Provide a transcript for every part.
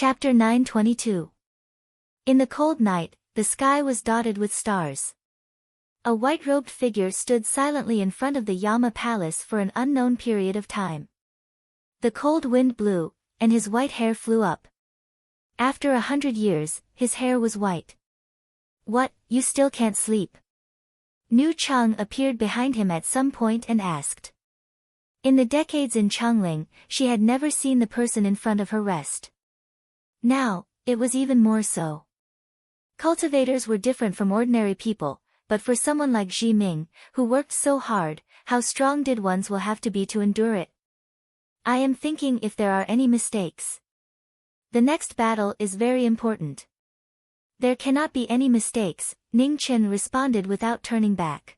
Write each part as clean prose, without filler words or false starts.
Chapter 922. In the cold night, the sky was dotted with stars. A white-robed figure stood silently in front of the Yama palace for an unknown period of time. The cold wind blew, and his white hair flew up. After 100 years, his hair was white. "What, you still can't sleep?" Nu Chang appeared behind him at some point and asked. In the decades in Changling, she had never seen the person in front of her rest. Now, it was even more so. Cultivators were different from ordinary people, but for someone like Ji Ming, who worked so hard, how strong did one's will have to be to endure it? "I am thinking if there are any mistakes. The next battle is very important." "There cannot be any mistakes," Ning Chen responded without turning back.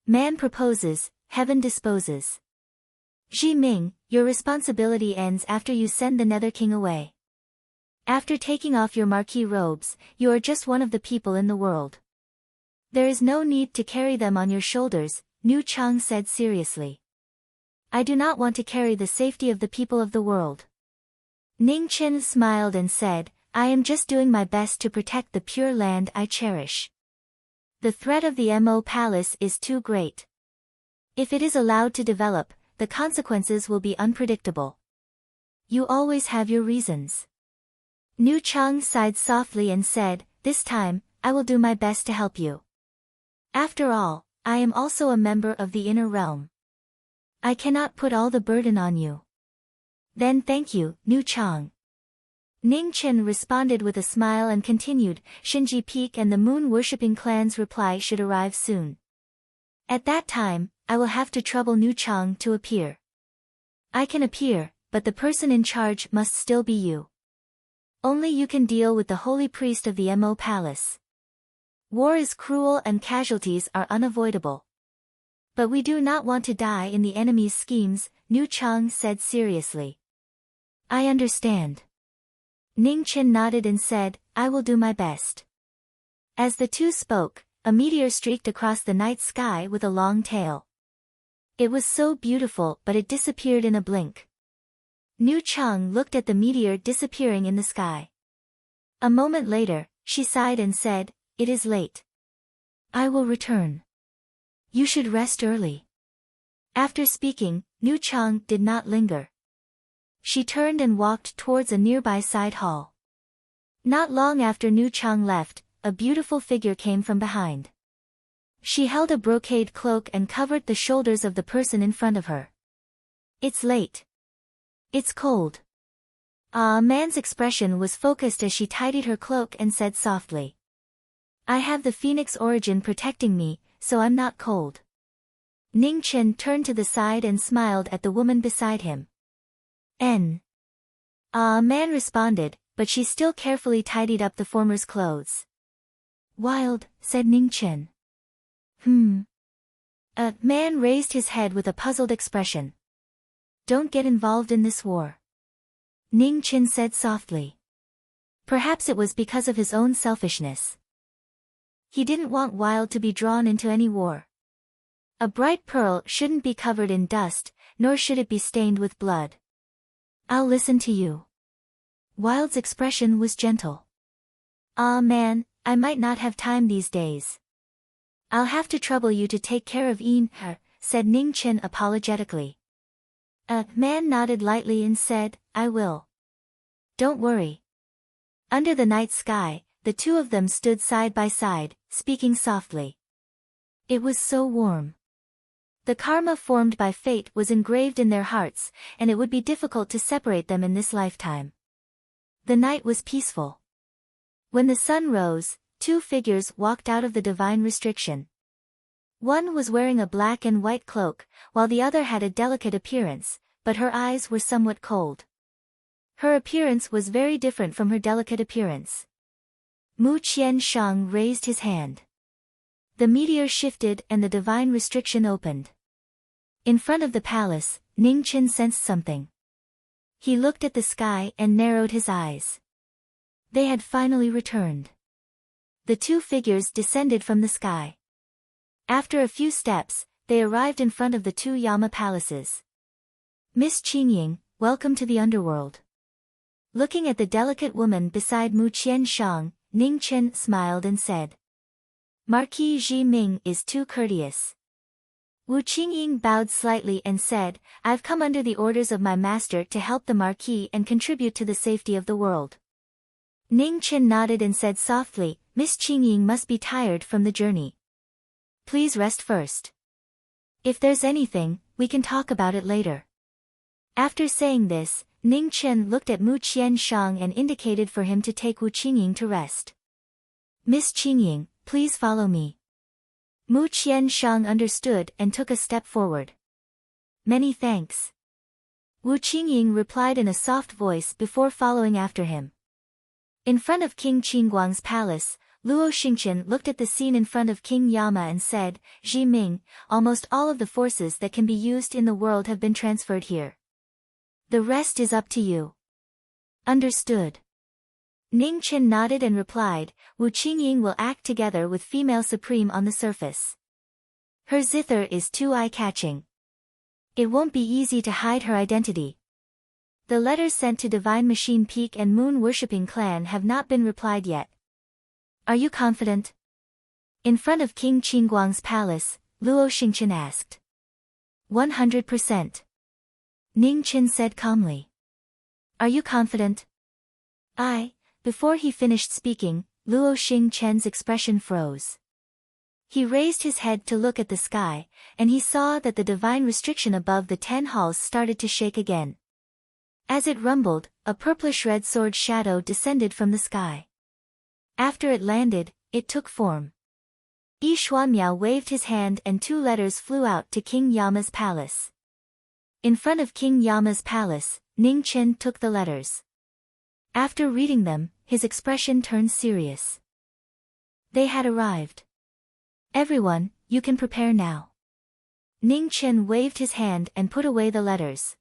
"Man proposes, heaven disposes. Ji Ming, your responsibility ends after you send the Nether King away. After taking off your Marquis robes, you are just one of the people in the world. There is no need to carry them on your shoulders," Nu Chang said seriously. "I do not want to carry the safety of the people of the world." Ning Chen smiled and said, "I am just doing my best to protect the pure land I cherish. The threat of the Mo Palace is too great. If it is allowed to develop, the consequences will be unpredictable. You always have your reasons." Nu Chang sighed softly and said, "This time, I will do my best to help you. After all, I am also a member of the inner realm. I cannot put all the burden on you." "Then thank you, Nu Chang." Ning Chen responded with a smile and continued, "Shinji Peak and the moon-worshipping clan's reply should arrive soon. At that time, I will have to trouble Nu Chang to appear. I can appear, but the person in charge must still be you. Only you can deal with the holy priest of the Mo Palace. War is cruel and casualties are unavoidable. But we do not want to die in the enemy's schemes," Nu Chang said seriously. "I understand." Ning Chen nodded and said, "I will do my best." As the two spoke, a meteor streaked across the night sky with a long tail. It was so beautiful, but it disappeared in a blink. Nu Chang looked at the meteor disappearing in the sky. A moment later, she sighed and said, "It is late. I will return. You should rest early." After speaking, Nu Chang did not linger. She turned and walked towards a nearby side hall. Not long after Nu Chang left, a beautiful figure came from behind. She held a brocade cloak and covered the shoulders of the person in front of her. "It's late. It's cold." A man's expression was focused as she tidied her cloak and said softly, "I have the phoenix origin protecting me, so I'm not cold." Ning Chen turned to the side and smiled at the woman beside him. "N." A man responded, but she still carefully tidied up the former's clothes. "Wild," said Ning Chen. A man raised his head with a puzzled expression. "Don't get involved in this war," Ning Chen said softly. Perhaps it was because of his own selfishness. He didn't want Wild to be drawn into any war. A bright pearl shouldn't be covered in dust, nor should it be stained with blood. "I'll listen to you." Wild's expression was gentle. "Ah man, I might not have time these days. I'll have to trouble you to take care of her," said Ning Chen apologetically. A man nodded lightly and said, "I will. Don't worry." Under the night sky, the two of them stood side by side, speaking softly. It was so warm. The karma formed by fate was engraved in their hearts, and it would be difficult to separate them in this lifetime. The night was peaceful. When the sun rose, two figures walked out of the divine restriction. One was wearing a black and white cloak, while the other had a delicate appearance, but her eyes were somewhat cold. Her appearance was very different from her delicate appearance. Mu Qian Shang raised his hand. The meteor shifted and the divine restriction opened. In front of the palace, Ning Chen sensed something. He looked at the sky and narrowed his eyes. They had finally returned. The two figures descended from the sky. After a few steps, they arrived in front of the two Yama palaces. "Miss Qingying, welcome to the underworld." Looking at the delicate woman beside Mu Qianshang, Ning Chen smiled and said, "Marquis Ji Ming is too courteous." Wu Qingying bowed slightly and said, "I've come under the orders of my master to help the Marquis and contribute to the safety of the world." Ning Chen nodded and said softly, "Miss Qingying must be tired from the journey. Please rest first. If there's anything, we can talk about it later." After saying this, Ning Chen looked at Mu Qianshang and indicated for him to take Wu Qingying to rest. "Miss Qingying, please follow me." Mu Qianshang understood and took a step forward. "Many thanks." Wu Qingying replied in a soft voice before following after him. In front of King Qinguang's palace, Luo Xingqian looked at the scene in front of King Yama and said, "Ji Ming, almost all of the forces that can be used in the world have been transferred here. The rest is up to you." "Understood." Ning Chen nodded and replied, "Wu Qingying will act together with female supreme on the surface. Her zither is too eye-catching. It won't be easy to hide her identity." The letters sent to Divine Machine Peak and Moon Worshipping Clan have not been replied yet. "Are you confident?" In front of King Qinguang's palace, Luo Xingqian asked. 100%. Ning Chen said calmly. "Are you confident?" Before he finished speaking, Luo Xingqian's expression froze. He raised his head to look at the sky, and he saw that the divine restriction above the 10 halls started to shake again. As it rumbled, a purplish-red sword shadow descended from the sky. After it landed, it took form. Yi Xuanmiao waved his hand and 2 letters flew out to King Yama's palace. In front of King Yama's palace, Ning Chen took the letters. After reading them, his expression turned serious. They had arrived. "Everyone, you can prepare now." Ning Chen waved his hand and put away the letters.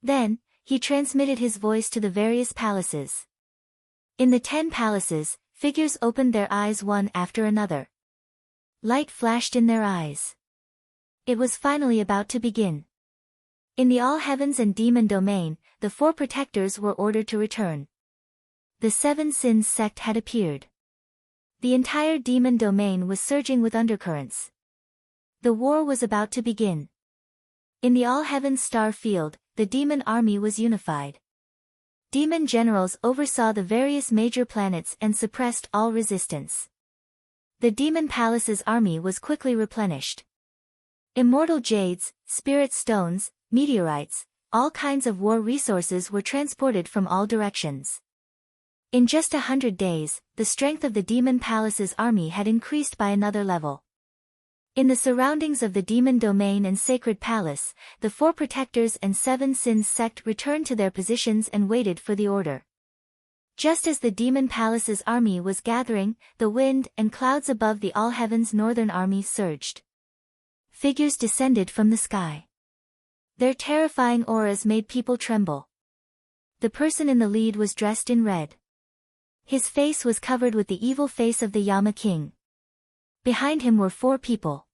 Then, he transmitted his voice to the various palaces. In the 10 palaces, figures opened their eyes one after another. Light flashed in their eyes. It was finally about to begin. In the All Heavens and Demon domain, the 4 protectors were ordered to return. The 7 Sins sect had appeared. The entire demon domain was surging with undercurrents. The war was about to begin. In the All Heavens star field, the demon army was unified. Demon generals oversaw the various major planets and suppressed all resistance. The demon palace's army was quickly replenished. Immortal jades, spirit stones, meteorites, all kinds of war resources were transported from all directions. In just 100 days, the strength of the Demon Palace's army had increased by another level. In the surroundings of the Demon Domain and Sacred Palace, the 4 protectors and 7 Sins sect returned to their positions and waited for the order. Just as the Demon Palace's army was gathering, the wind and clouds above the All Heavens Northern Army surged. Figures descended from the sky. Their terrifying auras made people tremble. The person in the lead was dressed in red. His face was covered with the evil face of the Yama King. Behind him were 4 people.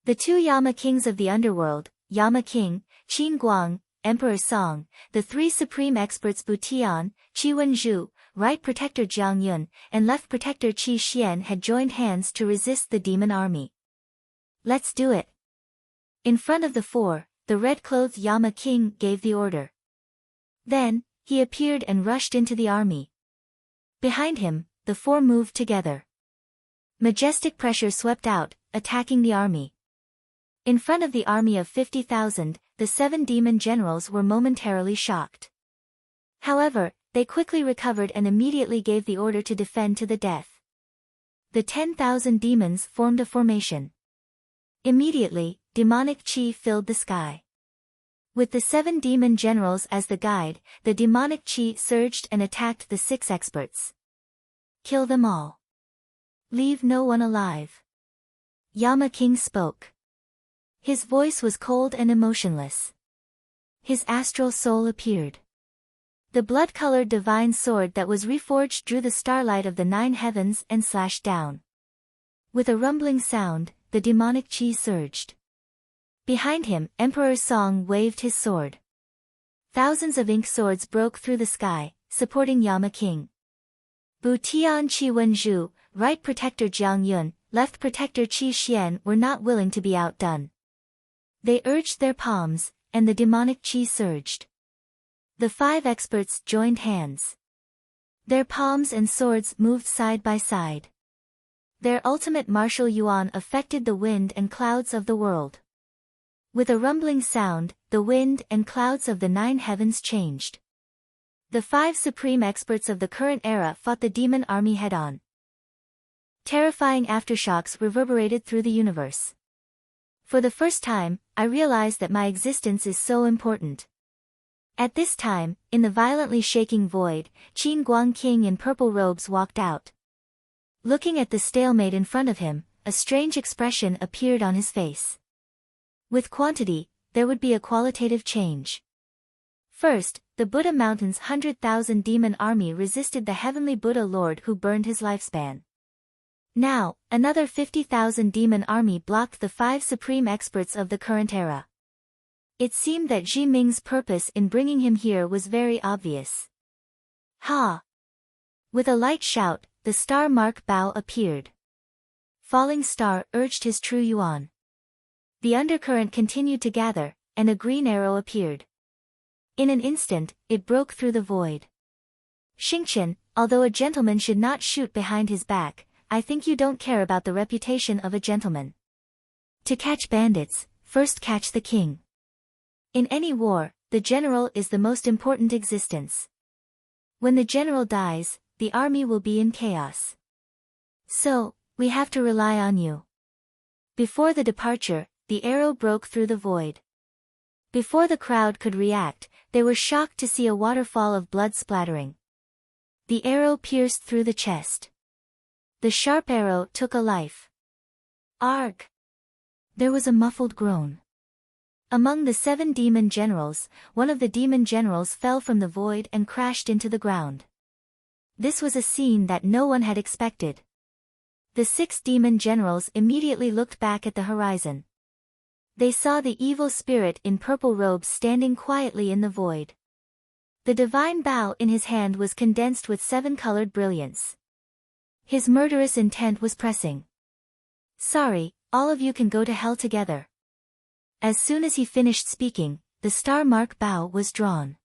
The 2 Yama Kings of the underworld, Yama King, Qin Guang, Emperor Song, the 3 supreme experts Butian, Qi Wenzhu, Right Protector Jiang Yun, and Left Protector Qi Xian had joined hands to resist the demon army. "Let's do it." In front of the 4, the red-clothed Yama King gave the order. Then, he appeared and rushed into the army. Behind him, the 4 moved together. Majestic pressure swept out, attacking the army. In front of the army of 50,000, the 7 demon generals were momentarily shocked. However, they quickly recovered and immediately gave the order to defend to the death. The 10,000 demons formed a formation. Immediately, demonic chi filled the sky. With the 7 demon generals as the guide, the demonic chi surged and attacked the 6 experts. "Kill them all. Leave no one alive." Yama King spoke. His voice was cold and emotionless. His astral soul appeared. The blood-colored divine sword that was reforged drew the starlight of the 9 heavens and slashed down. With a rumbling sound, the demonic chi surged. Behind him, Emperor Song waved his sword. thousands of ink swords broke through the sky, supporting Yama King. Bu Tian Qi Wenzhu, right protector Jiang Yun, left protector Qi Xian were not willing to be outdone. They urged their palms, and the demonic qi surged. The 5 experts joined hands. Their palms and swords moved side by side. Their ultimate martial yuan affected the wind and clouds of the world. With a rumbling sound, the wind and clouds of the 9 heavens changed. The 5 supreme experts of the current era fought the demon army head-on. Terrifying aftershocks reverberated through the universe. For the first time, I realized that my existence is so important. At this time, in the violently shaking void, Qin Guang King in purple robes walked out. Looking at the stalemate in front of him, a strange expression appeared on his face. With quantity, there would be a qualitative change. First, the Buddha Mountain's 100,000 demon army resisted the heavenly Buddha Lord who burned his lifespan. Now, another 50,000 demon army blocked the 5 supreme experts of the current era. It seemed that Zhi Ming's purpose in bringing him here was very obvious. Ha! With a light shout, the star mark Bao appeared. Falling Star urged his true yuan. The undercurrent continued to gather, and a green arrow appeared. In an instant, it broke through the void. Xingqian, although a gentleman should not shoot behind his back, I think you don't care about the reputation of a gentleman. To catch bandits, first catch the king. In any war, the general is the most important existence. When the general dies, the army will be in chaos. So, we have to rely on you. Before the departure, the arrow broke through the void. Before the crowd could react, they were shocked to see a waterfall of blood splattering. The arrow pierced through the chest. The sharp arrow took a life. Arg! There was a muffled groan. Among the 7 demon generals, one of the demon generals fell from the void and crashed into the ground. This was a scene that no one had expected. The 6 demon generals immediately looked back at the horizon. They saw the evil spirit in purple robes standing quietly in the void. The divine Bao in his hand was condensed with 7-colored brilliance. His murderous intent was pressing. Sorry, all of you can go to hell together. As soon as he finished speaking, the star mark Bao was drawn.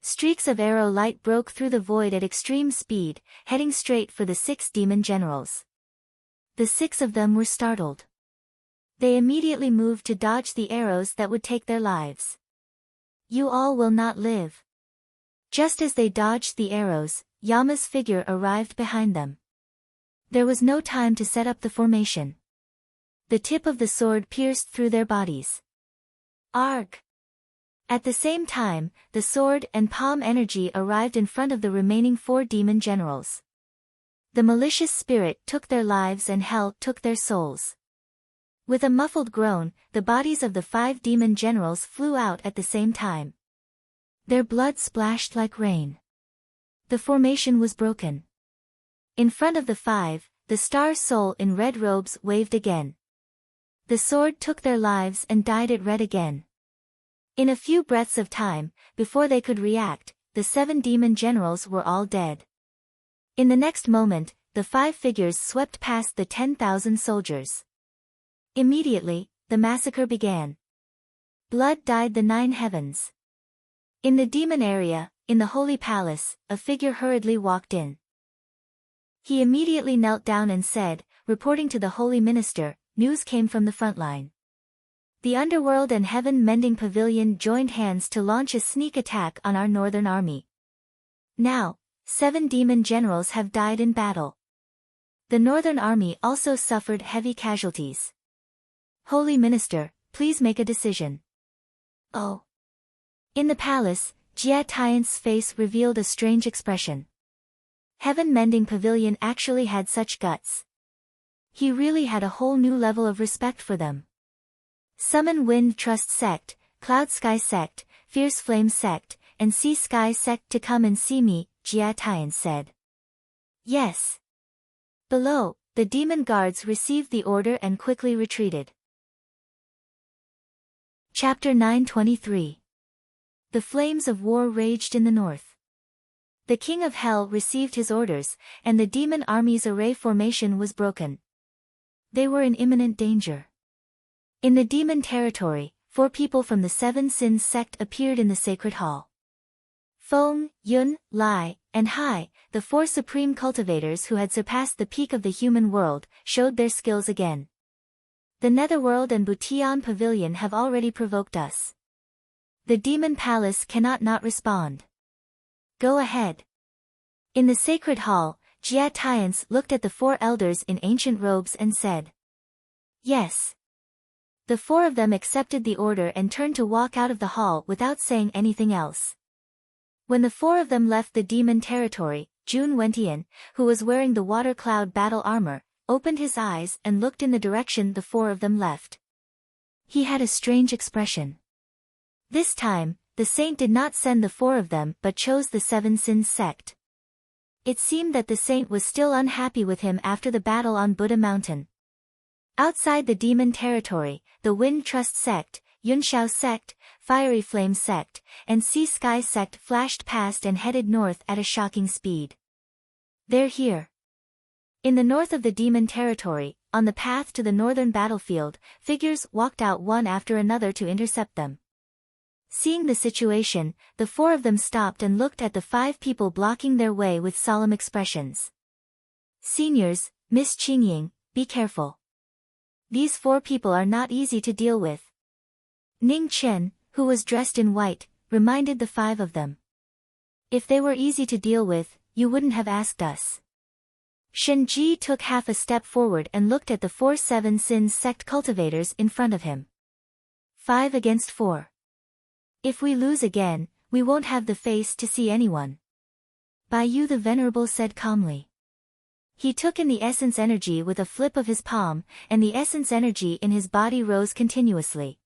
Streaks of arrow light broke through the void at extreme speed, heading straight for the 6 demon generals. The 6 of them were startled. They immediately moved to dodge the arrows that would take their lives. You all will not live. Just as they dodged the arrows, Yama's figure arrived behind them. There was no time to set up the formation. The tip of the sword pierced through their bodies. Arg! At the same time, the sword and palm energy arrived in front of the remaining 4 demon generals. The malicious spirit took their lives and hell took their souls. With a muffled groan, the bodies of the 5 demon generals flew out at the same time. Their blood splashed like rain. The formation was broken. In front of the 5, the star soul in red robes waved again. The sword took their lives and dyed it red again. In a few breaths of time, before they could react, the 7 demon generals were all dead. In the next moment, the 5 figures swept past the 10,000 soldiers. Immediately, the massacre began. Blood dyed the 9 heavens. In the demon area, in the holy palace, a figure hurriedly walked in. He immediately knelt down and said, reporting to the holy minister, news came from the front line. The underworld and heaven-mending pavilion joined hands to launch a sneak attack on our northern army. Now, 7 demon generals have died in battle. The northern army also suffered heavy casualties. Holy minister, please make a decision. Oh. In the palace, Jia Tian's face revealed a strange expression. Heaven-mending pavilion actually had such guts. He really had a whole new level of respect for them. Summon Wind Trust Sect, Cloud Sky Sect, Fierce Flame Sect, and Sea Sky Sect to come and see me, Jia Tian said. Yes. Below, the demon guards received the order and quickly retreated. Chapter 923. The flames of war raged in the north. The king of hell received his orders, and the demon army's array formation was broken. They were in imminent danger. In the demon territory, 4 people from the Seven Sins sect appeared in the sacred hall. Feng, Yun, Lai, and Hai, the 4 supreme cultivators who had surpassed the peak of the human world, showed their skills again. The Netherworld and Butian Pavilion have already provoked us. The demon palace cannot not respond. Go ahead. In the sacred hall, Jia Tiance looked at the 4 elders in ancient robes and said, "Yes." The 4 of them accepted the order and turned to walk out of the hall without saying anything else. When the 4 of them left the demon territory, Jun Wentian, who was wearing the water cloud battle armor, opened his eyes and looked in the direction the 4 of them left. He had a strange expression. This time, the saint did not send the 4 of them but chose the Seven Sins sect. It seemed that the saint was still unhappy with him after the battle on Buddha Mountain. Outside the demon territory, the Wind Trust sect, Yunshao sect, Fiery Flame sect, and Sea Sky sect flashed past and headed north at a shocking speed. They're here. In the north of the demon territory, on the path to the northern battlefield, figures walked out one after another to intercept them. Seeing the situation, the 4 of them stopped and looked at the 5 people blocking their way with solemn expressions. "Seniors, Miss Qingying, be careful. These 4 people are not easy to deal with." Ning Chen, who was dressed in white, reminded the 5 of them. "If they were easy to deal with, you wouldn't have asked us." Shen Ji took half a step forward and looked at the 4 Seven Sins sect cultivators in front of him. 5 against 4. If we lose again, we won't have the face to see anyone. Bai Yu the Venerable said calmly. He took in the essence energy with a flip of his palm, and the essence energy in his body rose continuously.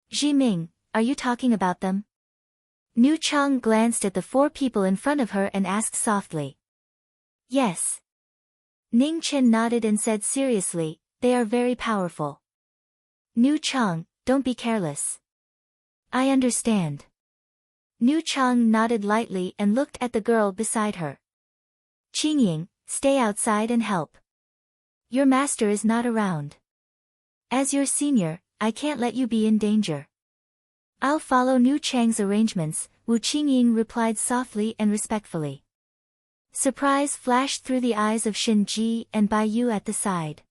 "Ji Ming, are you talking about them?" Nu Chang glanced at the 4 people in front of her and asked softly. "Yes." Ning Chen nodded and said seriously, "They are very powerful." Nu Chang, don't be careless. "I understand." Nu Chang nodded lightly and looked at the girl beside her. "Qingying, stay outside and help. Your master is not around. As your senior, I can't let you be in danger." "I'll follow Nu Chang's arrangements," Wu Qingying replied softly and respectfully. Surprise flashed through the eyes of Shen Ji and Bai Yu at the side.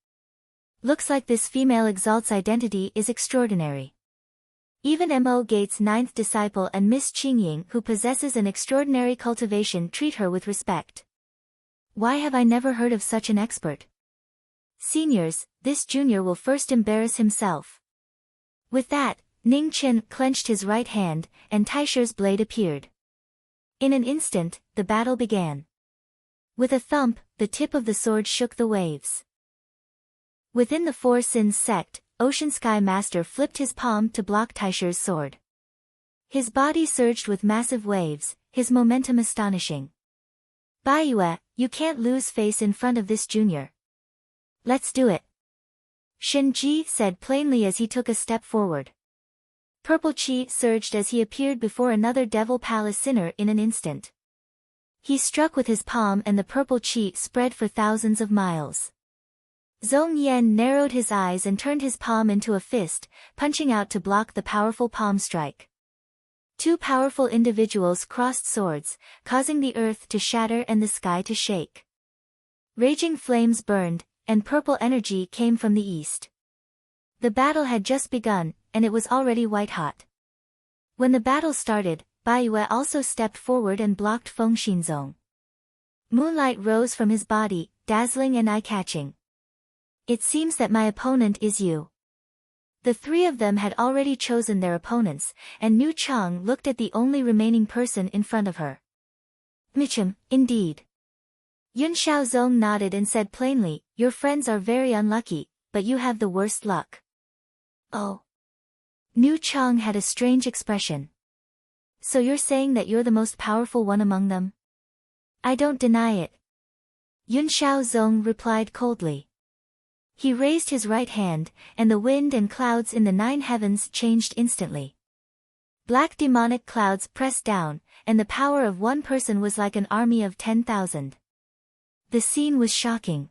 Looks like this female exalt's identity is extraordinary. Even Mo Gate's 9th disciple and Miss Qingying, who possesses an extraordinary cultivation, treat her with respect. Why have I never heard of such an expert? Seniors, this junior will first embarrass himself. With that, Ning Chen clenched his right hand, and Taisher's blade appeared. In an instant, the battle began. With a thump, the tip of the sword shook the waves. Within the 4 Sins sect, Ocean Sky Master flipped his palm to block Taisher's sword. His body surged with massive waves, his momentum astonishing. "Baiyue, you can't lose face in front of this junior. Let's do it." Shen Ji said plainly as he took a step forward. Purple chi surged as he appeared before another Devil Palace sinner in an instant. He struck with his palm and the purple chi spread for thousands of miles. Zhong Yan narrowed his eyes and turned his palm into a fist, punching out to block the powerful palm strike. 2 powerful individuals crossed swords, causing the earth to shatter and the sky to shake. Raging flames burned, and purple energy came from the east. The battle had just begun, and it was already white-hot. When the battle started, Baiyue also stepped forward and blocked Feng Xinzong. Moonlight rose from his body, dazzling and eye-catching. "It seems that my opponent is you." The 3 of them had already chosen their opponents, and Nu Chang looked at the only remaining person in front of her. "Micham, indeed." Yun Xiaozong nodded and said plainly, "Your friends are very unlucky, but you have the worst luck." "Oh." Nu Chang had a strange expression. "So you're saying that you're the most powerful one among them?" "I don't deny it." Yun Xiaozong replied coldly. He raised his right hand, and the wind and clouds in the 9 heavens changed instantly. Black demonic clouds pressed down, and the power of one person was like an army of 10,000. The scene was shocking.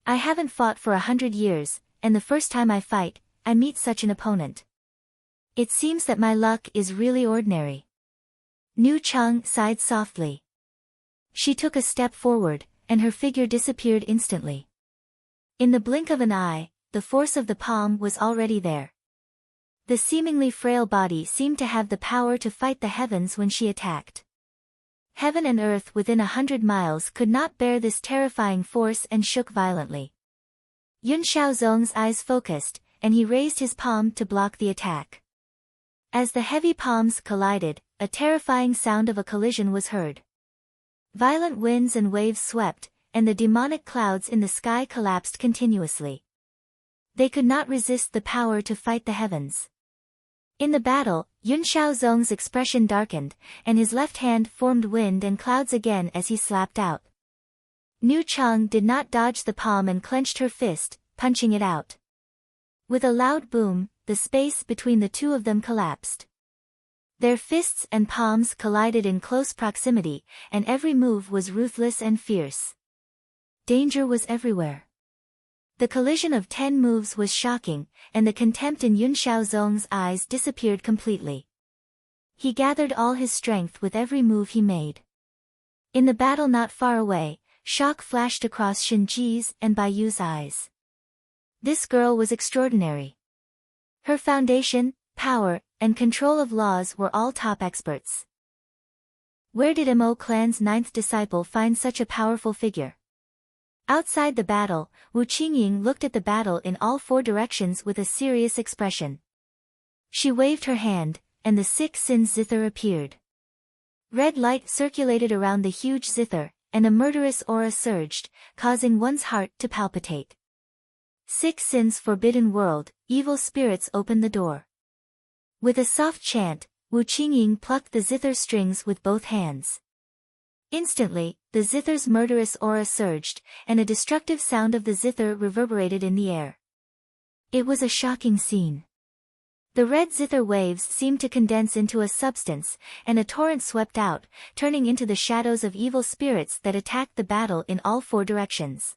I haven't fought for 100 years, and the first time I fight, I meet such an opponent. It seems that my luck is really ordinary. Nu Chang sighed softly. She took a step forward, and her figure disappeared instantly. In the blink of an eye, the force of the palm was already there. The seemingly frail body seemed to have the power to fight the heavens when she attacked. Heaven and earth within 100 miles could not bear this terrifying force and shook violently. Yun Xiaozong's eyes focused, and he raised his palm to block the attack. As the heavy palms collided, a terrifying sound of a collision was heard. Violent winds and waves swept, and the demonic clouds in the sky collapsed continuously. They could not resist the power to fight the heavens. In the battle, Yun Xiaozong's expression darkened, and his left hand formed wind and clouds again as he slapped out. Nu Chang did not dodge the palm and clenched her fist, punching it out. With a loud boom, the space between the two of them collapsed. Their fists and palms collided in close proximity, and every move was ruthless and fierce. Danger was everywhere. The collision of 10 moves was shocking, and the contempt in Yun Xiaozong's eyes disappeared completely. He gathered all his strength with every move he made. In the battle not far away, shock flashed across Shinji's and Baiyu's eyes. This girl was extraordinary. Her foundation, power, and control of laws were all top experts. Where did Mo clan's 9th disciple find such a powerful figure? Outside the battle, Wu Qingying looked at the battle in all 4 directions with a serious expression. She waved her hand, and the 6 Sin's zither appeared. Red light circulated around the huge zither, and a murderous aura surged, causing one's heart to palpitate. 6 Sin's forbidden world, evil spirits opened the door. With a soft chant, Wu Qingying plucked the zither strings with both hands. Instantly, the zither's murderous aura surged, and a destructive sound of the zither reverberated in the air. It was a shocking scene. The red zither waves seemed to condense into a substance, and a torrent swept out, turning into the shadows of evil spirits that attacked the battle in all 4 directions.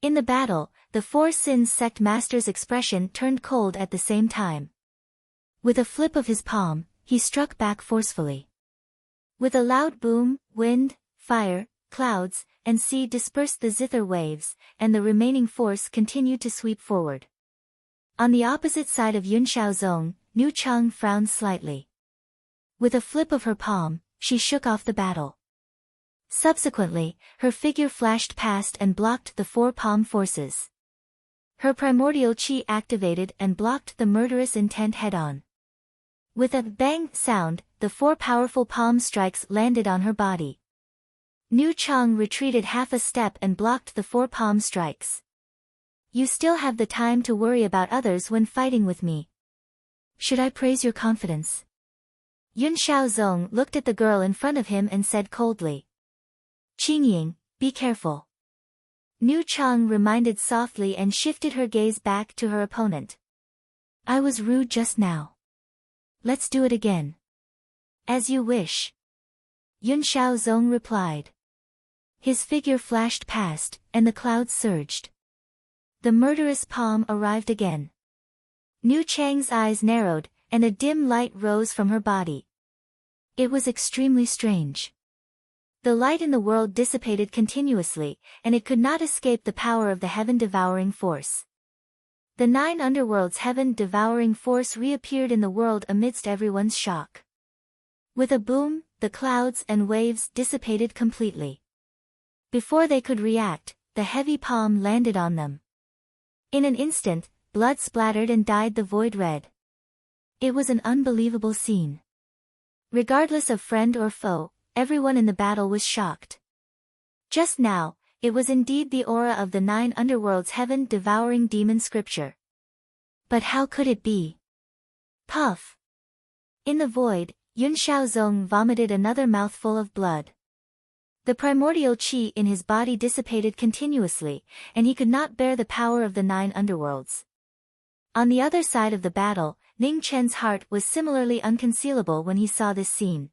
In the battle, the 4 Sin's sect master's expression turned cold at the same time. With a flip of his palm, he struck back forcefully. With a loud boom, wind, fire, clouds, and sea dispersed the zither waves, and the remaining force continued to sweep forward. On the opposite side of Yun Xiaozong, Nu Chang frowned slightly. With a flip of her palm, she shook off the battle. Subsequently, her figure flashed past and blocked the 4 palm forces. Her primordial qi activated and blocked the murderous intent head-on. With a bang sound, the 4 powerful palm strikes landed on her body. Nu Chang retreated half a step and blocked the 4 palm strikes. You still have the time to worry about others when fighting with me. Should I praise your confidence? Yun Xiaozong looked at the girl in front of him and said coldly. Qingying, be careful. Nu Chang reminded softly and shifted her gaze back to her opponent. I was rude just now. Let's do it again. As you wish. Yun Xiaozong replied. His figure flashed past, and the clouds surged. The murderous palm arrived again. Nu Chang's eyes narrowed, and a dim light rose from her body. It was extremely strange. The light in the world dissipated continuously, and it could not escape the power of the heaven-devouring force. The 9 underworlds' heaven-devouring force reappeared in the world amidst everyone's shock. With a boom, the clouds and waves dissipated completely. Before they could react, the heavy palm landed on them. In an instant, blood splattered and dyed the void red. It was an unbelievable scene. Regardless of friend or foe, everyone in the battle was shocked. Just now, it was indeed the aura of the 9 underworlds' heaven-devouring demon scripture. But how could it be? Puff! In the void, Yun Xiaozong vomited another mouthful of blood. The primordial qi in his body dissipated continuously, and he could not bear the power of the 9 underworlds. On the other side of the battle, Ning Chen's heart was similarly unconcealable when he saw this scene.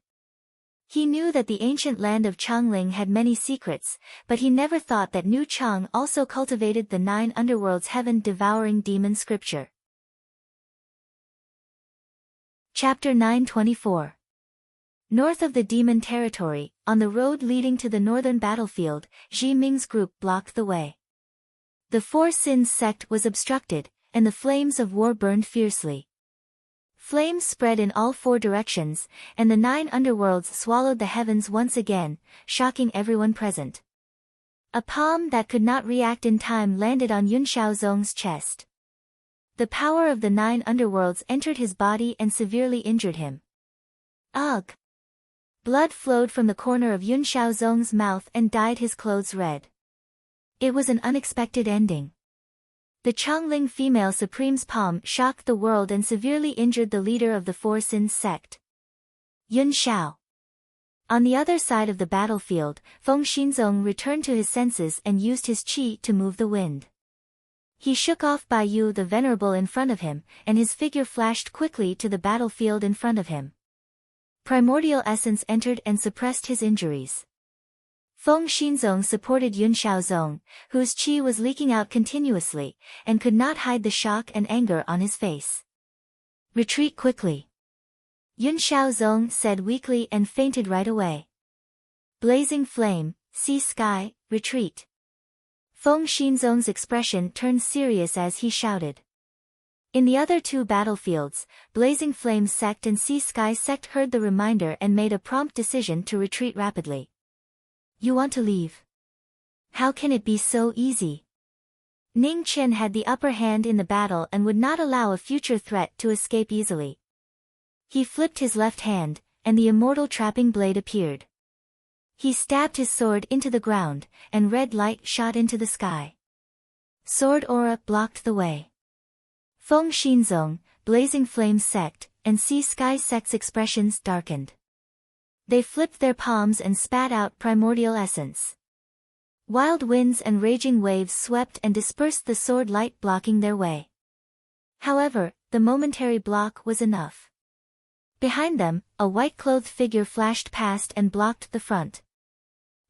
He knew that the ancient land of Changling had many secrets, but he never thought that New Chang also cultivated the 9 underworlds heaven-devouring demon scripture. Chapter 924. North of the demon territory, on the road leading to the northern battlefield, Zhi Ming's group blocked the way. The Four Sins sect was obstructed, and the flames of war burned fiercely. Flames spread in all 4 directions, and the 9 underworlds swallowed the heavens once again, shocking everyone present. A palm that could not react in time landed on Yun Xiaozong's chest. The power of the 9 underworlds entered his body and severely injured him. Ugh! Blood flowed from the corner of Yun Xiaozong's mouth and dyed his clothes red. It was an unexpected ending. The Changling female supreme's palm shocked the world and severely injured the leader of the Four Sins sect. Yun Xiao. On the other side of the battlefield, Feng Xinzong returned to his senses and used his qi to move the wind. He shook off Bai Yu the Venerable in front of him, and his figure flashed quickly to the battlefield in front of him. Primordial essence entered and suppressed his injuries. Feng Xinzong supported Yun Xiaozong, whose qi was leaking out continuously, and could not hide the shock and anger on his face. Retreat quickly. Yun Xiaozong said weakly and fainted right away. Blazing flame, sea sky, retreat. Feng Xinzong's expression turned serious as he shouted. In the other 2 battlefields, Blazing Flame sect and Sea Sky sect heard the reminder and made a prompt decision to retreat rapidly. You want to leave? How can it be so easy? Ning Chen had the upper hand in the battle and would not allow a future threat to escape easily. He flipped his left hand, and the immortal trapping blade appeared. He stabbed his sword into the ground, and red light shot into the sky. Sword aura blocked the way. Feng Xinzong, Blazing Flame sect, and Sea Sky sect's expressions darkened. They flipped their palms and spat out primordial essence. Wild winds and raging waves swept and dispersed the sword light blocking their way. However, the momentary block was enough. Behind them, a white-clothed figure flashed past and blocked the front.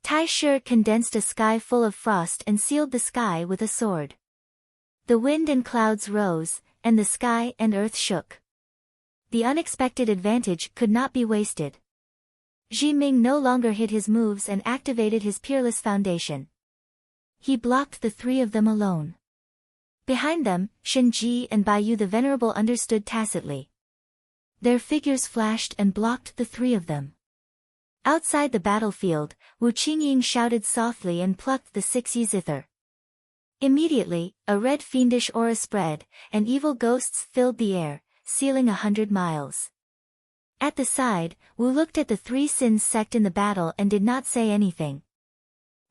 Tai Shi condensed a sky full of frost and sealed the sky with a sword. The wind and clouds rose, and the sky and earth shook. The unexpected advantage could not be wasted. Zhi Ming no longer hid his moves and activated his peerless foundation. He blocked the 3 of them alone. Behind them, Shen Ji and Bai Yu the Venerable understood tacitly. Their figures flashed and blocked the 3 of them. Outside the battlefield, Wu Qingying shouted softly and plucked the 6 Yi zither. Immediately, a red fiendish aura spread, and evil ghosts filled the air, sealing 100 miles. At the side, Wu looked at the 3 Sins sect in the battle and did not say anything.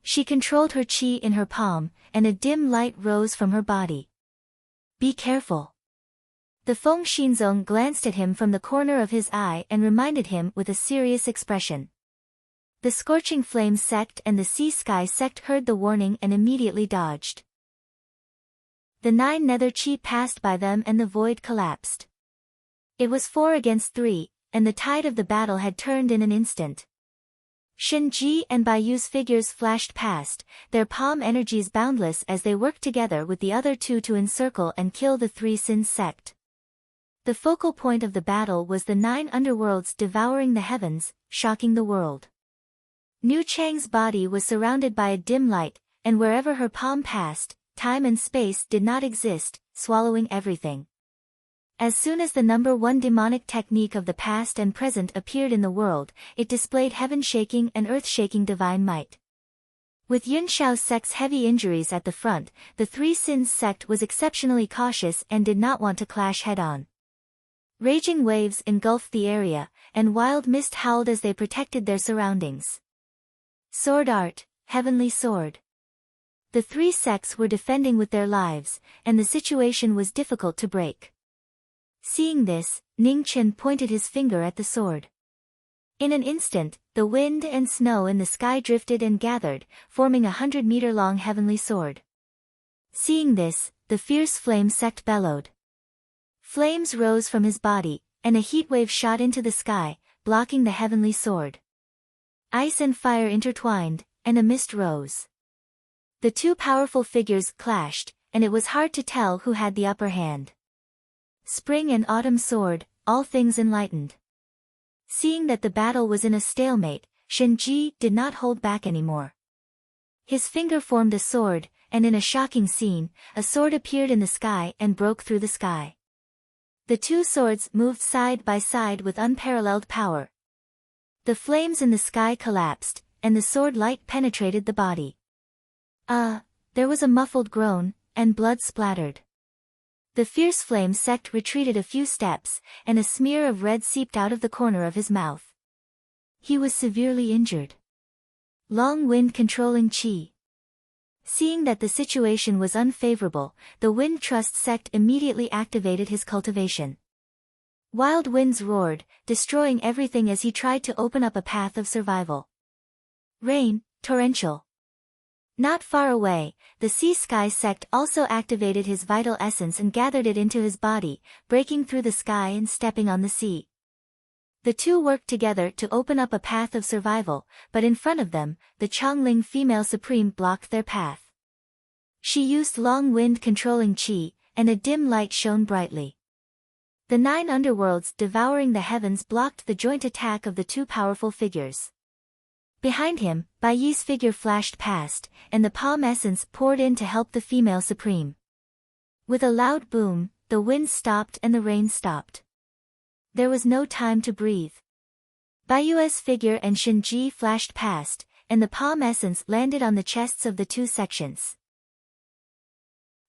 She controlled her qi in her palm, and a dim light rose from her body. Be careful. The Feng Xinzong glanced at him from the corner of his eye and reminded him with a serious expression. The Scorching Flame sect and the Sea Sky sect heard the warning and immediately dodged. The 9 nether qi passed by them and the void collapsed. It was 4 against 3, and the tide of the battle had turned in an instant. Shen Ji and Bai Yu's figures flashed past, their palm energies boundless as they worked together with the other 2 to encircle and kill the 3 Sins sect. The focal point of the battle was the 9 underworlds devouring the heavens, shocking the world. Niu Chang's body was surrounded by a dim light, and wherever her palm passed, time and space did not exist, swallowing everything. As soon as the number 1 demonic technique of the past and present appeared in the world, it displayed heaven-shaking and earth-shaking divine might. With Yun Xiao's sect's heavy injuries at the front, the 3 Sins sect was exceptionally cautious and did not want to clash head-on. Raging waves engulfed the area, and wild mist howled as they protected their surroundings. Sword art, heavenly sword. The 3 sects were defending with their lives, and the situation was difficult to break. Seeing this, Ning Chen pointed his finger at the sword. In an instant, the wind and snow in the sky drifted and gathered, forming a 100-meter-long heavenly sword. Seeing this, the fierce flame sect bellowed. Flames rose from his body, and a heat wave shot into the sky, blocking the heavenly sword. Ice and fire intertwined, and a mist rose. The two powerful figures clashed, and it was hard to tell who had the upper hand. Spring and autumn sword, all things enlightened. Seeing that the battle was in a stalemate, Shenji did not hold back anymore. His finger formed a sword, and in a shocking scene, a sword appeared in the sky and broke through the sky. The two swords moved side by side with unparalleled power. The flames in the sky collapsed, and the sword light penetrated the body. There was a muffled groan, and blood splattered. The fierce flame sect retreated a few steps, and a smear of red seeped out of the corner of his mouth. He was severely injured. Long wind controlling chi. Seeing that the situation was unfavorable, the Wind Trust sect immediately activated his cultivation. Wild winds roared, destroying everything as he tried to open up a path of survival. Rain, torrential. Not far away, the Sea Sky sect also activated his vital essence and gathered it into his body, breaking through the sky and stepping on the sea. The two worked together to open up a path of survival, but in front of them, the Changling female supreme blocked their path. She used long wind controlling chi, and a dim light shone brightly. The 9 underworlds devouring the heavens blocked the joint attack of the two powerful figures. Behind him, Bai Yi's figure flashed past, and the palm essence poured in to help the female supreme. With a loud boom, the wind stopped and the rain stopped. There was no time to breathe. Bai Yu's figure and Shenji flashed past, and the palm essence landed on the chests of the two sections.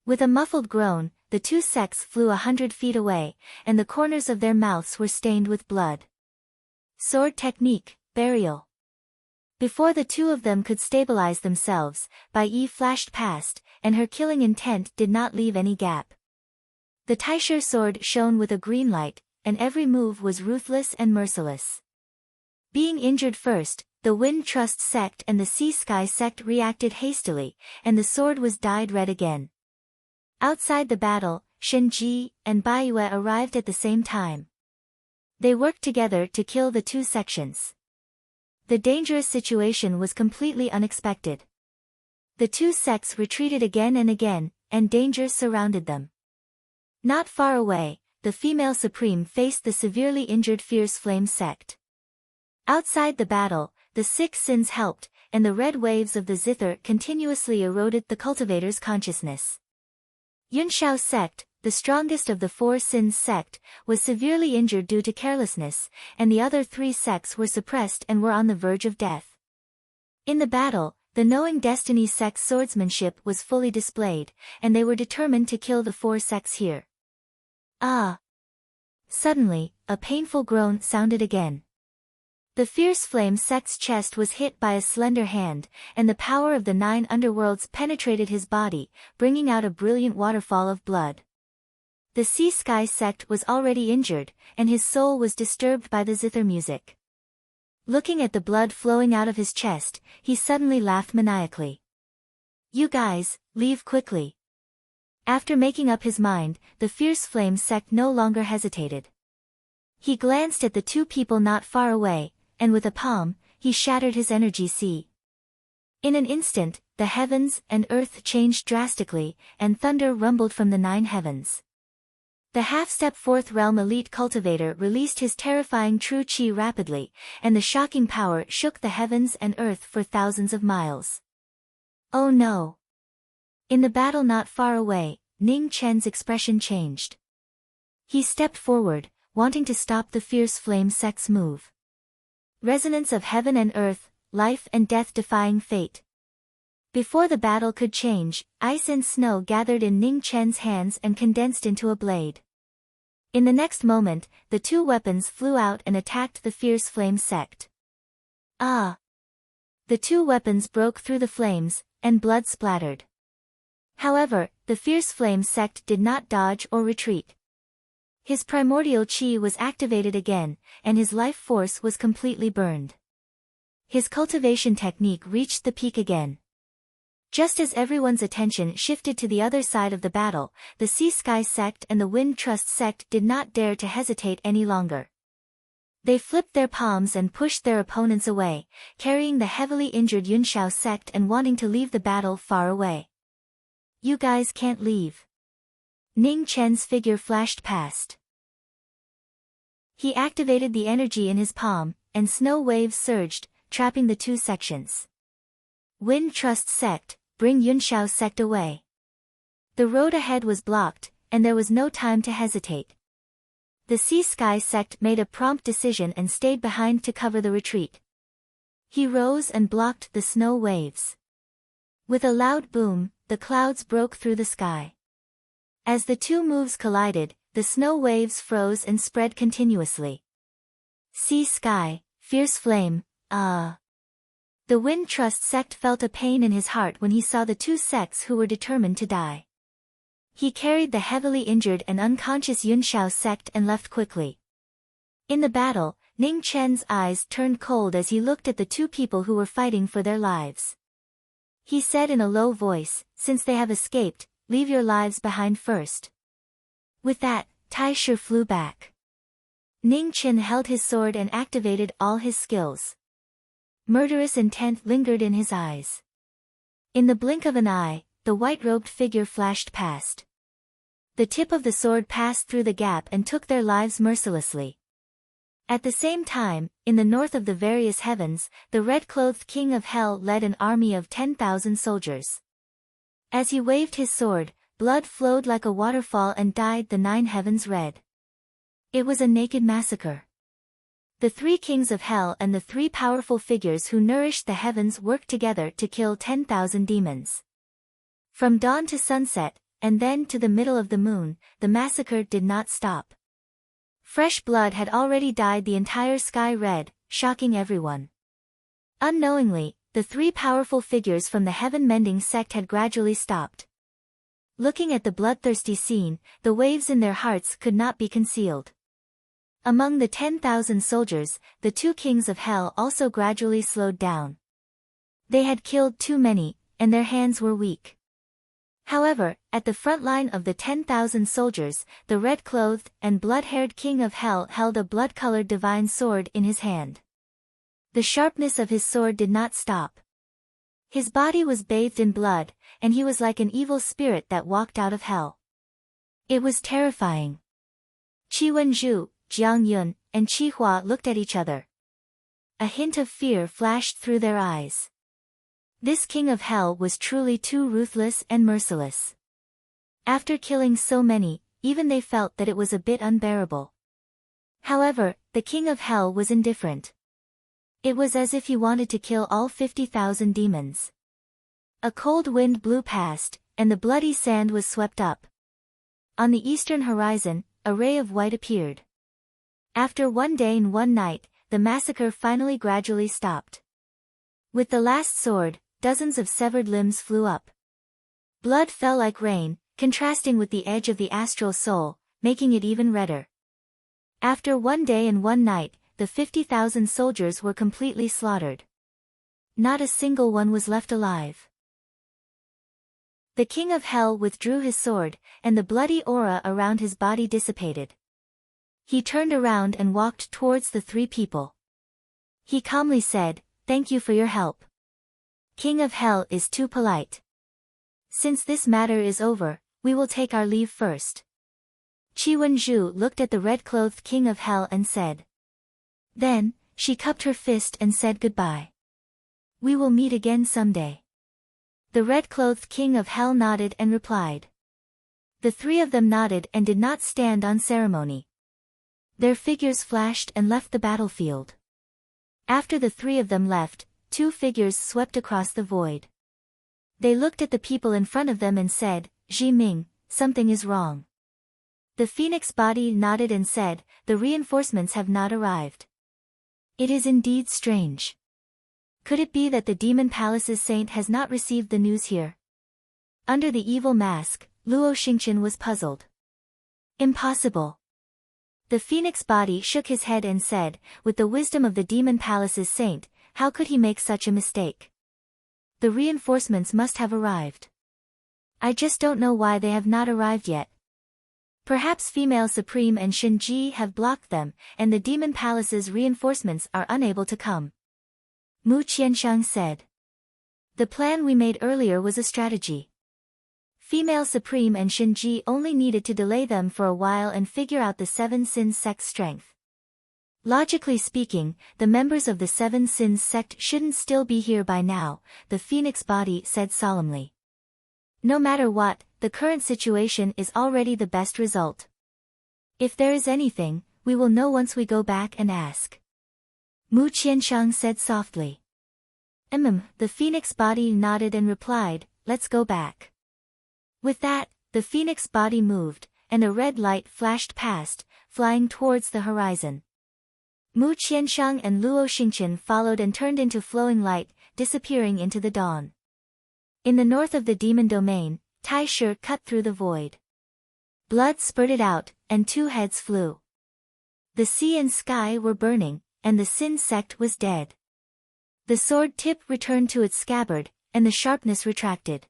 With a muffled groan, the two sects flew 100 feet away, and the corners of their mouths were stained with blood. Sword technique, burial. Before the two of them could stabilize themselves, Bai Yi flashed past, and her killing intent did not leave any gap. The Taisher sword shone with a green light, and every move was ruthless and merciless. Being injured first, the Wind Trust sect and the Sea Sky sect reacted hastily, and the sword was dyed red again. Outside the battle, Shenji and Bai Yue arrived at the same time. They worked together to kill the two sections. The dangerous situation was completely unexpected. The two sects retreated again, and danger surrounded them. Not far away, the female supreme faced the severely injured Fierce Flame sect. Outside the battle, the 6 sins helped, and the red waves of the zither continuously eroded the cultivator's consciousness. Yunshao sect, the strongest of the 4 sins sect, was severely injured due to carelessness, and the other 3 sects were suppressed and were on the verge of death. In the battle, the Knowing Destiny sect's swordsmanship was fully displayed, and they were determined to kill the 4 sects here. Suddenly, a painful groan sounded again. The Fierce Flame sect's chest was hit by a slender hand, and the power of the 9 underworlds penetrated his body, bringing out a brilliant waterfall of blood. The Sea Sky sect was already injured, and his soul was disturbed by the zither music. Looking at the blood flowing out of his chest, he suddenly laughed maniacally. "You guys, leave quickly." After making up his mind, the Fierce Flame sect no longer hesitated. He glanced at the 2 people not far away, and with a palm, he shattered his energy sea. In an instant, the heavens and earth changed drastically, and thunder rumbled from the 9 heavens. The half-step 4th realm elite cultivator released his terrifying true chi rapidly, and the shocking power shook the heavens and earth for thousands of miles. Oh no! In the battle not far away, Ning Chen's expression changed. He stepped forward, wanting to stop the Fierce Flame sect's move. Resonance of heaven and earth, life and death defying fate. Before the battle could change, ice and snow gathered in Ning Chen's hands and condensed into a blade. In the next moment, the 2 weapons flew out and attacked the Fierce Flame sect. The 2 weapons broke through the flames, and blood splattered. However, the Fierce Flame sect did not dodge or retreat. His primordial chi was activated again, and his life force was completely burned. His cultivation technique reached the peak again. Just as everyone's attention shifted to the other side of the battle, the Sea Sky sect and the Wind Trust sect did not dare to hesitate any longer. They flipped their palms and pushed their opponents away, carrying the heavily injured Yunxiao sect and wanting to leave the battle far away. "You guys can't leave." Ning Chen's figure flashed past. He activated the energy in his palm, and snow waves surged, trapping the two sections. "Wind Trust sect, bring Yunxiao sect away." The road ahead was blocked, and there was no time to hesitate. The Sea Sky sect made a prompt decision and stayed behind to cover the retreat. He rose and blocked the snow waves. With a loud boom, the clouds broke through the sky. As the two moves collided, the snow waves froze and spread continuously. "Sea Sky, fierce flame, ah." The Wind Trust sect felt a pain in his heart when he saw the two sects who were determined to die. He carried the heavily injured and unconscious Yunxiao sect and left quickly. In the battle, Ning Chen's eyes turned cold as he looked at the two people who were fighting for their lives. He said in a low voice, "Since they have escaped, leave your lives behind first." With that, Tai Shi flew back. Ning Chen held his sword and activated all his skills. Murderous intent lingered in his eyes. In the blink of an eye, the white-robed figure flashed past. The tip of the sword passed through the gap and took their lives mercilessly. At the same time, in the north of the various heavens, the red-clothed king of hell led an army of 10,000 soldiers. As he waved his sword, blood flowed like a waterfall and dyed the 9 heavens red. It was a naked massacre. The 3 kings of hell and the 3 powerful figures who nourished the heavens worked together to kill 10,000 demons. From dawn to sunset, and then to the middle of the moon, the massacre did not stop. Fresh blood had already dyed the entire sky red, shocking everyone. Unknowingly, the 3 powerful figures from the heaven-mending sect had gradually stopped. Looking at the bloodthirsty scene, the waves in their hearts could not be concealed. Among the 10,000 soldiers, the 2 kings of hell also gradually slowed down. They had killed too many, and their hands were weak. However, at the front line of the 10,000 soldiers, the red-clothed and blood-haired king of hell held a blood-colored divine sword in his hand. The sharpness of his sword did not stop. His body was bathed in blood, and he was like an evil spirit that walked out of hell. It was terrifying. Qi Wenzhu, Jiang Yun, and Qi Hua looked at each other. A hint of fear flashed through their eyes. This king of hell was truly too ruthless and merciless. After killing so many, even they felt that it was a bit unbearable. However, the king of hell was indifferent. It was as if he wanted to kill all 50,000 demons. A cold wind blew past, and the bloody sand was swept up. On the eastern horizon, a ray of white appeared. After 1 day and 1 night, the massacre finally gradually stopped. With the last sword, dozens of severed limbs flew up. Blood fell like rain, contrasting with the edge of the astral soul, making it even redder. After 1 day and 1 night, the 50,000 soldiers were completely slaughtered. Not a single one was left alive. The king of hell withdrew his sword, and the bloody aura around his body dissipated. He turned around and walked towards the 3 people. He calmly said, "Thank you for your help. King of hell is too polite. Since this matter is over, we will take our leave first." Qi Wenzhu looked at the red-clothed king of hell and said. Then, she cupped her fist and said goodbye. "We will meet again someday." The red-clothed king of hell nodded and replied. The 3 of them nodded and did not stand on ceremony. Their figures flashed and left the battlefield. After the 3 of them left, 2 figures swept across the void. They looked at the people in front of them and said, "Ji Ming, something is wrong." The phoenix body nodded and said, "The reinforcements have not arrived." It is indeed strange. Could it be that the Demon Palace's saint has not received the news here? Under the evil mask, Luo Xingqian was puzzled. Impossible. The phoenix body shook his head and said, with the wisdom of the Demon Palace's saint, how could he make such a mistake? The reinforcements must have arrived. I just don't know why they have not arrived yet. Perhaps Female Supreme and Shinji have blocked them, and the Demon Palace's reinforcements are unable to come. Mu Qiansheng said. The plan we made earlier was a strategy. Female Supreme and Shinji only needed to delay them for a while and figure out the Seven Sins sect's strength. Logically speaking, the members of the Seven Sins sect shouldn't still be here by now, the Phoenix body said solemnly. No matter what, the current situation is already the best result. If there is anything, we will know once we go back and ask. Mu Qiansheng said softly. The Phoenix body nodded and replied, let's go back. With that, the Phoenix body moved, and a red light flashed past, flying towards the horizon. Mu Qiansheng and Luo Xingqian followed and turned into flowing light, disappearing into the dawn. In the north of the demon domain, Tai Shi cut through the void. Blood spurted out, and 2 heads flew. The sea and sky were burning, and the Sin sect was dead. The sword tip returned to its scabbard, and the sharpness retracted.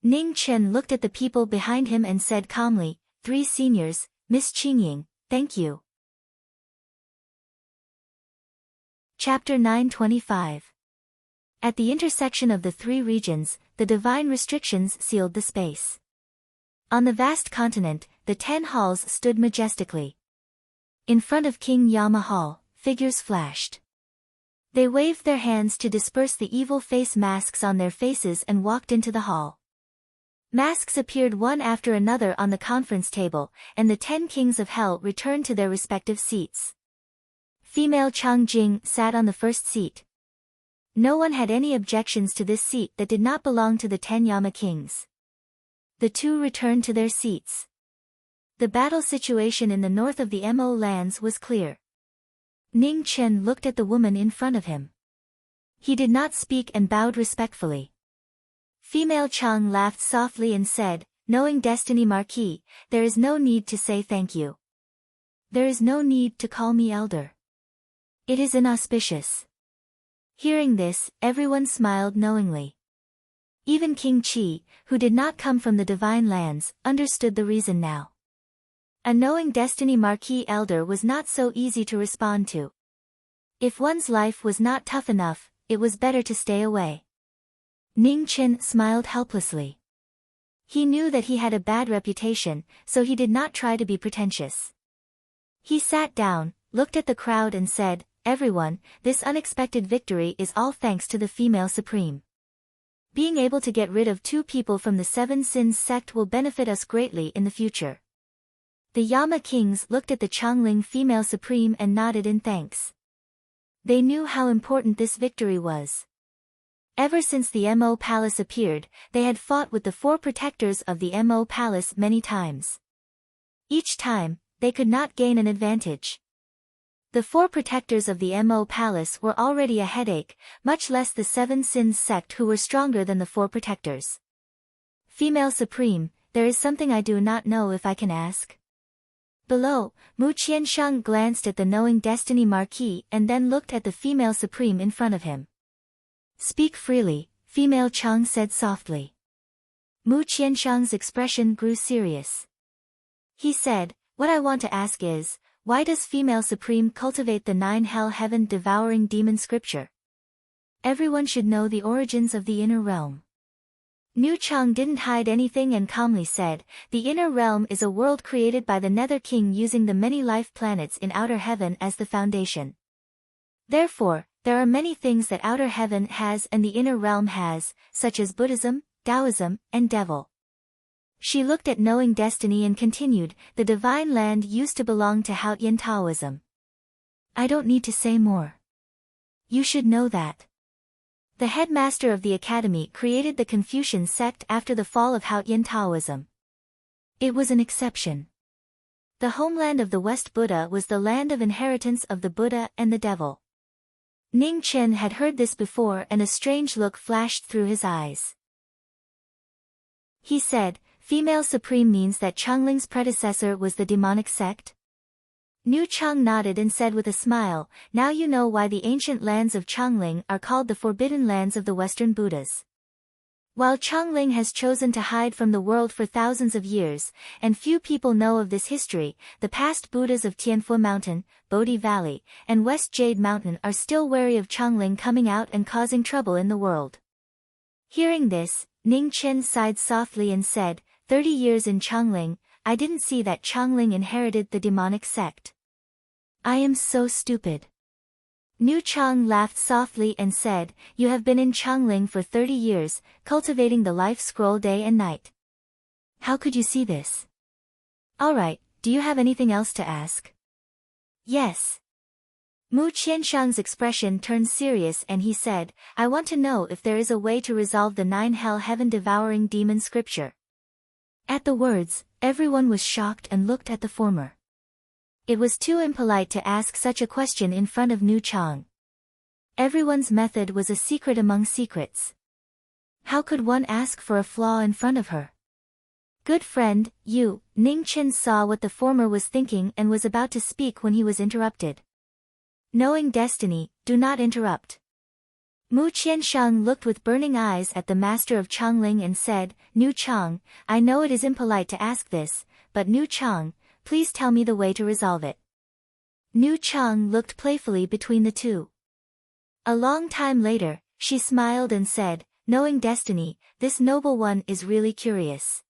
Ning Chen looked at the people behind him and said calmly, 3 seniors, Miss Qingying, thank you. Chapter 925. At the intersection of the 3 regions, the divine restrictions sealed the space. On the vast continent, the 10 halls stood majestically. In front of King Yama Hall, figures flashed. They waved their hands to disperse the evil face masks on their faces and walked into the hall. Masks appeared one after another on the conference table, and the 10 kings of hell returned to their respective seats. Female Chang Jing sat on the first seat. No one had any objections to this seat that did not belong to the 10 Yama kings. The 2 returned to their seats. The battle situation in the north of the Mo lands was clear. Ning Chen looked at the woman in front of him. He did not speak and bowed respectfully. Female Chang laughed softly and said, knowing destiny Marquis, there is no need to say thank you. There is no need to call me elder. It is inauspicious. Hearing this, everyone smiled knowingly. Even King Qi, who did not come from the divine lands, understood the reason now. A knowing destiny Marquis elder was not so easy to respond to. If one's life was not tough enough, it was better to stay away. Ning Chen smiled helplessly. He knew that he had a bad reputation, so he did not try to be pretentious. He sat down, looked at the crowd and said, everyone, this unexpected victory is all thanks to the Female Supreme. Being able to get rid of 2 people from the Seven Sins sect will benefit us greatly in the future. The Yama kings looked at the Changling Female Supreme and nodded in thanks. They knew how important this victory was. Ever since the Mo Palace appeared, they had fought with the 4 protectors of the Mo Palace many times. Each time, they could not gain an advantage. The 4 protectors of the Mo Palace were already a headache, much less the Seven Sins sect who were stronger than the 4 protectors. Female Supreme, there is something I do not know if I can ask. Below, Mu Qiansheng glanced at the knowing destiny Marquis and then looked at the Female Supreme in front of him. Speak freely, Female Chang said softly. Mu Qiansheng's expression grew serious. He said, what I want to ask is, why does Female Supreme cultivate the 9 hell-heaven devouring demon scripture? Everyone should know the origins of the inner realm. Nu Chang didn't hide anything and calmly said, the inner realm is a world created by the Nether King using the many life planets in outer heaven as the foundation. Therefore, there are many things that outer heaven has and the inner realm has, such as Buddhism, Taoism, and Devil. She looked at knowing destiny and continued, the divine land used to belong to Haotian Taoism. I don't need to say more. You should know that. The headmaster of the academy created the Confucian sect after the fall of Haotian Taoism. It was an exception. The homeland of the West Buddha was the land of inheritance of the Buddha and the Devil. Ning Chen had heard this before and a strange look flashed through his eyes. He said, Female Supreme means that Changling's predecessor was the demonic sect? Nu Chang nodded and said with a smile, now you know why the ancient lands of Changling are called the Forbidden Lands of the Western Buddhas. While Changling has chosen to hide from the world for thousands of years, and few people know of this history, the past Buddhas of Tianfu Mountain, Bodhi Valley, and West Jade Mountain are still wary of Changling coming out and causing trouble in the world. Hearing this, Ning Chen sighed softly and said, 30 years in Changling, I didn't see that Changling inherited the demonic sect. I am so stupid. Nu Chang laughed softly and said, you have been in Changling for 30 years, cultivating the life scroll day and night. How could you see this? Alright, do you have anything else to ask? Yes. Mu Qianshang's expression turned serious and he said, I want to know if there is a way to resolve the 9 hell heaven-devouring demon scripture. At the words, everyone was shocked and looked at the former. It was too impolite to ask such a question in front of Nu Chang. Everyone's method was a secret among secrets. How could one ask for a flaw in front of her? Good friend, you, Ning Chen saw what the former was thinking and was about to speak when he was interrupted. Knowing destiny, do not interrupt. Mu Qianshang looked with burning eyes at the master of Changling and said, Nu Chang, I know it is impolite to ask this, but Nu Chang, please tell me the way to resolve it. Nu Chang looked playfully between the two. A long time later, she smiled and said, knowing destiny, this noble one is really curious.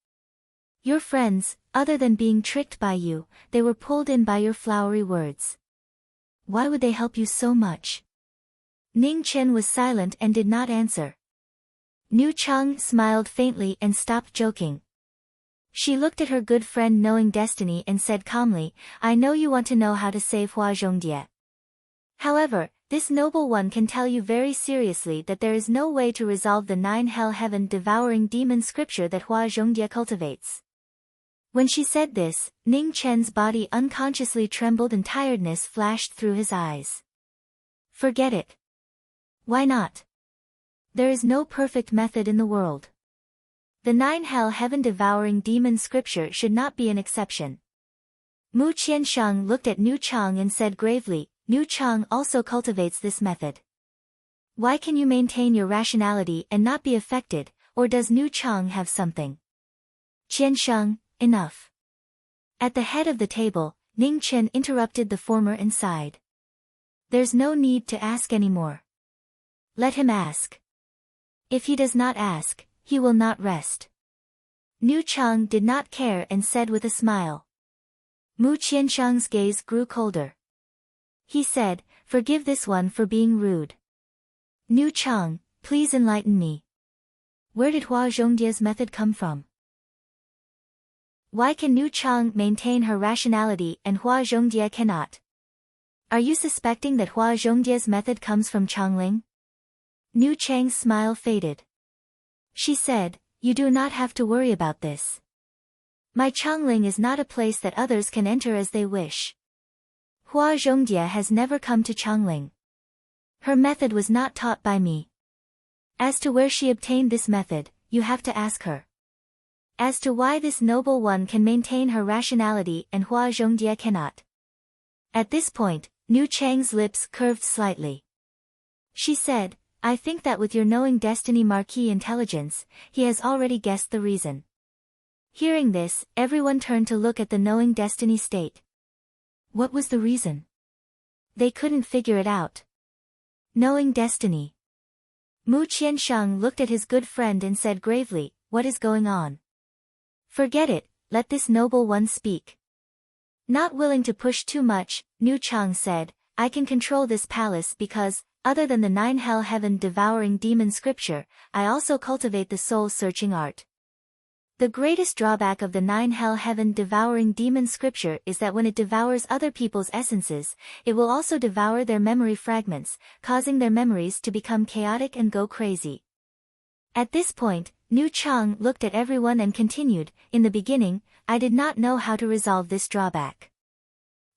Your friends, other than being tricked by you, they were pulled in by your flowery words. Why would they help you so much? Ning Chen was silent and did not answer. Nu Chang smiled faintly and stopped joking. She looked at her good friend knowing destiny and said calmly, I know you want to know how to save Hua Zhongdia. However, this noble one can tell you very seriously that there is no way to resolve the 9 hell heaven-devouring demon scripture that Hua Zhongdia cultivates. When she said this, Ning Chen's body unconsciously trembled and tiredness flashed through his eyes. Forget it. Why not? There is no perfect method in the world. The 9 hell heaven-devouring demon scripture should not be an exception. Mu Qianshang looked at Nu Chang and said gravely, Nu Chang also cultivates this method. Why can you maintain your rationality and not be affected, or does Nu Chang have something? Qianshang, enough. At the head of the table, Ning Chen interrupted the former and sighed. There's no need to ask anymore. Let him ask. If he does not ask, he will not rest. Nu Chang did not care and said with a smile. Mu Qianshang's gaze grew colder. He said, forgive this one for being rude. Nu Chang, please enlighten me. Where did Hua Zhongdia's method come from? Why can Nu Chang maintain her rationality and Hua Zhongdia cannot? Are you suspecting that Hua Zhongdia's method comes from Changling? Nu Chang's smile faded. She said, you do not have to worry about this. My Changling is not a place that others can enter as they wish. Hua Zhongdia has never come to Changling. Her method was not taught by me. As to where she obtained this method, you have to ask her. As to why this noble one can maintain her rationality and Hua Zhongdia cannot. At this point, Nu Chang's lips curved slightly. She said, I think that with your knowing destiny Marquis intelligence, he has already guessed the reason. Hearing this, everyone turned to look at the knowing destiny state. What was the reason? They couldn't figure it out. Knowing destiny. Mu Qianshang looked at his good friend and said gravely, what is going on? Forget it, let this noble one speak. Not willing to push too much, Nu Chang said, I can control this palace because, other than the 9 hell heaven-devouring demon scripture, I also cultivate the soul-searching art. The greatest drawback of the 9 hell heaven-devouring demon scripture is that when it devours other people's essences, it will also devour their memory fragments, causing their memories to become chaotic and go crazy. At this point, Nu Chang looked at everyone and continued, in the beginning, I did not know how to resolve this drawback.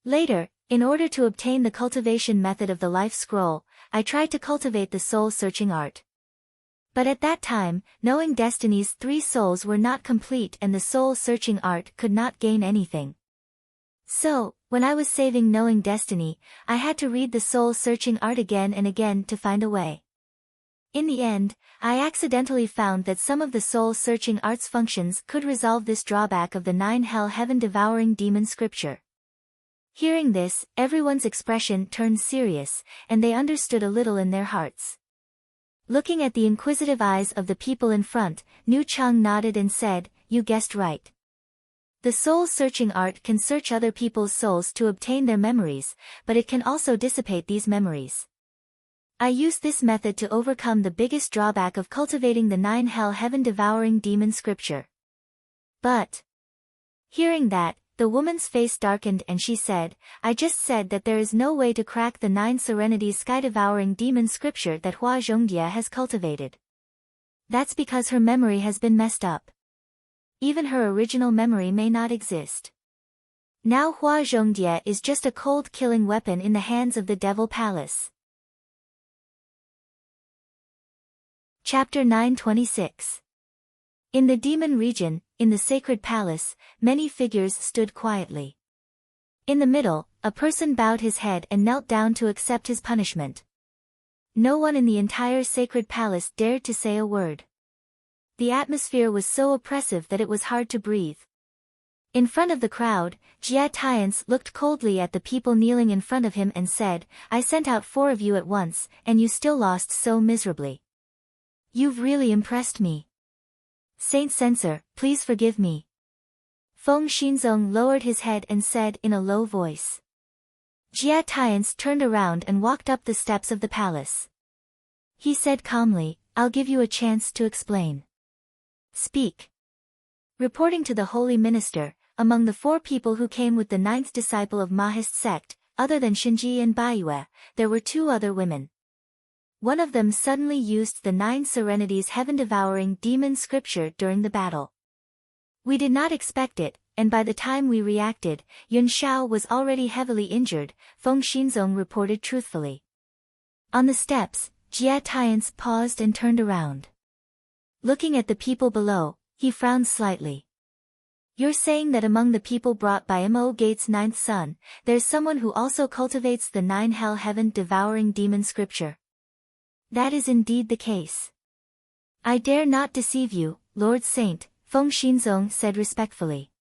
Later, in order to obtain the cultivation method of the life scroll, I tried to cultivate the soul-searching art. But at that time, knowing destiny's 3 souls were not complete and the soul-searching art could not gain anything. So, when I was saving knowing destiny, I had to read the soul-searching art again and again to find a way. In the end, I accidentally found that some of the soul-searching art's functions could resolve this drawback of the 9 hell heaven-devouring demon scripture. Hearing this, everyone's expression turned serious, and they understood a little in their hearts. Looking at the inquisitive eyes of the people in front, Nu Chang nodded and said, "You guessed right. The soul-searching art can search other people's souls to obtain their memories, but it can also dissipate these memories. I used this method to overcome the biggest drawback of cultivating the 9 hell heaven-devouring demon scripture." But, hearing that, the woman's face darkened and she said, "I just said that there is no way to crack the 9 serenities sky-devouring demon scripture that Hua Zhongdia has cultivated. That's because her memory has been messed up. Even her original memory may not exist. Now Hua Zhongdia is just a cold-killing weapon in the hands of the Devil Palace." Chapter 926. In the demon region, in the sacred palace, many figures stood quietly. In the middle, a person bowed his head and knelt down to accept his punishment. No one in the entire sacred palace dared to say a word. The atmosphere was so oppressive that it was hard to breathe. In front of the crowd, Jia Tiance looked coldly at the people kneeling in front of him and said, "I sent out 4 of you at once, and you still lost so miserably. You've really impressed me. Saint Censor, please forgive me." Feng Xinzong lowered his head and said in a low voice. Jia Tiance turned around and walked up the steps of the palace. He said calmly, "I'll give you a chance to explain. Speak." Reporting to the holy minister, among the 4 people who came with the 9th disciple of Mahist sect, other than Shinji and Baiyue, there were 2 other women. One of them suddenly used the 9 serenities heaven-devouring demon scripture during the battle. We did not expect it, and by the time we reacted, Yun Xiao was already heavily injured, Feng Xinzong reported truthfully. On the steps, Jia Tiance paused and turned around. Looking at the people below, he frowned slightly. "You're saying that among the people brought by Mo Gate's 9th son, there's someone who also cultivates the 9 hell heaven-devouring demon scripture?" "That is indeed the case. I dare not deceive you, Lord Saint," Feng Xinzong said respectfully.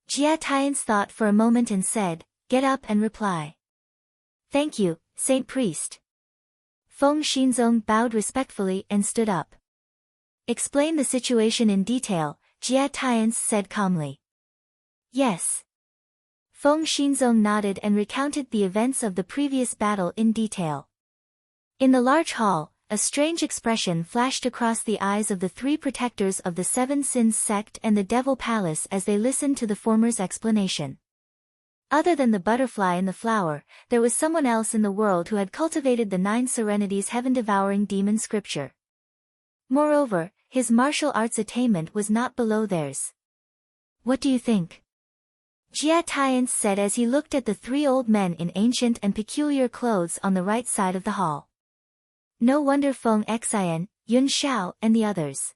Jia Tiance thought for a moment and said, "Get up and reply." "Thank you, Saint Priest." Feng Xinzong bowed respectfully and stood up. "Explain the situation in detail," Jia Tiance said calmly. "Yes." Feng Xinzong nodded and recounted the events of the previous battle in detail. In the large hall, a strange expression flashed across the eyes of the 3 protectors of the 7 Sins sect and the Devil Palace as they listened to the former's explanation. Other than the butterfly in the flower, there was someone else in the world who had cultivated the 9 serenities heaven-devouring demon scripture. Moreover, his martial arts attainment was not below theirs. "What do you think?" Jia Tiance said as he looked at the 3 old men in ancient and peculiar clothes on the right side of the hall. No wonder Feng Xian, Yun Xiao and the others.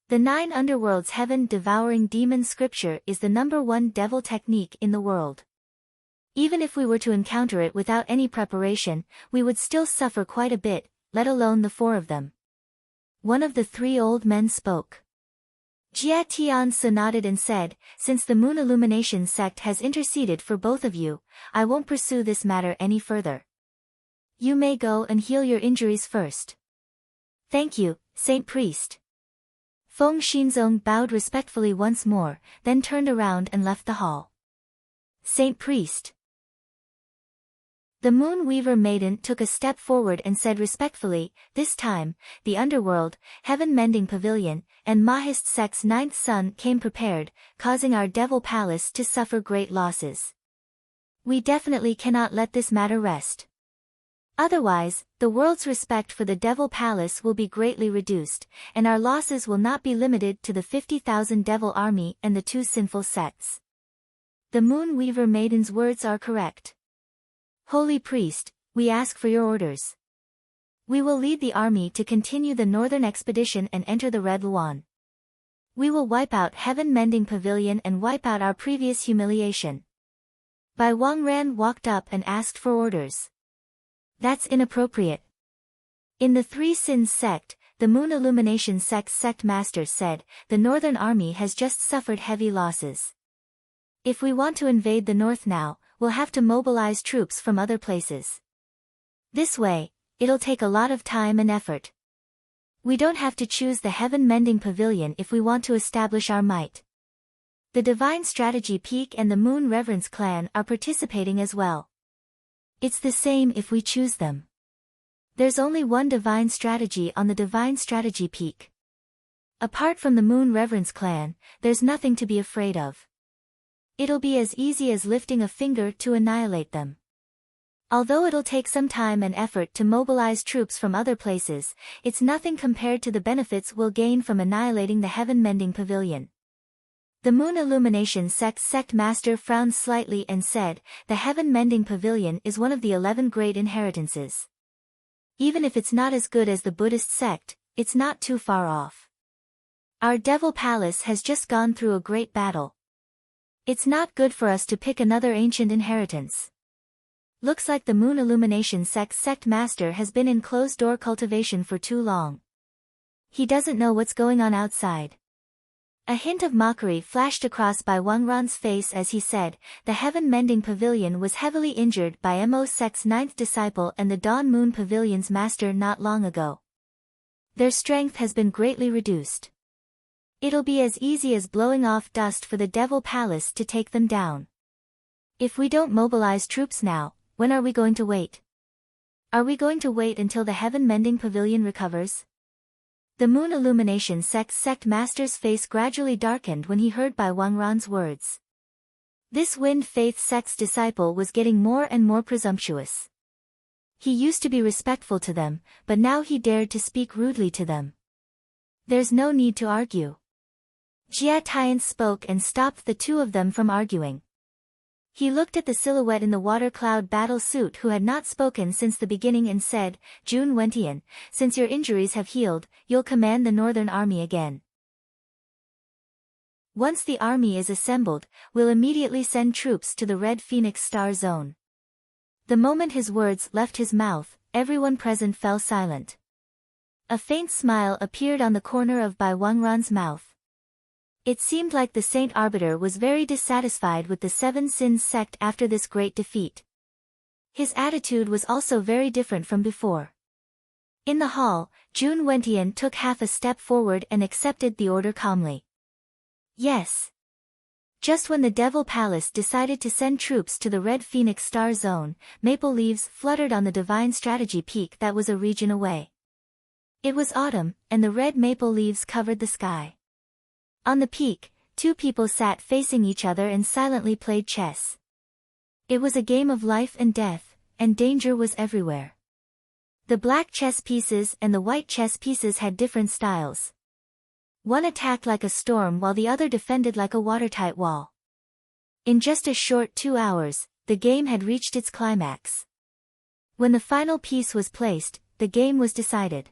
The 9 underworlds heaven-devouring demon scripture is the #1 devil technique in the world. Even if we were to encounter it without any preparation, we would still suffer quite a bit, let alone the 4 of them. One of the 3 old men spoke. Jia Tianse nodded and said, "Since the Moon Illumination sect has interceded for both of you, I won't pursue this matter any further. You may go and heal your injuries first." "Thank you, Saint Priest." Feng Xinzong bowed respectfully once more, then turned around and left the hall. "Saint Priest." The Moon Weaver Maiden took a step forward and said respectfully, "This time, the underworld, heaven-mending pavilion, and Mahist sect's 9th son came prepared, causing our Devil Palace to suffer great losses. We definitely cannot let this matter rest. Otherwise, the world's respect for the Devil Palace will be greatly reduced, and our losses will not be limited to the 50,000 Devil Army and the 2 sinful sects." The Moon Weaver Maiden's words are correct. "Holy Priest, we ask for your orders. We will lead the army to continue the northern expedition and enter the Red Luan. We will wipe out Heaven Mending Pavilion and wipe out our previous humiliation. Bai Wangran walked up and asked for orders. That's inappropriate. In the Three Sins sect, the Moon Illumination sect's sect master said, the Northern Army has just suffered heavy losses. If we want to invade the north now, we'll have to mobilize troops from other places. This way, it'll take a lot of time and effort. We don't have to choose the Heaven-Mending Pavilion if we want to establish our might. The Divine Strategy Peak and the Moon Reverence Clan are participating as well. It's the same if we choose them. There's only one Divine Strategy on the Divine Strategy Peak. Apart from the Moon Reverence Clan, there's nothing to be afraid of. It'll be as easy as lifting a finger to annihilate them. Although it'll take some time and effort to mobilize troops from other places, it's nothing compared to the benefits we'll gain from annihilating the Heaven-Mending Pavilion. The Moon Illumination sect's sect master frowned slightly and said, the Heaven-Mending Pavilion is one of the 11 great inheritances. Even if it's not as good as the Buddhist sect, it's not too far off. Our Devil Palace has just gone through a great battle. It's not good for us to pick another ancient inheritance. Looks like the Moon Illumination sect's sect master has been in closed-door cultivation for too long. He doesn't know what's going on outside. A hint of mockery flashed across Bai Wangran's face as he said, the Heaven-Mending Pavilion was heavily injured by Mo sect's 9th disciple and the Dawn Moon Pavilion's master not long ago. Their strength has been greatly reduced. It'll be as easy as blowing off dust for the Devil Palace to take them down. If we don't mobilize troops now, when are we going to wait? Are we going to wait until the Heaven-Mending Pavilion recovers? The Moon Illumination sect's sect master's face gradually darkened when he heard Bai Wangran's words. This Wind Faith sect's disciple was getting more and more presumptuous. He used to be respectful to them, but now he dared to speak rudely to them. There's no need to argue. Jia Tian spoke and stopped the two of them from arguing. He looked at the silhouette in the water cloud battle suit who had not spoken since the beginning and said, Jun Wentian, since your injuries have healed, you'll command the Northern Army again. Once the army is assembled, we'll immediately send troops to the Red Phoenix Star Zone. The moment his words left his mouth, everyone present fell silent. A faint smile appeared on the corner of Bai Wangran's mouth. It seemed like the Saint Arbiter was very dissatisfied with the Seven Sins sect after this great defeat. His attitude was also very different from before. In the hall, Jun Wentian took half a step forward and accepted the order calmly. Yes. Just when the Devil Palace decided to send troops to the Red Phoenix Star Zone, maple leaves fluttered on the Divine Strategy Peak that was a region away. It was autumn, and the red maple leaves covered the sky. On the peak, two people sat facing each other and silently played chess. It was a game of life and death, and danger was everywhere. The black chess pieces and the white chess pieces had different styles. One attacked like a storm while the other defended like a watertight wall. In just a short 2 hours, the game had reached its climax. When the final piece was placed, the game was decided.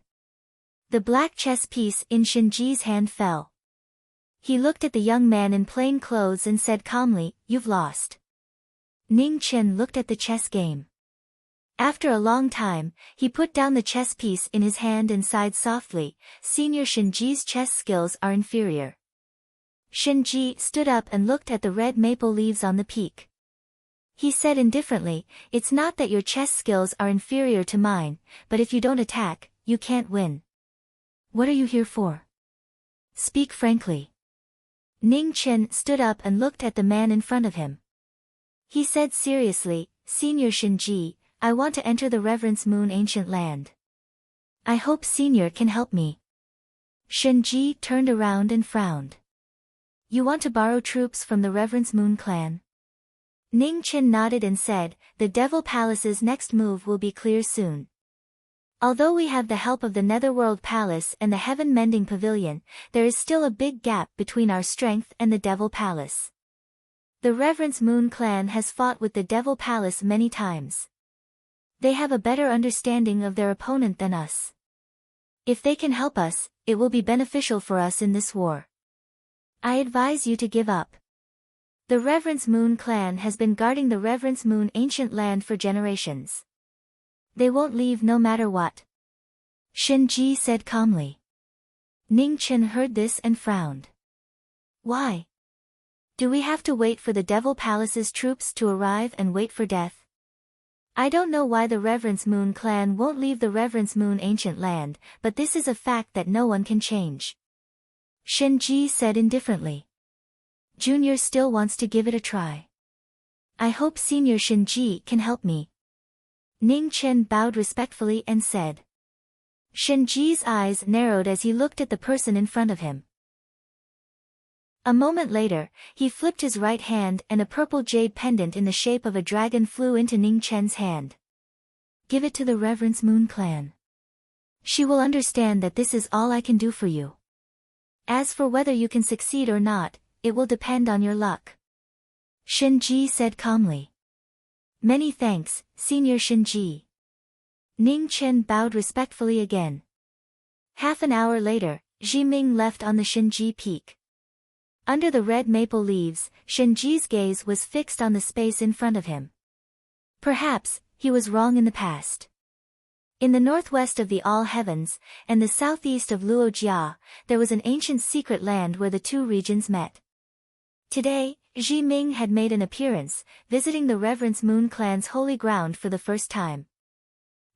The black chess piece in Shinji's hand fell. He looked at the young man in plain clothes and said calmly, "You've lost." Ning Chen looked at the chess game. After a long time, he put down the chess piece in his hand and sighed softly, "Senior Shinji's chess skills are inferior." Shinji stood up and looked at the red maple leaves on the peak. He said indifferently, "It's not that your chess skills are inferior to mine, but if you don't attack, you can't win. What are you here for? Speak frankly." Ning Chen stood up and looked at the man in front of him. He said seriously, "Senior Shinji, I want to enter the Reverence Moon Ancient Land. I hope Senior can help me." Shinji turned around and frowned. "You want to borrow troops from the Reverence Moon clan?" Ning Chen nodded and said, "The Devil Palace's next move will be clear soon. Although we have the help of the Netherworld Palace and the Heaven-Mending Pavilion, there is still a big gap between our strength and the Devil Palace. The Reverence Moon clan has fought with the Devil Palace many times. They have a better understanding of their opponent than us. If they can help us, it will be beneficial for us in this war. I advise you to give up." The Reverence Moon clan has been guarding the Reverence Moon ancient land for generations. They won't leave no matter what. Shinji said calmly. Ning Chen heard this and frowned. Why? Do we have to wait for the Devil Palace's troops to arrive and wait for death? I don't know why the Reverence Moon clan won't leave the Reverence Moon ancient land, but this is a fact that no one can change. Shinji said indifferently. Junior still wants to give it a try. I hope Senior Shinji can help me. Ning Chen bowed respectfully and said. Shinji's eyes narrowed as he looked at the person in front of him. A moment later, he flipped his right hand and a purple jade pendant in the shape of a dragon flew into Ning Chen's hand. Give it to the Reverence Moon clan. She will understand that this is all I can do for you. As for whether you can succeed or not, it will depend on your luck. Shinji said calmly. Many thanks, Senior Shinji. Ning Chen bowed respectfully again. Half an hour later, Jiming left on the Shinji peak. Under the red maple leaves, Shinji's gaze was fixed on the space in front of him. Perhaps, he was wrong in the past. In the northwest of the All Heavens, and the southeast of Luojia, there was an ancient secret land where the two regions met. Today, Jiming had made an appearance, visiting the Reverence Moon clan's holy ground for the first time.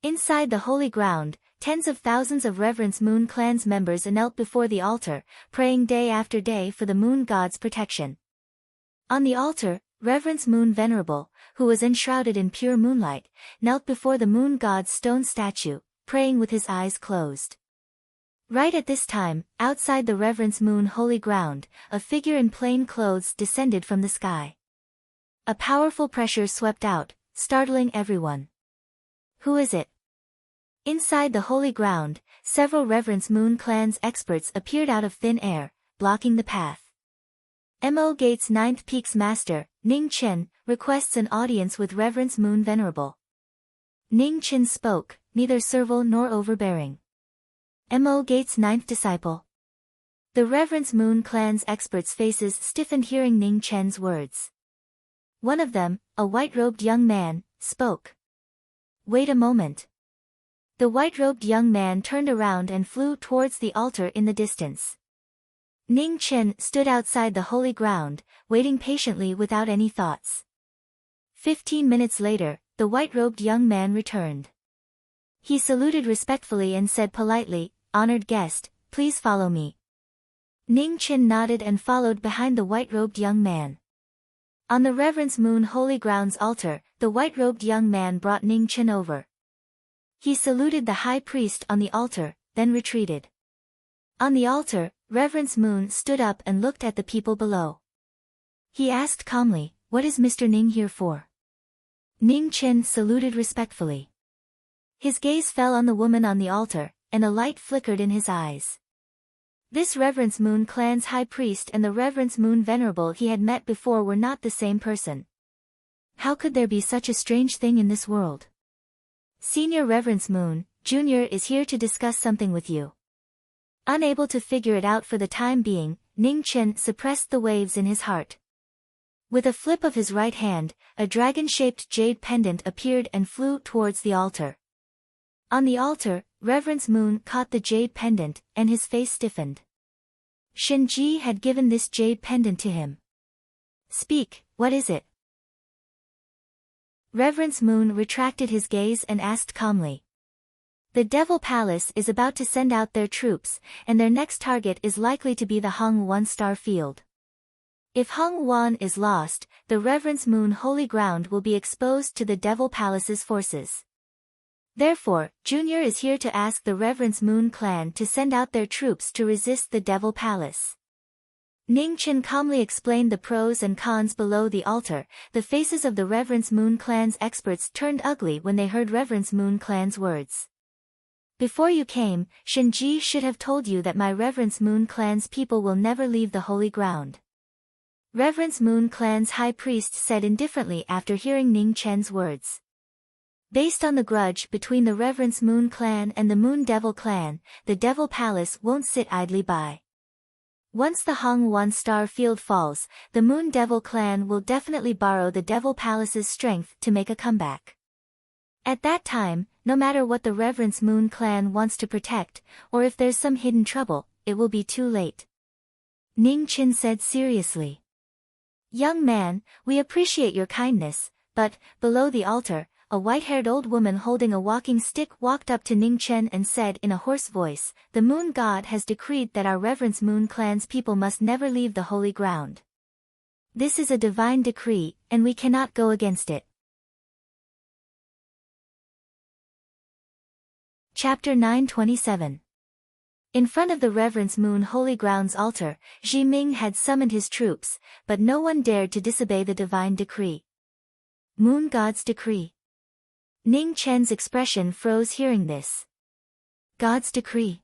Inside the holy ground, tens of thousands of Reverence Moon clan's members knelt before the altar, praying day after day for the Moon God's protection. On the altar, Reverence Moon Venerable, who was enshrouded in pure moonlight, knelt before the Moon God's stone statue, praying with his eyes closed. Right at this time, outside the Reverence Moon holy ground, a figure in plain clothes descended from the sky. A powerful pressure swept out, startling everyone. Who is it? Inside the holy ground, several Reverence Moon clan's experts appeared out of thin air, blocking the path. Mo Gate's Ninth Peak's master, Ning Chen, requests an audience with Reverence Moon Venerable. Ning Chen spoke, neither servile nor overbearing. Mo Gate's ninth disciple. The Reverence Moon clan's experts' faces stiffened hearing Ning Chen's words. One of them, a white-robed young man, spoke. Wait a moment. The white-robed young man turned around and flew towards the altar in the distance. Ning Chen stood outside the holy ground, waiting patiently without any thoughts. 15 minutes later, the white-robed young man returned. He saluted respectfully and said politely, "Honored guest, please follow me." Ning Chen nodded and followed behind the white-robed young man. On the Reverence Moon Holy Ground's altar, the white-robed young man brought Ning Chen over. He saluted the high priest on the altar, then retreated. On the altar, Reverence Moon stood up and looked at the people below. He asked calmly, "What is Mr. Ning here for?" Ning Chen saluted respectfully. His gaze fell on the woman on the altar, and a light flickered in his eyes. This Reverence Moon clan's high priest and the Reverence Moon Venerable he had met before were not the same person. How could there be such a strange thing in this world? Senior Reverence Moon, Junior is here to discuss something with you. Unable to figure it out for the time being, Ning Chen suppressed the waves in his heart. With a flip of his right hand, a dragon-shaped jade pendant appeared and flew towards the altar. On the altar, Reverence Moon caught the jade pendant, and his face stiffened. Shinji had given this jade pendant to him. Speak, what is it? Reverence Moon retracted his gaze and asked calmly. The Devil Palace is about to send out their troops, and their next target is likely to be the Hongwon Star Field. If Hongwon is lost, the Reverence Moon Holy Ground will be exposed to the Devil Palace's forces. Therefore, Junior is here to ask the Reverence Moon clan to send out their troops to resist the Devil Palace. Ning Chen calmly explained the pros and cons below the altar. The faces of the Reverence Moon clan's experts turned ugly when they heard Reverence Moon clan's words. Before you came, Shinji should have told you that my Reverence Moon clan's people will never leave the holy ground. Reverence Moon clan's high priest said indifferently after hearing Ning Chen's words. Based on the grudge between the Reverence Moon clan and the Moon Devil clan, the Devil Palace won't sit idly by. Once the Hongwan star field falls, the Moon Devil clan will definitely borrow the Devil Palace's strength to make a comeback. At that time, no matter what the Reverence Moon clan wants to protect, or if there's some hidden trouble, it will be too late. Ning Qin said seriously. Young man, we appreciate your kindness, but, below the altar, a white-haired old woman holding a walking stick walked up to Ning Chen and said in a hoarse voice, the Moon God has decreed that our Reverence Moon clan's people must never leave the holy ground. This is a divine decree, and we cannot go against it. Chapter 927. In front of the Reverence Moon Holy Ground's altar, Zhi Ming had summoned his troops, but no one dared to disobey the divine decree. Moon God's decree. Ning Chen's expression froze hearing this. God's decree.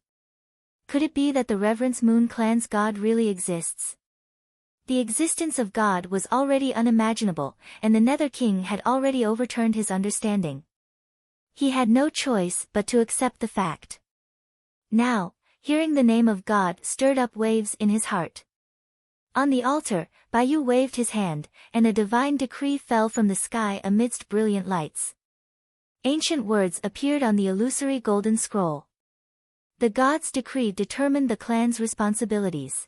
Could it be that the Reverence Moon clan's God really exists? The existence of God was already unimaginable, and the Nether King had already overturned his understanding. He had no choice but to accept the fact. Now, hearing the name of God stirred up waves in his heart. On the altar, Baiyu waved his hand, and a divine decree fell from the sky amidst brilliant lights. Ancient words appeared on the illusory golden scroll. The god's decree determined the clan's responsibilities.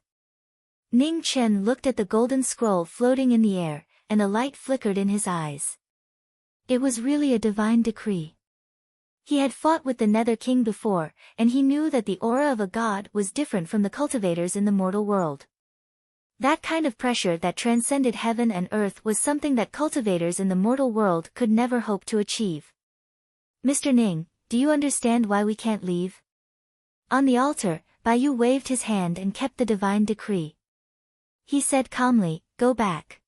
Ning Chen looked at the golden scroll floating in the air, and a light flickered in his eyes. It was really a divine decree. He had fought with the Nether King before, and he knew that the aura of a god was different from the cultivators in the mortal world. That kind of pressure that transcended heaven and earth was something that cultivators in the mortal world could never hope to achieve. Mr. Ning, do you understand why we can't leave? On the altar, Baiyu waved his hand and kept the divine decree. He said calmly, go back.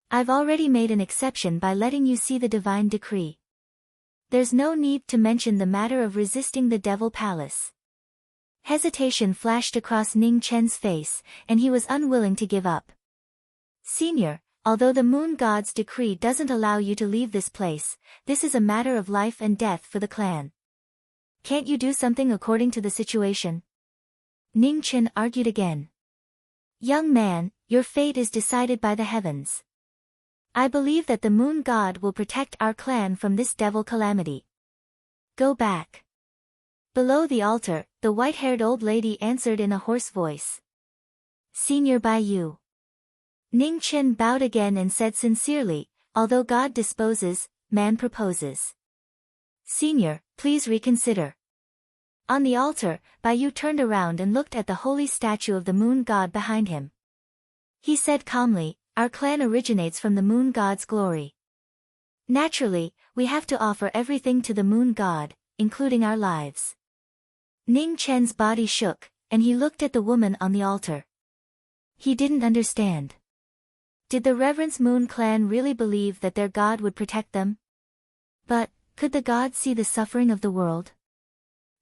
I've already made an exception by letting you see the divine decree. There's no need to mention the matter of resisting the Devil Palace. Hesitation flashed across Ning Chen's face, and he was unwilling to give up. Senior, although the Moon God's decree doesn't allow you to leave this place, this is a matter of life and death for the clan. Can't you do something according to the situation? Ning Chen argued again. Young man, your fate is decided by the heavens. I believe that the Moon God will protect our clan from this devil calamity. Go back. Below the altar, the white-haired old lady answered in a hoarse voice. Senior Baiyu. Ning Chen bowed again and said sincerely, although God disposes, man proposes. Senior, please reconsider. On the altar, Baiyu turned around and looked at the holy statue of the Moon God behind him. He said calmly, our clan originates from the Moon God's glory. Naturally, we have to offer everything to the Moon God, including our lives. Ning Chen's body shook, and he looked at the woman on the altar. He didn't understand. Did the Reverence Moon clan really believe that their god would protect them? But, could the god see the suffering of the world?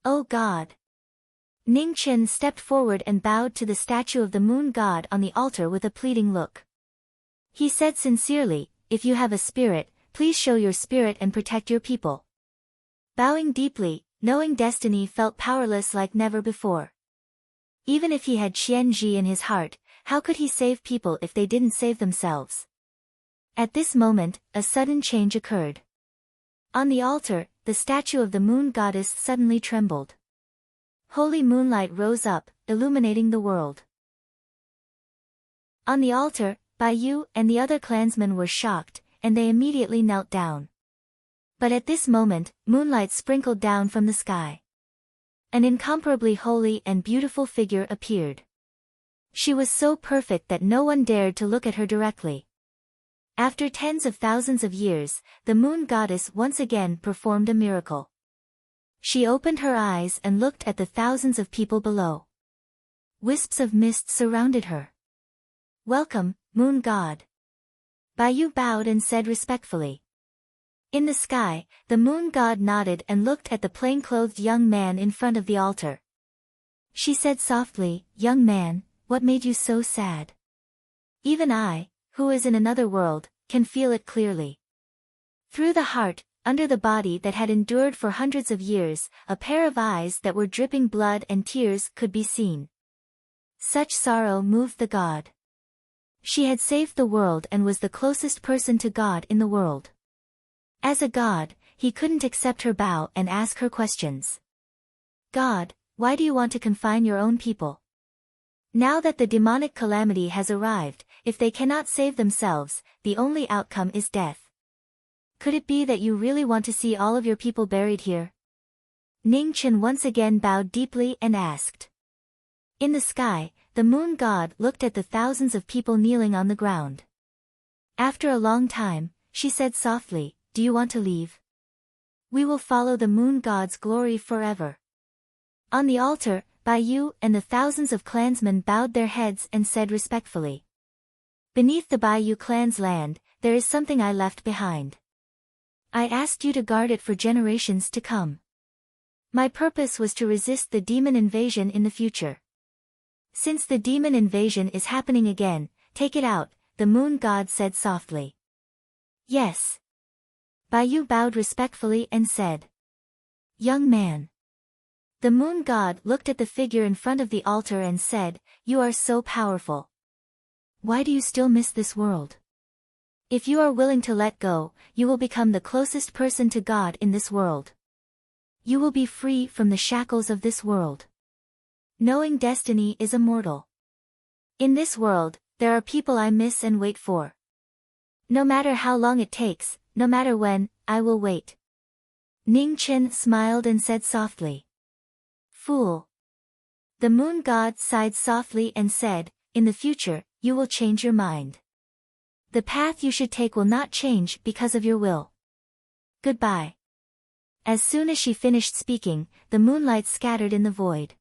Oh God! Ning Chen stepped forward and bowed to the statue of the Moon God on the altar with a pleading look. He said sincerely, if you have a spirit, please show your spirit and protect your people. Bowing deeply, knowing destiny felt powerless like never before. Even if he had Qianji in his heart, how could he save people if they didn't save themselves? At this moment, a sudden change occurred. On the altar, the statue of the Moon Goddess suddenly trembled. Holy moonlight rose up, illuminating the world. On the altar, Baiyu and the other clansmen were shocked, and they immediately knelt down. But at this moment, moonlight sprinkled down from the sky. An incomparably holy and beautiful figure appeared. She was so perfect that no one dared to look at her directly. After tens of thousands of years, the Moon Goddess once again performed a miracle. She opened her eyes and looked at the thousands of people below. Wisps of mist surrounded her. Welcome, Moon God. Baiyu bowed and said respectfully. In the sky, the Moon God nodded and looked at the plain-clothed young man in front of the altar. She said softly, young man, what made you so sad? Even I, who is in another world, can feel it clearly. Through the heart, under the body that had endured for hundreds of years, a pair of eyes that were dripping blood and tears could be seen. Such sorrow moved the god. She had saved the world and was the closest person to God in the world. As a god, he couldn't accept her bow and ask her questions. God, why do you want to confine your own people? Now that the demonic calamity has arrived, if they cannot save themselves, the only outcome is death. Could it be that you really want to see all of your people buried here? Ning Chen once again bowed deeply and asked. In the sky, the moon god looked at the thousands of people kneeling on the ground. After a long time, she said softly, "Do you want to leave? We will follow the moon god's glory forever." On the altar, Bai Yu and the thousands of clansmen bowed their heads and said respectfully. Beneath the Bai Yu clan's land, there is something I left behind. I asked you to guard it for generations to come. My purpose was to resist the demon invasion in the future. Since the demon invasion is happening again, take it out, the moon god said softly. Yes. Bai Yu bowed respectfully and said. Young man. The moon god looked at the figure in front of the altar and said, You are so powerful. Why do you still miss this world? If you are willing to let go, you will become the closest person to God in this world. You will be free from the shackles of this world. Knowing destiny is immortal. In this world, there are people I miss and wait for. No matter how long it takes, no matter when, I will wait. Ning Chen smiled and said softly. Fool. The moon god sighed softly and said, In the future, you will change your mind. The path you should take will not change because of your will. Goodbye. As soon as she finished speaking, the moonlight scattered in the void.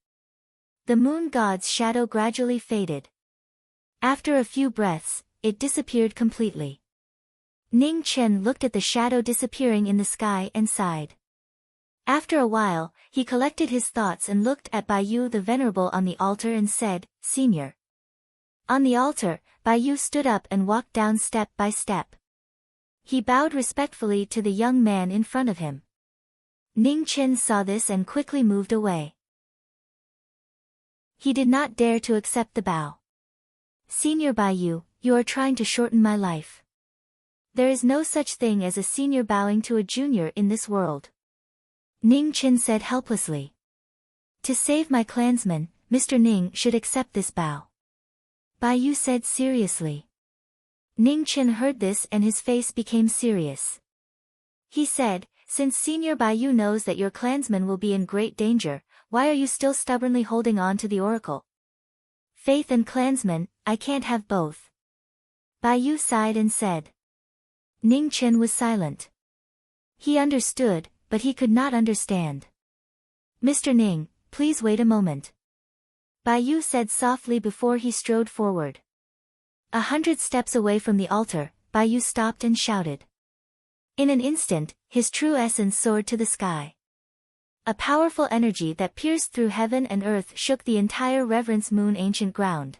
The moon god's shadow gradually faded. After a few breaths, it disappeared completely. Ning Chen looked at the shadow disappearing in the sky and sighed. After a while, he collected his thoughts and looked at Bai Yu the Venerable on the altar and said, Senior. On the altar, Bai Yu stood up and walked down step by step. He bowed respectfully to the young man in front of him. Ning Chen saw this and quickly moved away. He did not dare to accept the bow. Senior Bai Yu, you are trying to shorten my life. There is no such thing as a senior bowing to a junior in this world. Ning Chen said helplessly. To save my clansmen, Mr. Ning should accept this bow. Bai Yu said seriously. Ning Chen heard this and his face became serious. He said, Since Senior Bai Yu knows that your clansmen will be in great danger, why are you still stubbornly holding on to the oracle? Faith and clansmen, I can't have both. Bai Yu sighed and said. Ning Chen was silent. He understood, but he could not understand. Mr. Ning, please wait a moment. Bai Yu said softly before he strode forward. 100 steps away from the altar, Bai Yu stopped and shouted. In an instant, his true essence soared to the sky. A powerful energy that pierced through heaven and earth shook the entire Reverence Moon ancient ground.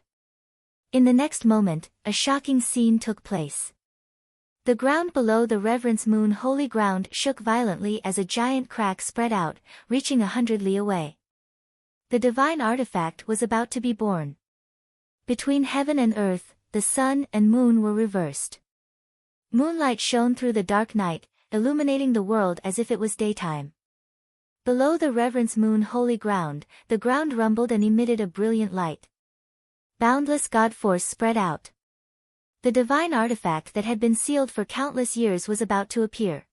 In the next moment, a shocking scene took place. The ground below the Reverence Moon holy ground shook violently as a giant crack spread out, reaching 100 li away. The divine artifact was about to be born. Between heaven and earth, the sun and moon were reversed. Moonlight shone through the dark night, illuminating the world as if it was daytime. Below the Reverence Moon holy ground, the ground rumbled and emitted a brilliant light. Boundless God force spread out. The divine artifact that had been sealed for countless years was about to appear.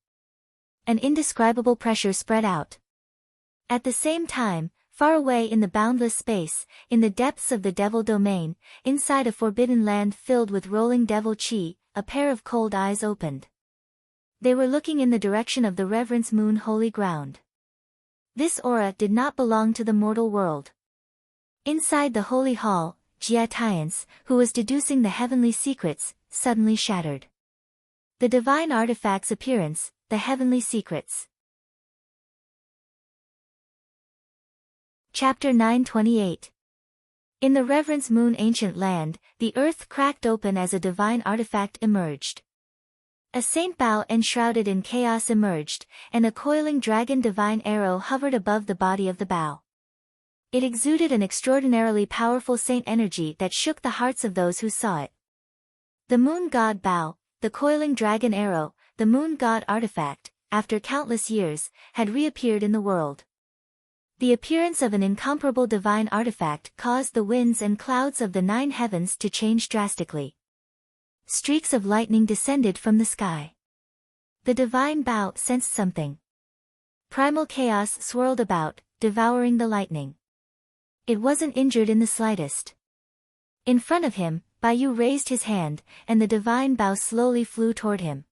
An indescribable pressure spread out. At the same time, far away in the boundless space, in the depths of the devil domain, inside a forbidden land filled with rolling devil chi, a pair of cold eyes opened. They were looking in the direction of the Reverence Moon holy ground. This aura did not belong to the mortal world. Inside the holy hall, Jia Tiance, who was deducing the heavenly secrets, suddenly shattered. The divine artifact's appearance, the heavenly secrets. Chapter 928. In the Reverence Moon ancient land, the earth cracked open as a divine artifact emerged. A saint bow enshrouded in chaos emerged, and a coiling dragon divine arrow hovered above the body of the bow. It exuded an extraordinarily powerful saint energy that shook the hearts of those who saw it. The moon god bow, the coiling dragon arrow, the moon god artifact, after countless years, had reappeared in the world. The appearance of an incomparable divine artifact caused the winds and clouds of the 9 heavens to change drastically. Streaks of lightning descended from the sky. The divine bow sensed something. Primal chaos swirled about, devouring the lightning. It wasn't injured in the slightest. In front of him, Baiyu raised his hand, and the divine bow slowly flew toward him.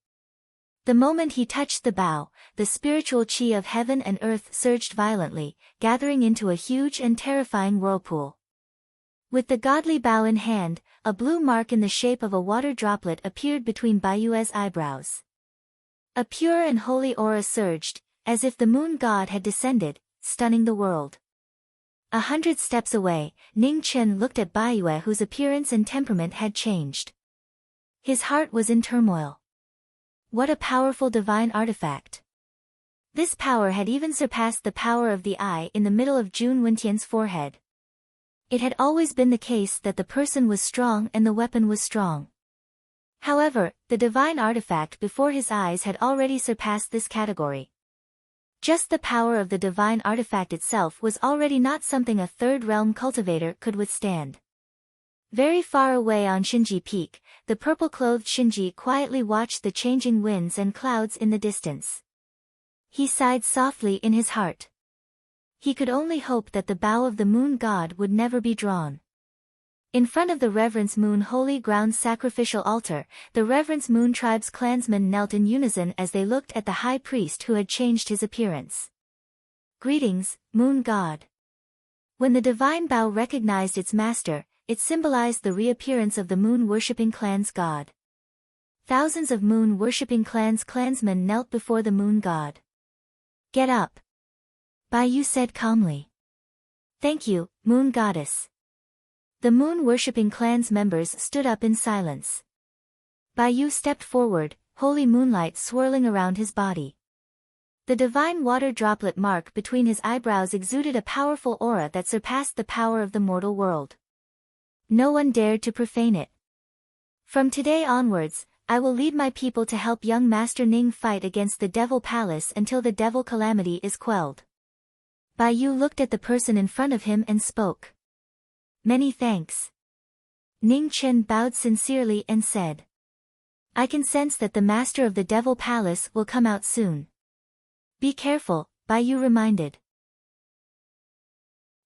The moment he touched the bow, the spiritual chi of heaven and earth surged violently, gathering into a huge and terrifying whirlpool. With the godly bow in hand, a blue mark in the shape of a water droplet appeared between Baiyue's eyebrows. A pure and holy aura surged, as if the moon god had descended, stunning the world. 100 steps away, Ning Chen looked at Baiyue, whose appearance and temperament had changed. His heart was in turmoil. What a powerful divine artifact! This power had even surpassed the power of the eye in the middle of Jun Wentian's forehead. It had always been the case that the person was strong and the weapon was strong. However, the divine artifact before his eyes had already surpassed this category. Just the power of the divine artifact itself was already not something a third realm cultivator could withstand. Very far away on Shinji Peak, the purple-clothed Shinji quietly watched the changing winds and clouds in the distance. He sighed softly in his heart. He could only hope that the bow of the moon god would never be drawn. In front of the Reverence Moon Holy Ground sacrificial altar, the Reverence Moon Tribe's clansmen knelt in unison as they looked at the high priest who had changed his appearance. Greetings, Moon God. When the divine bow recognized its master, it symbolized the reappearance of the moon-worshipping clan's god. Thousands of moon-worshipping clansmen knelt before the moon god. Get up. Baiyu said calmly. Thank you, moon goddess. The moon-worshipping clan's members stood up in silence. Baiyu stepped forward, holy moonlight swirling around his body. The divine water droplet mark between his eyebrows exuded a powerful aura that surpassed the power of the mortal world. No one dared to profane it. From today onwards, I will lead my people to help young Master Ning fight against the Devil Palace until the Devil Calamity is quelled. Baiyu looked at the person in front of him and spoke. Many thanks. Ning Chen bowed sincerely and said. I can sense that the master of the Devil Palace will come out soon. Be careful, Baiyu reminded.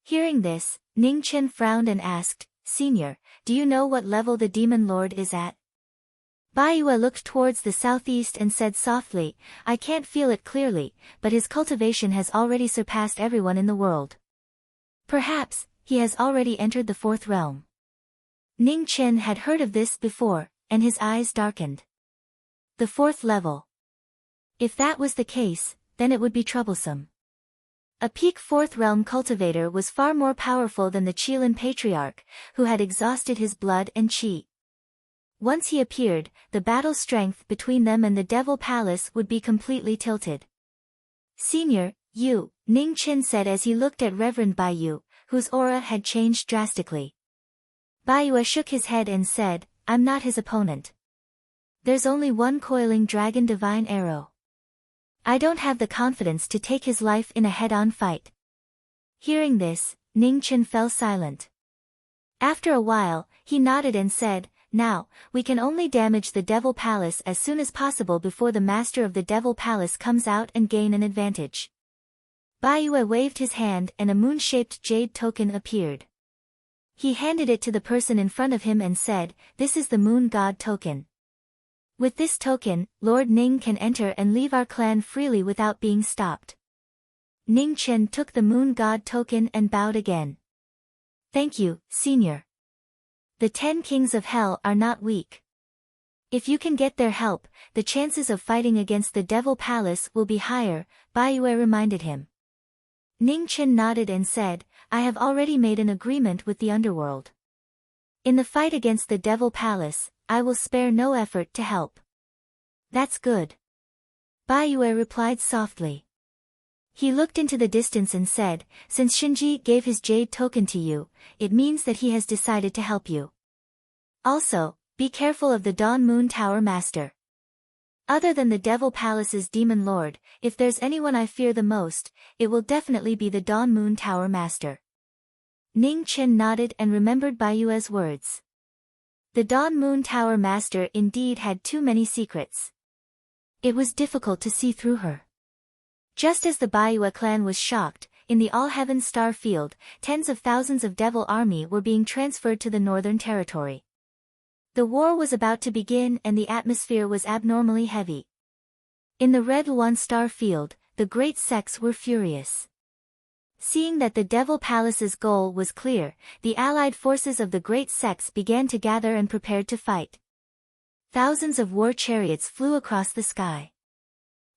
Hearing this, Ning Chen frowned and asked, Senior, do you know what level the Demon Lord is at? Baiyu looked towards the southeast and said softly, I can't feel it clearly, but his cultivation has already surpassed everyone in the world. Perhaps, he has already entered the 4th realm. Ning Chen had heard of this before, and his eyes darkened. The 4th level. If that was the case, then it would be troublesome. A peak 4th realm cultivator was far more powerful than the Qilin Patriarch, who had exhausted his blood and qi. Once he appeared, the battle strength between them and the Devil Palace would be completely tilted. Senior, you, Ning Chen said as he looked at Reverend Baiyu, whose aura had changed drastically. Baiyu shook his head and said, I'm not his opponent. There's only one coiling dragon divine arrow. I don't have the confidence to take his life in a head-on fight. Hearing this, Ning Chen fell silent. After a while, he nodded and said, Now, we can only damage the Devil Palace as soon as possible before the master of the Devil Palace comes out and gain an advantage. Baiyu waved his hand and a moon-shaped jade token appeared. He handed it to the person in front of him and said, This is the Moon God token. With this token, Lord Ning can enter and leave our clan freely without being stopped. Ning Chen took the Moon God token and bowed again. Thank you, Senior. The 10 kings of hell are not weak. If you can get their help, the chances of fighting against the Devil Palace will be higher, Baiyu reminded him. Ning Chen nodded and said, I have already made an agreement with the underworld. In the fight against the Devil Palace, I will spare no effort to help. That's good. Baiyu replied softly. He looked into the distance and said, "Since Shinji gave his jade token to you, it means that he has decided to help you. Also, be careful of the Dawn Moon Tower Master. Other than the Devil Palace's Demon Lord, if there's anyone I fear the most, it will definitely be the Dawn Moon Tower Master." Ning Chen nodded and remembered Baiyue's words. The Dawn Moon Tower Master indeed had too many secrets. It was difficult to see through her. Just as the Baiyue clan was shocked, in the All-Heaven Star Field, tens of thousands of devil army were being transferred to the Northern Territory. The war was about to begin and the atmosphere was abnormally heavy. In the Red Luan Star Field, the great sects were furious. Seeing that the Devil Palace's goal was clear, the allied forces of the great sects began to gather and prepared to fight. Thousands of war chariots flew across the sky.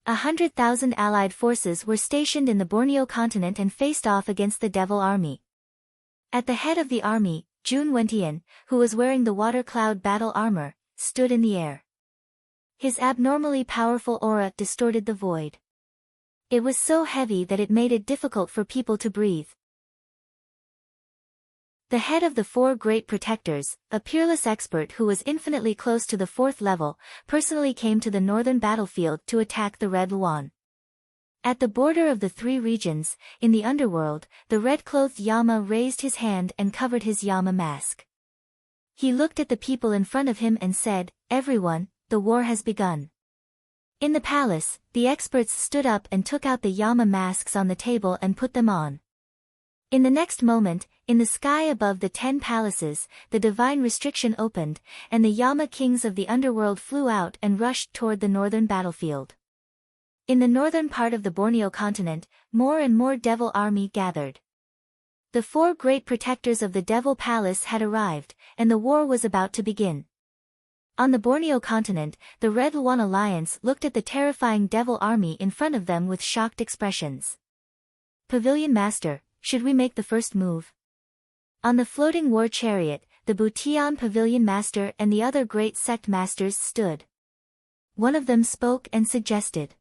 100,000 allied forces were stationed in the Borneo continent and faced off against the Devil Army. At the head of the army, Jun Wentian, who was wearing the water cloud battle armor, stood in the air. His abnormally powerful aura distorted the void. It was so heavy that it made it difficult for people to breathe. The head of the four great protectors, a peerless expert who was infinitely close to the fourth level, personally came to the northern battlefield to attack the Red Luan. At the border of the three regions, in the underworld, the red-clothed Yama raised his hand and covered his Yama mask. He looked at the people in front of him and said, "Everyone, the war has begun." In the palace, the experts stood up and took out the Yama masks on the table and put them on. In the next moment, in the sky above the 10 palaces, the divine restriction opened, and the Yama kings of the underworld flew out and rushed toward the northern battlefield. In the northern part of the Borneo continent, more and more devil army gathered. The four great protectors of the Devil Palace had arrived, and the war was about to begin. On the Borneo continent, the Red Luan Alliance looked at the terrifying devil army in front of them with shocked expressions. "Pavilion Master, should we make the first move?" On the floating war chariot, the Butian Pavilion Master and the other great sect masters stood. One of them spoke and suggested.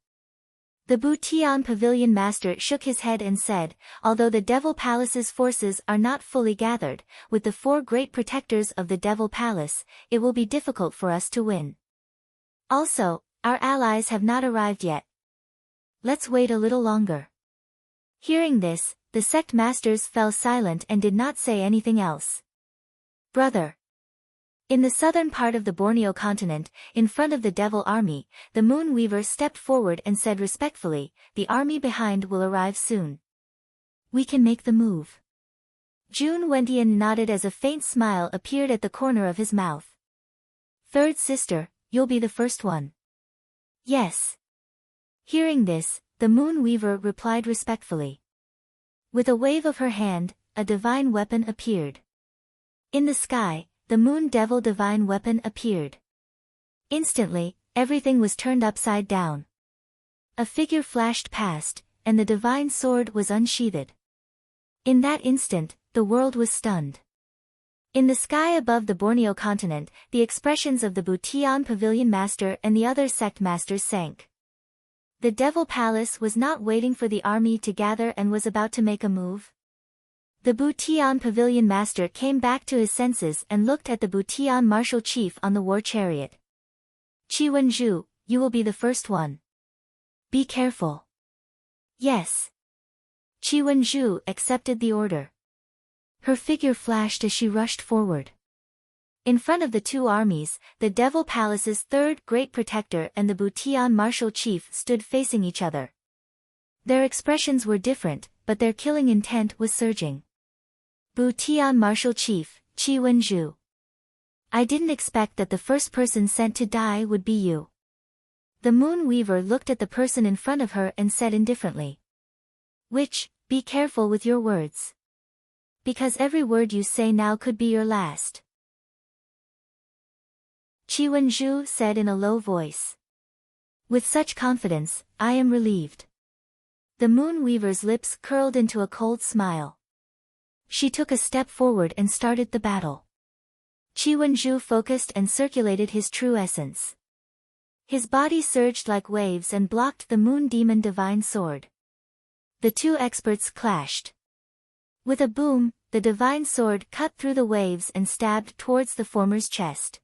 The Butian Pavilion Master shook his head and said, "Although the Devil Palace's forces are not fully gathered, with the four great protectors of the Devil Palace, it will be difficult for us to win. Also, our allies have not arrived yet. Let's wait a little longer." Hearing this, the sect masters fell silent and did not say anything else. "Brother." In the southern part of the Borneo continent, in front of the devil army, the Moon Weaver stepped forward and said respectfully, "The army behind will arrive soon. We can make the move." Jun Wentian nodded as a faint smile appeared at the corner of his mouth. "Third sister, you'll be the first one." "Yes." Hearing this, the Moon Weaver replied respectfully. With a wave of her hand, a divine weapon appeared. In the sky, the Moon Devil divine weapon appeared. Instantly, everything was turned upside down. A figure flashed past, and the divine sword was unsheathed. In that instant, the world was stunned. In the sky above the Borneo continent, the expressions of the Butian Pavilion Master and the other sect masters sank. The Devil Palace was not waiting for the army to gather and was about to make a move. The Butian Pavilion Master came back to his senses and looked at the Butian Martial Chief on the war chariot. "Qi Wenju, you will be the first one. Be careful." "Yes." Qi Wenju accepted the order. Her figure flashed as she rushed forward. In front of the two armies, the Devil Palace's third great protector and the Butian Martial Chief stood facing each other. Their expressions were different, but their killing intent was surging. Butian Martial Chief, Qi Wenju. "I didn't expect that the first person sent to die would be you." The Moon Weaver looked at the person in front of her and said indifferently. "Which, be careful with your words. Because every word you say now could be your last." Qi Wenju said in a low voice. "With such confidence, I am relieved." The Moon Weaver's lips curled into a cold smile. She took a step forward and started the battle. Qi Wenju focused and circulated his true essence. His body surged like waves and blocked the Moon Demon Divine Sword. the two experts clashed. With a boom, the divine sword cut through the waves and stabbed towards the former's chest.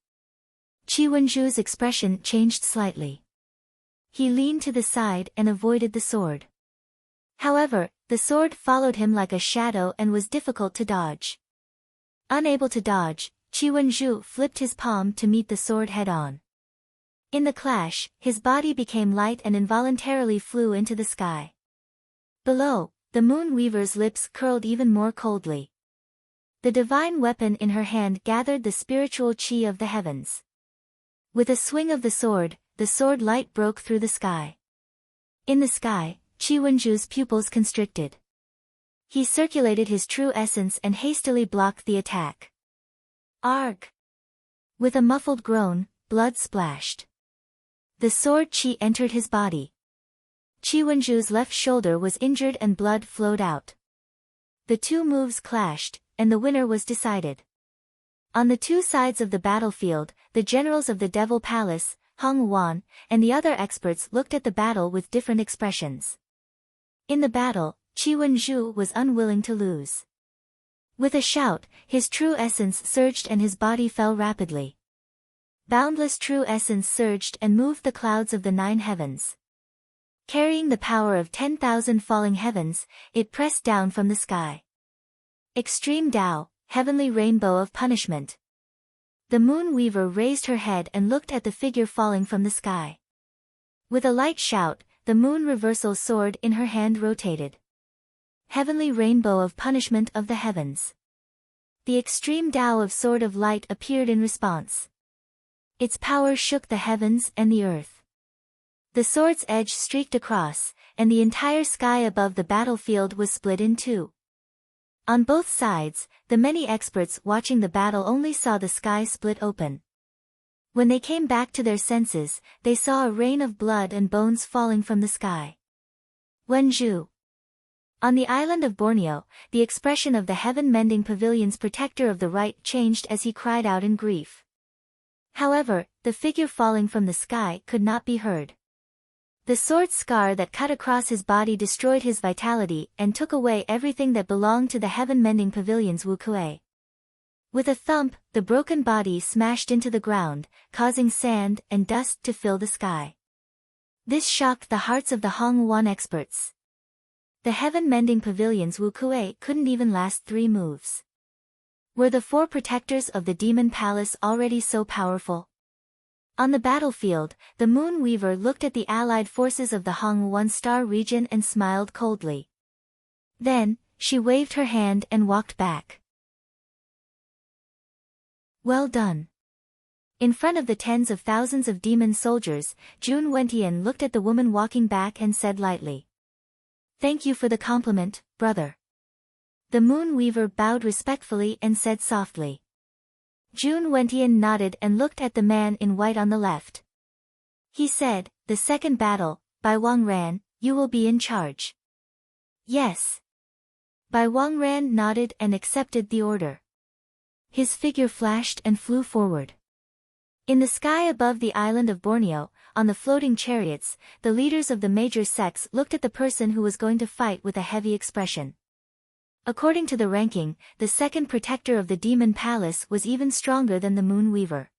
Qi Wenju's expression changed slightly. He leaned to the side and avoided the sword. However, the sword followed him like a shadow and was difficult to dodge. Unable to dodge, Qi Wenju flipped his palm to meet the sword head-on. In the clash, his body became light and involuntarily flew into the sky. Below, the Moon Weaver's lips curled even more coldly. The divine weapon in her hand gathered the spiritual qi of the heavens. With a swing of the sword light broke through the sky. In the sky, Qi Wenju's pupils constricted. He circulated his true essence and hastily blocked the attack. Arg! With a muffled groan, blood splashed. The sword qi entered his body. Qi Wenju's left shoulder was injured and blood flowed out. The two moves clashed, and the winner was decided. On the two sides of the battlefield, the generals of the Devil Palace, Hong Wan, and the other experts looked at the battle with different expressions. In the battle, Qi Wenju was unwilling to lose. With a shout, his true essence surged and his body fell rapidly. Boundless true essence surged and moved the clouds of the 9 heavens. Carrying the power of 10,000 falling heavens, it pressed down from the sky. Extreme Tao, heavenly rainbow of punishment. The Moon Weaver raised her head and looked at the figure falling from the sky. With a light shout, the Moon Reversal sword in her hand rotated. Heavenly rainbow of punishment of the heavens. The extreme Tao of Sword of Light appeared in response. Its power shook the heavens and the earth. The sword's edge streaked across, and the entire sky above the battlefield was split in two. On both sides, the many experts watching the battle only saw the sky split open. When they came back to their senses, they saw a rain of blood and bones falling from the sky. Wenju. On the island of Borneo, the expression of the heaven-mending pavilion's protector of the right changed as he cried out in grief. However, the figure falling from the sky could not be heard. The sword scar that cut across his body destroyed his vitality and took away everything that belonged to the heaven-mending pavilion's Wu Kuei. With a thump, the broken body smashed into the ground, causing sand and dust to fill the sky. This shocked the hearts of the Hong Wan experts. The heaven-mending pavilion's Wu Kuei couldn't even last 3 moves. Were the 4 protectors of the Demon Palace already so powerful? On the battlefield, the Moon Weaver looked at the allied forces of the Hong Wan Star region and smiled coldly. Then, she waved her hand and walked back. Well done. In front of the tens of thousands of demon soldiers, Jun Wentian looked at the woman walking back and said lightly. Thank you for the compliment, brother. The Moon Weaver bowed respectfully and said softly. Jun Wentian nodded and looked at the man in white on the left. He said, the second battle, Bai Wangran, you will be in charge. Yes. Bai Wangran nodded and accepted the order. His figure flashed and flew forward. In the sky above the island of Borneo, on the floating chariots, the leaders of the major sects looked at the person who was going to fight with a heavy expression. According to the ranking, the second protector of the Demon Palace was even stronger than the Moon Weaver.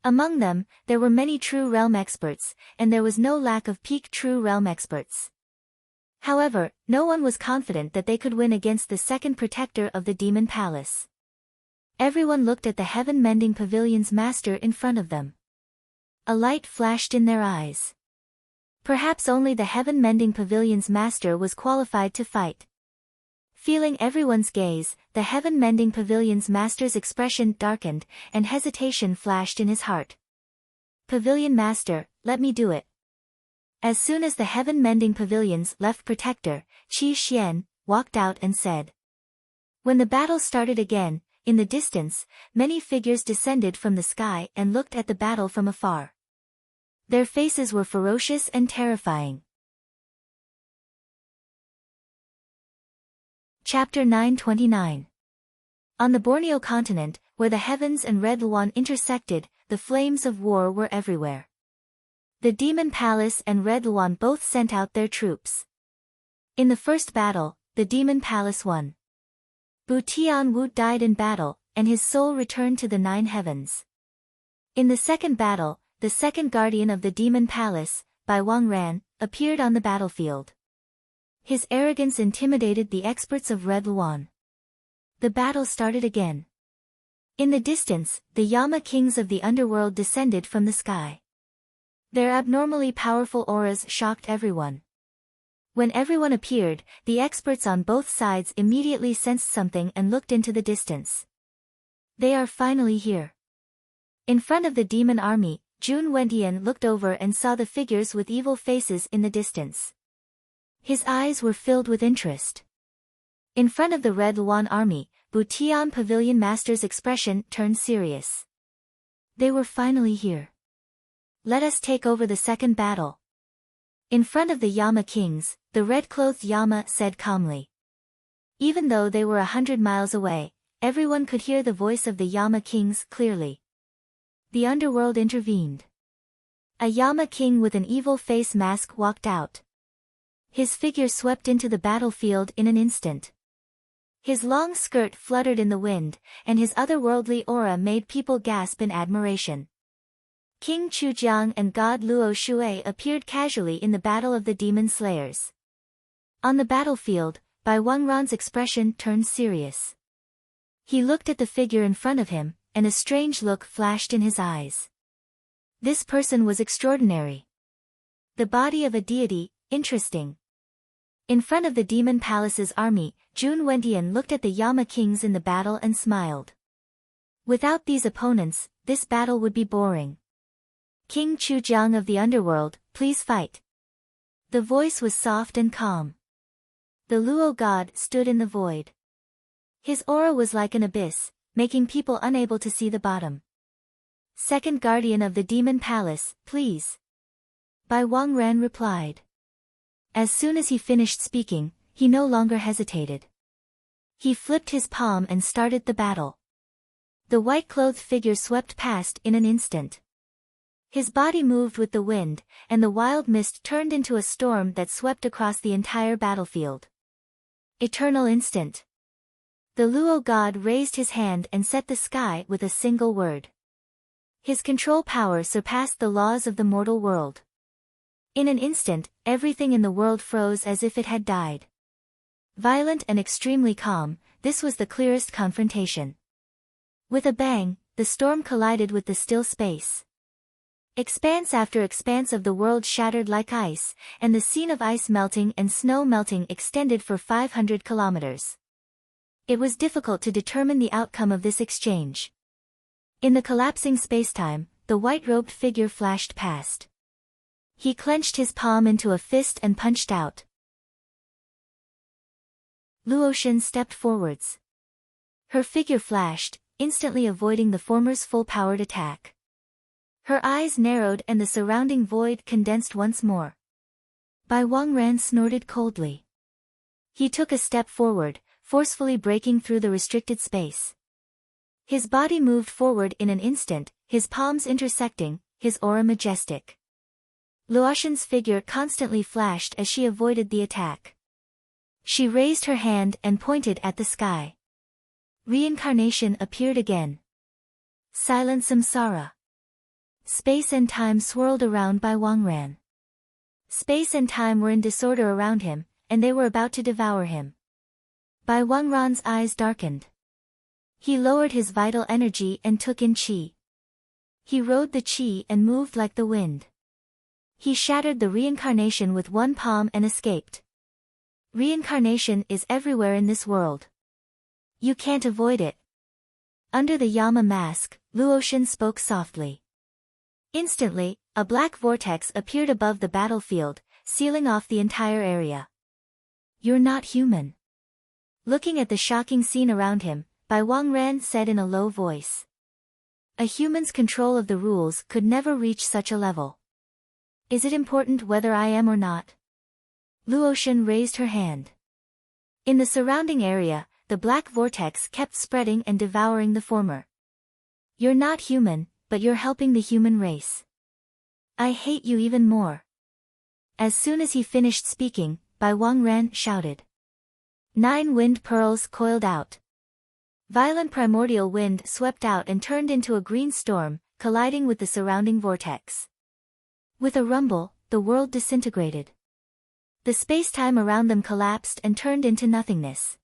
Among them, there were many True Realm experts, and there was no lack of peak True Realm experts. However, no one was confident that they could win against the second protector of the Demon Palace. Everyone looked at the heaven-mending pavilion's master in front of them. A light flashed in their eyes. Perhaps only the heaven-mending pavilion's master was qualified to fight. Feeling everyone's gaze, the heaven-mending pavilion's master's expression darkened, and hesitation flashed in his heart. Pavilion master, let me do it. As soon as the heaven-mending pavilion's left protector, Qi Xian, walked out and said. When the battle started again, in the distance, many figures descended from the sky and looked at the battle from afar. Their faces were ferocious and terrifying. Chapter 929. On the Borneo continent, where the heavens and Red Luan intersected, the flames of war were everywhere. The Demon Palace and Red Luan both sent out their troops. In the first battle, the demon palace won. Bu Tianwu died in battle, and his soul returned to the 9 heavens. In the second battle, the second guardian of the demon palace, Bai Wangran, appeared on the battlefield. His arrogance intimidated the experts of Red Luan. The battle started again. In the distance, the Yama kings of the underworld descended from the sky. Their abnormally powerful auras shocked everyone. When everyone appeared, the experts on both sides immediately sensed something and looked into the distance. They are finally here. In front of the demon army, Jun Wentian looked over and saw the figures with evil faces in the distance. His eyes were filled with interest. In front of the Red Luan army, Bu Tian Pavilion Master's expression turned serious. They were finally here. Let us take over the second battle. In front of the Yama kings, the red-clothed Yama said calmly. Even though they were 100 miles away, everyone could hear the voice of the Yama kings clearly. The underworld intervened. A Yama king with an evil face mask walked out. His figure swept into the battlefield in an instant. His long skirt fluttered in the wind, and his otherworldly aura made people gasp in admiration. King Chujiang and God Luo Shui appeared casually in the battle of the demon slayers. On the battlefield, Bai Wangran's expression turned serious. He looked at the figure in front of him, and a strange look flashed in his eyes. This person was extraordinary. The body of a deity, interesting. In front of the demon palace's army, Jun Wentian looked at the Yama kings in the battle and smiled. Without these opponents, this battle would be boring. King Chujiang of the underworld, please fight. The voice was soft and calm. The Luo god stood in the void. His aura was like an abyss, making people unable to see the bottom. Second guardian of the demon palace, please. Bai Wangran replied. As soon as he finished speaking, he no longer hesitated. He flipped his palm and started the battle. The white-clothed figure swept past in an instant. His body moved with the wind, and the wild mist turned into a storm that swept across the entire battlefield. Eternal instant. The Luo god raised his hand and set the sky with a single word. His control power surpassed the laws of the mortal world. In an instant, everything in the world froze as if it had died. Violent and extremely calm, this was the clearest confrontation. With a bang, the storm collided with the still space. Expanse after expanse of the world shattered like ice, and the scene of ice melting and snow melting extended for 500 kilometers. It was difficult to determine the outcome of this exchange. In the collapsing spacetime, the white-robed figure flashed past. He clenched his palm into a fist and punched out. Luotian stepped forwards. Her figure flashed, instantly avoiding the former's full-powered attack. Her eyes narrowed and the surrounding void condensed once more. Bai Wangran snorted coldly. He took a step forward, forcefully breaking through the restricted space. His body moved forward in an instant, his palms intersecting, his aura majestic. Luotian's figure constantly flashed as she avoided the attack. She raised her hand and pointed at the sky. Reincarnation appeared again. Silent samsara. Space and time swirled around Bai Wangran. Space and time were in disorder around him, and they were about to devour him. Bai Wangran's eyes darkened. He lowered his vital energy and took in qi. He rode the qi and moved like the wind. He shattered the reincarnation with one palm and escaped. Reincarnation is everywhere in this world. You can't avoid it. Under the Yama mask, Luotian spoke softly. Instantly, a black vortex appeared above the battlefield, sealing off the entire area. You're not human. Looking at the shocking scene around him, Bai Wangran said in a low voice. A human's control of the rules could never reach such a level. Is it important whether I am or not? Luotian raised her hand. In the surrounding area, the black vortex kept spreading and devouring the former. You're not human, but you're helping the human race. I hate you even more. As soon as he finished speaking, Bai Bai Wangran shouted. 9 wind pearls coiled out. Violent primordial wind swept out and turned into a green storm, colliding with the surrounding vortex. With a rumble, the world disintegrated. The space-time around them collapsed and turned into nothingness.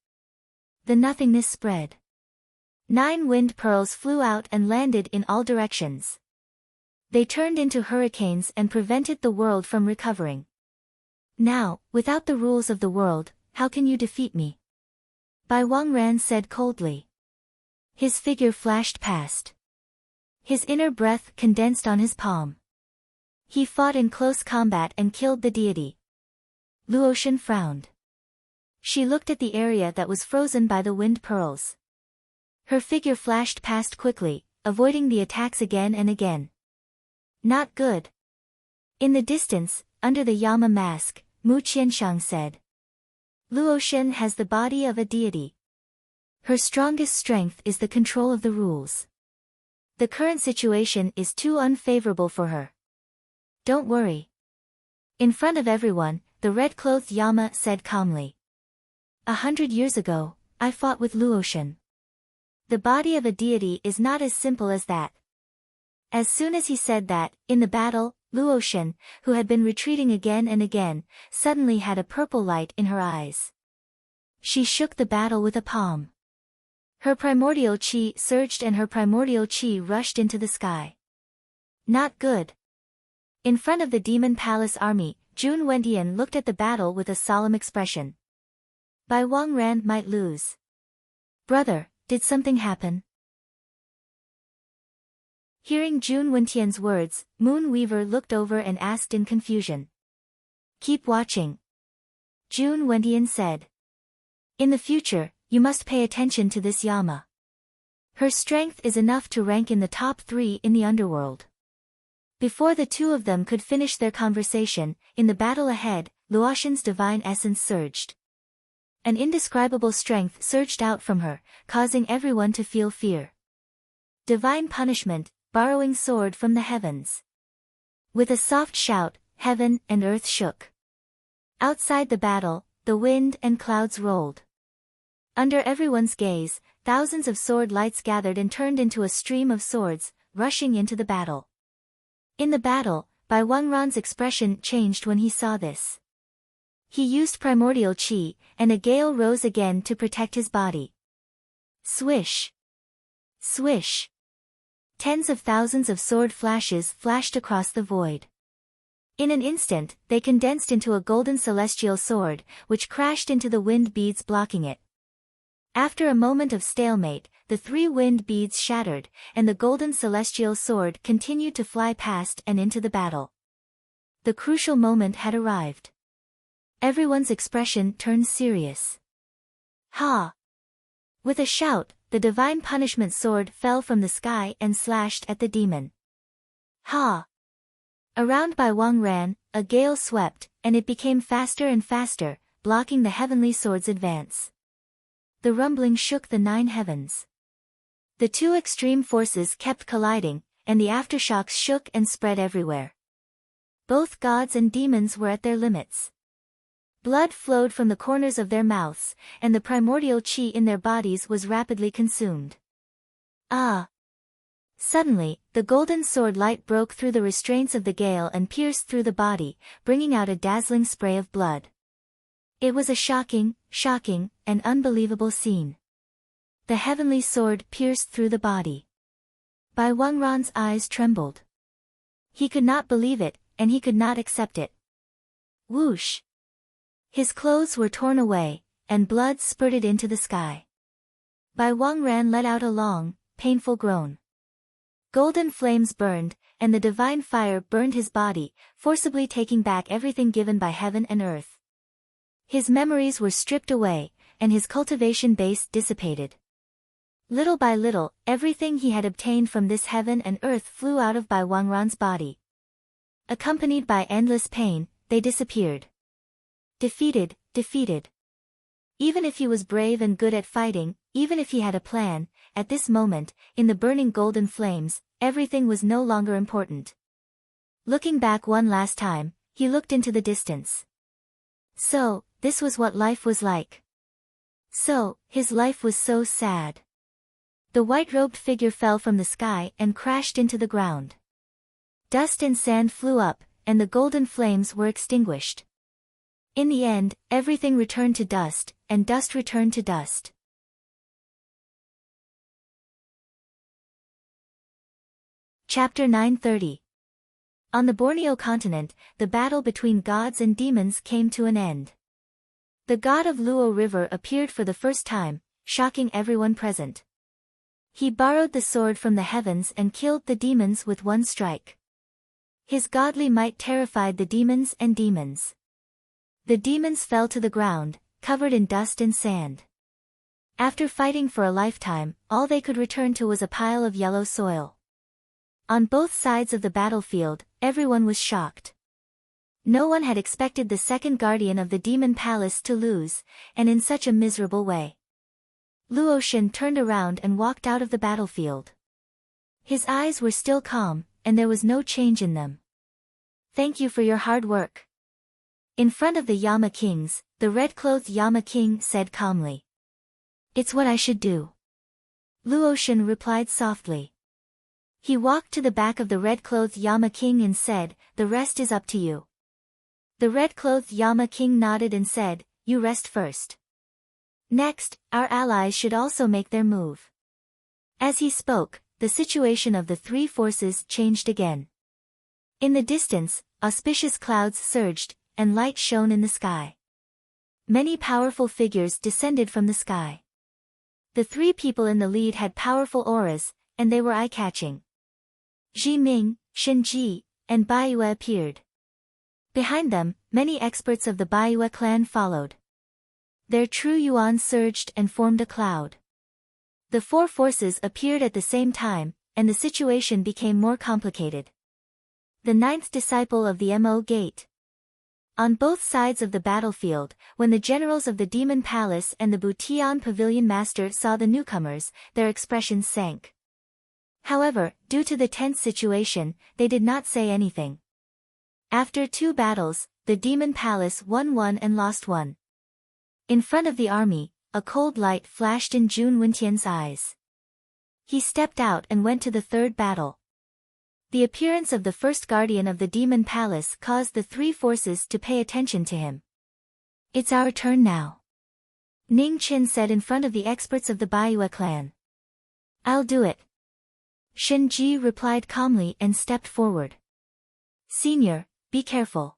The nothingness spread. 9 wind pearls flew out and landed in all directions. They turned into hurricanes and prevented the world from recovering. Now, without the rules of the world, how can you defeat me? Bai Wangran said coldly. His figure flashed past. His inner breath condensed on his palm. He fought in close combat and killed the deity. Luotian frowned. She looked at the area that was frozen by the wind pearls. Her figure flashed past quickly, avoiding the attacks again and again. Not good. In the distance, under the Yama mask, Mu Qianshang said. Luotian has the body of a deity. Her strongest strength is the control of the rules. The current situation is too unfavorable for her. Don't worry. In front of everyone, the red-clothed Yama said calmly. 100 years ago, I fought with Luotian. The body of a deity is not as simple as that. As soon as he said that, in the battle, Luotian, who had been retreating again and again, suddenly had a purple light in her eyes. She shook the battle with a palm. Her primordial chi surged and her primordial chi rushed into the sky. Not good. In front of the Demon Palace army, Jun Wentian looked at the battle with a solemn expression. Bai Wangran might lose. Brother, did something happen? Hearing Jun Wentian's words, Moon Weaver looked over and asked in confusion. Keep watching. Jun Wentian said. In the future, you must pay attention to this Yama. Her strength is enough to rank in the top 3 in the underworld. Before the two of them could finish their conversation, in the battle ahead, Luotian's divine essence surged. An indescribable strength surged out from her, causing everyone to feel fear. Divine punishment, borrowing sword from the heavens. With a soft shout, heaven and earth shook. Outside the battle, the wind and clouds rolled. Under everyone's gaze, thousands of sword lights gathered and turned into a stream of swords, rushing into the battle. In the battle, Bai Wangran's expression changed when he saw this. He used primordial chi, and a gale rose again to protect his body. Swish! Swish! Tens of thousands of sword flashes flashed across the void. In an instant, they condensed into a golden celestial sword, which crashed into the wind beads blocking it. After a moment of stalemate, the 3 wind beads shattered, and the golden celestial sword continued to fly past and into the battle. The crucial moment had arrived. Everyone's expression turned serious. Ha! With a shout, the divine punishment sword fell from the sky and slashed at the demon. Ha! Around Bai Wangran, a gale swept, and it became faster and faster, blocking the heavenly sword's advance. The rumbling shook the 9 heavens. The 2 extreme forces kept colliding, and the aftershocks shook and spread everywhere. Both gods and demons were at their limits. Blood flowed from the corners of their mouths, and the primordial chi in their bodies was rapidly consumed. Ah! Suddenly, the golden sword light broke through the restraints of the gale and pierced through the body, bringing out a dazzling spray of blood. It was a shocking, and unbelievable scene. The heavenly sword pierced through the body. Bai Wangran's eyes trembled. He could not believe it, and he could not accept it. Whoosh! His clothes were torn away, and blood spurted into the sky. Bai Wangran let out a long, painful groan. Golden flames burned, and the divine fire burned his body, forcibly taking back everything given by heaven and earth. His memories were stripped away, and his cultivation base dissipated. Little by little, everything he had obtained from this heaven and earth flew out of Bai Wangran's body. Accompanied by endless pain, they disappeared. Defeated. Even if he was brave and good at fighting, even if he had a plan, at this moment, in the burning golden flames, everything was no longer important. Looking back one last time, he looked into the distance. So, this was what life was like. So, his life was so sad. The white-robed figure fell from the sky and crashed into the ground. Dust and sand flew up, and the golden flames were extinguished. In the end, everything returned to dust, and dust returned to dust. Chapter 930. On the Borneo continent, the battle between gods and demons came to an end. The god of Luo River appeared for the first time, shocking everyone present. He borrowed the sword from the heavens and killed the demons with one strike. His godly might terrified the demons and demons. The demons fell to the ground, covered in dust and sand. After fighting for a lifetime, all they could return to was a pile of yellow soil. On both sides of the battlefield, everyone was shocked. No one had expected the second guardian of the demon palace to lose, and in such a miserable way. Luotian turned around and walked out of the battlefield. His eyes were still calm, and there was no change in them. Thank you for your hard work. In front of the Yama kings, the red-clothed Yama king said calmly. It's what I should do. Luotian replied softly. He walked to the back of the red-clothed Yama king and said, the rest is up to you. The red-clothed Yama king nodded and said, you rest first. Next, our allies should also make their move. As he spoke, the situation of the three forces changed again. In the distance, auspicious clouds surged, and light shone in the sky. Many powerful figures descended from the sky. The three people in the lead had powerful auras, and they were eye-catching. Ji Ming, Shen Ji, and Baiyue appeared. Behind them, many experts of the Baiyue clan followed. Their true yuan surged and formed a cloud. The four forces appeared at the same time, and the situation became more complicated. The ninth disciple of the Mo Gate. On both sides of the battlefield, when the generals of the Demon Palace and the Butian Pavilion Master saw the newcomers, their expressions sank. However, due to the tense situation, they did not say anything. After 2 battles, the Demon Palace won 1 and lost 1. In front of the army, a cold light flashed in Jun Wintian's eyes. He stepped out and went to the 3rd battle. The appearance of the first guardian of the Demon Palace caused the 3 forces to pay attention to him. It's our turn now. Ning Qin said in front of the experts of the Baiyue clan. I'll do it. Shen Ji replied calmly and stepped forward. Senior, be careful.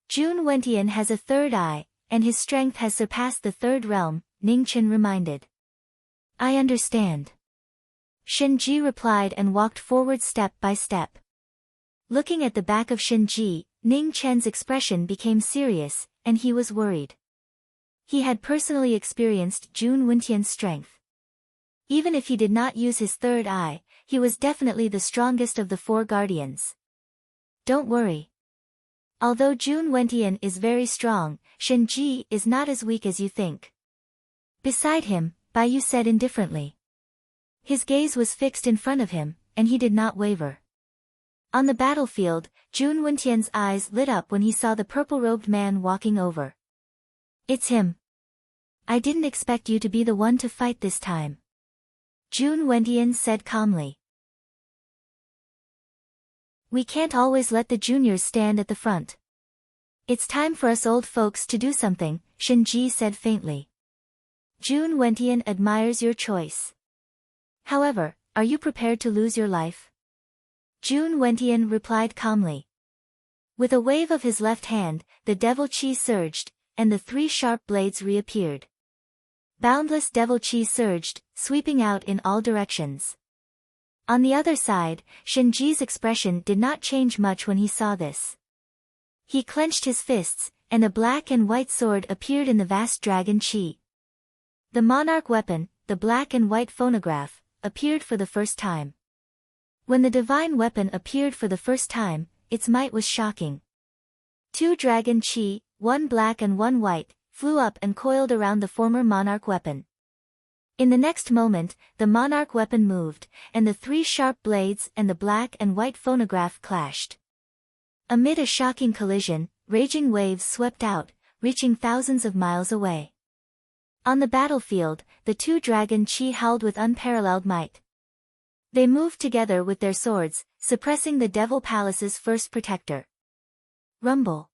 Jun Wentian has a 3rd eye, and his strength has surpassed the 3rd realm, Ning Qin reminded. I understand. Shen Ji replied and walked forward step by step. Looking at the back of Shen Ji, Ning Chen's expression became serious, and he was worried. He had personally experienced Jun Wentian's strength. Even if he did not use his 3rd eye, he was definitely the strongest of the 4 guardians. Don't worry. Although Jun Wentian is very strong, Shen Ji is not as weak as you think. Beside him, Baiyu said indifferently. His gaze was fixed in front of him, and he did not waver. On the battlefield, Jun Wentian's eyes lit up when he saw the purple-robed man walking over. It's him. I didn't expect you to be the one to fight this time. Jun Wentian said calmly. We can't always let the juniors stand at the front. It's time for us old folks to do something, Shen Ji said faintly. Jun Wentian admires your choice. However, are you prepared to lose your life? Jun Wentian replied calmly. With a wave of his left hand, the devil chi surged, and the 3 sharp blades reappeared. Boundless devil chi surged, sweeping out in all directions. On the other side, Shen Ji's expression did not change much when he saw this. He clenched his fists, and a black and white sword appeared in the vast dragon chi. The monarch weapon, the black and white phonograph, appeared for the first time. When the divine weapon appeared for the first time, its might was shocking. 2 dragon chi, 1 black and 1 white, flew up and coiled around the former monarch weapon. In the next moment, the monarch weapon moved, and the 3 sharp blades and the black and white phonograph clashed. Amid a shocking collision, raging waves swept out, reaching thousands of miles away. On the battlefield, the two dragon Qi howled with unparalleled might. They moved together with their swords, suppressing the Devil Palace's first protector. Rumble.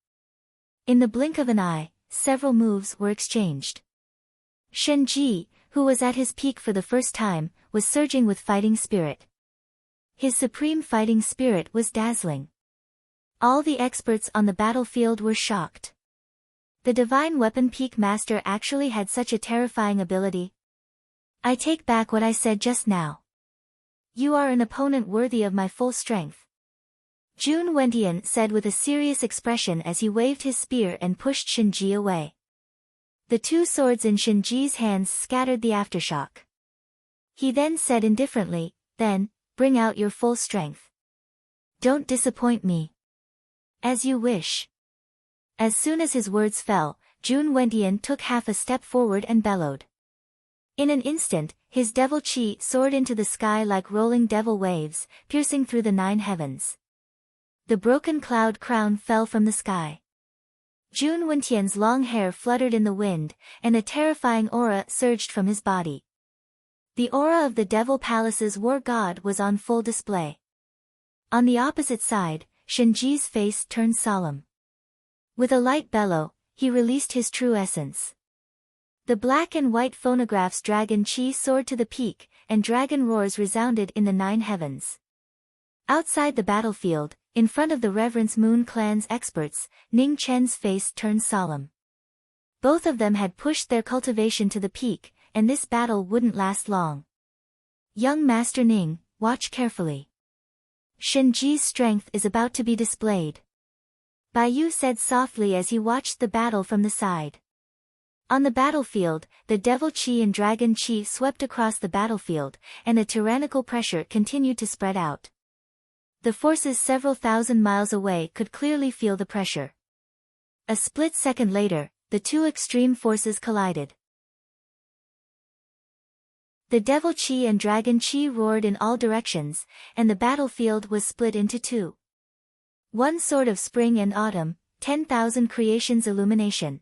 In the blink of an eye, several moves were exchanged. Shen Ji, who was at his peak for the first time, was surging with fighting spirit. His supreme fighting spirit was dazzling. All the experts on the battlefield were shocked. The divine weapon peak master actually had such a terrifying ability. I take back what I said just now. You are an opponent worthy of my full strength. Jun Wentian said with a serious expression as he waved his spear and pushed Shinji away. The two swords in Shinji's hands scattered the aftershock. He then said indifferently, "Then, bring out your full strength. Don't disappoint me." "As you wish." As soon as his words fell, Jun Wentian took half a step forward and bellowed. In an instant, his devil chi soared into the sky like rolling devil waves, piercing through the 9 heavens. The broken cloud crown fell from the sky. Jun Wentian's long hair fluttered in the wind, and a terrifying aura surged from his body. The aura of the Devil Palace's war god was on full display. On the opposite side, Shinji's face turned solemn. With a light bellow, he released his true essence. The black and white phonograph's dragon chi soared to the peak, and dragon roars resounded in the 9 heavens. Outside the battlefield, in front of the Reverence Moon Clan's experts, Ning Chen's face turned solemn. Both of them had pushed their cultivation to the peak, and this battle wouldn't last long. Young Master Ning, watch carefully. Shinji's strength is about to be displayed. Bai Yu said softly as he watched the battle from the side. On the battlefield, the Devil Chi and Dragon Chi swept across the battlefield, and a tyrannical pressure continued to spread out. The forces several thousand miles away could clearly feel the pressure. A split second later, the two extreme forces collided. The Devil Chi and Dragon Chi roared in all directions, and the battlefield was split into two. One sword of spring and autumn, 10,000 creations illumination.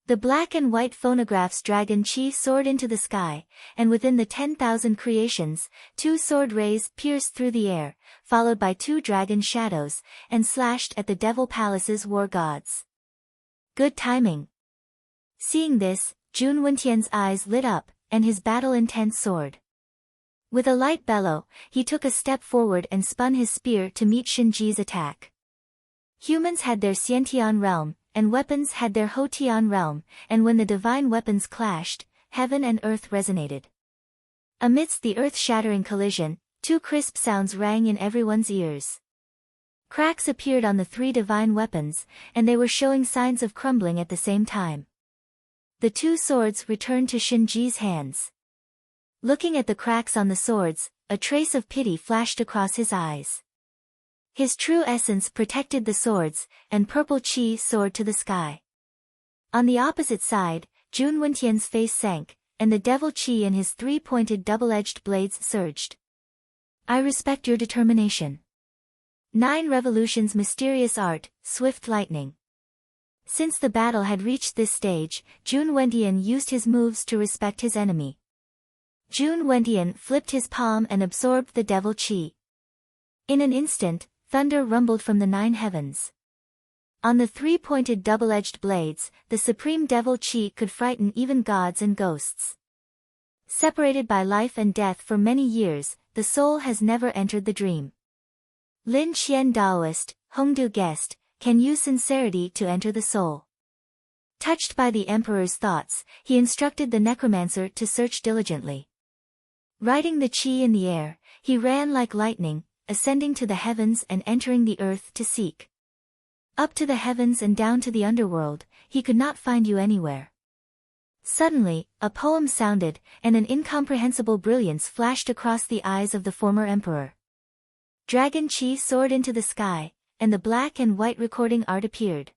The black and white phonograph's dragon chi soared into the sky, and within the 10,000 creations, 2 sword rays pierced through the air, followed by 2 dragon shadows, and slashed at the Devil Palace's war gods. Good timing. Seeing this, Jun Wentian's eyes lit up, and his battle intent soared. With a light bellow, he took a step forward and spun his spear to meet Shinji's attack. Humans had their Xiantian realm, and weapons had their Hotian realm, and when the divine weapons clashed, heaven and earth resonated. Amidst the earth-shattering collision, 2 crisp sounds rang in everyone's ears. Cracks appeared on the 3 divine weapons, and they were showing signs of crumbling at the same time. The 2 swords returned to Shinji's hands. Looking at the cracks on the swords, a trace of pity flashed across his eyes. His true essence protected the swords, and purple chi soared to the sky. On the opposite side, Jun Wentian's face sank, and the devil chi in his 3-pointed double-edged blades surged. I respect your determination. 9 Revolutions mysterious art, swift lightning. Since the battle had reached this stage, Jun Wentian used his moves to respect his enemy. Jun Wentian flipped his palm and absorbed the devil chi. In an instant, thunder rumbled from the 9 heavens. On the 3-pointed double-edged blades, the supreme devil chi could frighten even gods and ghosts. Separated by life and death for many years, the soul has never entered the dream. Lin Qian Daoist, Hongdu guest, can use sincerity to enter the soul. Touched by the emperor's thoughts, he instructed the necromancer to search diligently. Riding the chi in the air, he ran like lightning, ascending to the heavens and entering the earth to seek. Up to the heavens and down to the underworld, he could not find you anywhere. Suddenly, a poem sounded, and an incomprehensible brilliance flashed across the eyes of the former emperor. Dragon chi soared into the sky, and the black and white recording art appeared.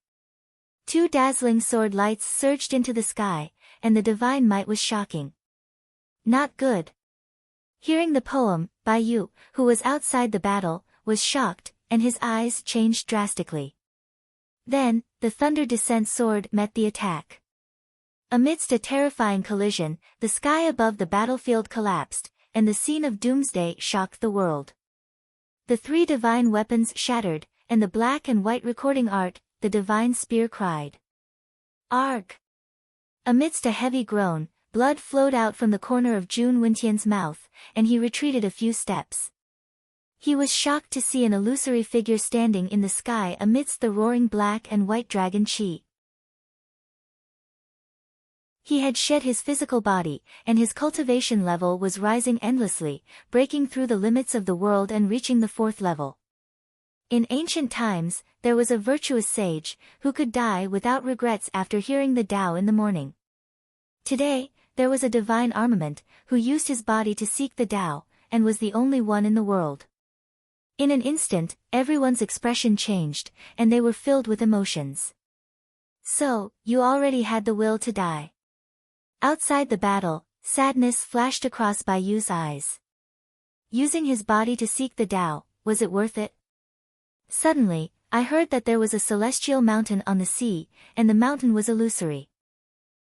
2 dazzling sword lights surged into the sky, and the divine might was shocking. Not good. Hearing the poem, Bai Yu, who was outside the battle, was shocked, and his eyes changed drastically. Then, the thunder descent sword met the attack. Amidst a terrifying collision, the sky above the battlefield collapsed, and the scene of doomsday shocked the world. The three divine weapons shattered, and the black and white recording art, the divine spear cried. Arg! Amidst a heavy groan, blood flowed out from the corner of Jun Wentian's mouth, and he retreated a few steps. He was shocked to see an illusory figure standing in the sky amidst the roaring black and white dragon Qi. He had shed his physical body, and his cultivation level was rising endlessly, breaking through the limits of the world and reaching the 4th level. In ancient times, there was a virtuous sage, who could die without regrets after hearing the Tao in the morning. Today, there was a divine armament, who used his body to seek the Tao, and was the only one in the world. In an instant, everyone's expression changed, and they were filled with emotions. So, you already had the will to die. Outside the battle, sadness flashed across Bai Yu's eyes. Using his body to seek the Tao, was it worth it? Suddenly, I heard that there was a celestial mountain on the sea, and the mountain was illusory.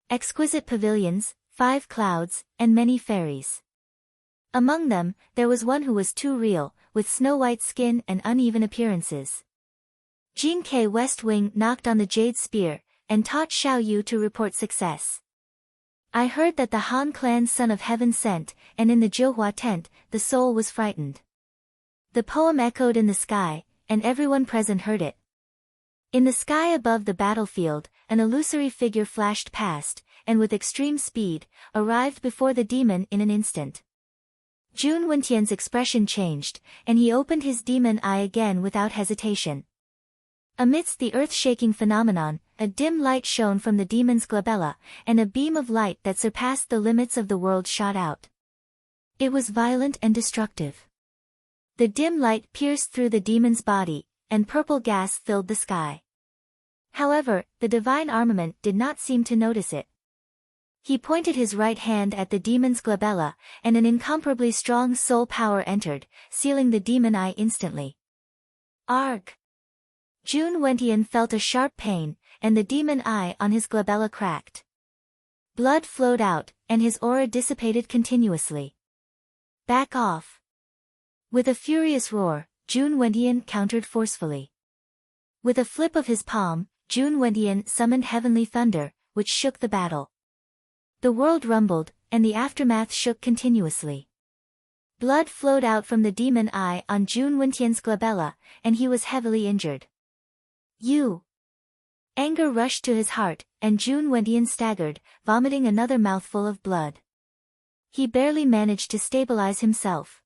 Exquisite pavilions, 5 clouds, and many fairies. Among them, there was one who was too real, with snow-white skin and uneven appearances. Jin Ke West Wing knocked on the jade spear, and taught Xiao Yu to report success. I heard that the Han clan's son of heaven sent, and in the Jiuhua tent, the soul was frightened. The poem echoed in the sky, and everyone present heard it. In the sky above the battlefield, an illusory figure flashed past, and with extreme speed, arrived before the demon in an instant. Jun Wentian's expression changed, and he opened his demon eye again without hesitation. Amidst the earth-shaking phenomenon, a dim light shone from the demon's glabella, and a beam of light that surpassed the limits of the world shot out. It was violent and destructive. The dim light pierced through the demon's body, and purple gas filled the sky. However, the divine armament did not seem to notice it. He pointed his right hand at the demon's glabella, and an incomparably strong soul power entered, sealing the demon eye instantly. Arg! Jun Wentian felt a sharp pain, and the demon eye on his glabella cracked. Blood flowed out, and his aura dissipated continuously. Back off! With a furious roar, Jun Wentian countered forcefully. With a flip of his palm, Jun Wentian summoned heavenly thunder, which shook the battle. The world rumbled, and the aftermath shook continuously. Blood flowed out from the demon eye on Jun Wentian's glabella, and he was heavily injured. You! Anger rushed to his heart, and Jun Wentian staggered, vomiting another mouthful of blood. He barely managed to stabilize himself.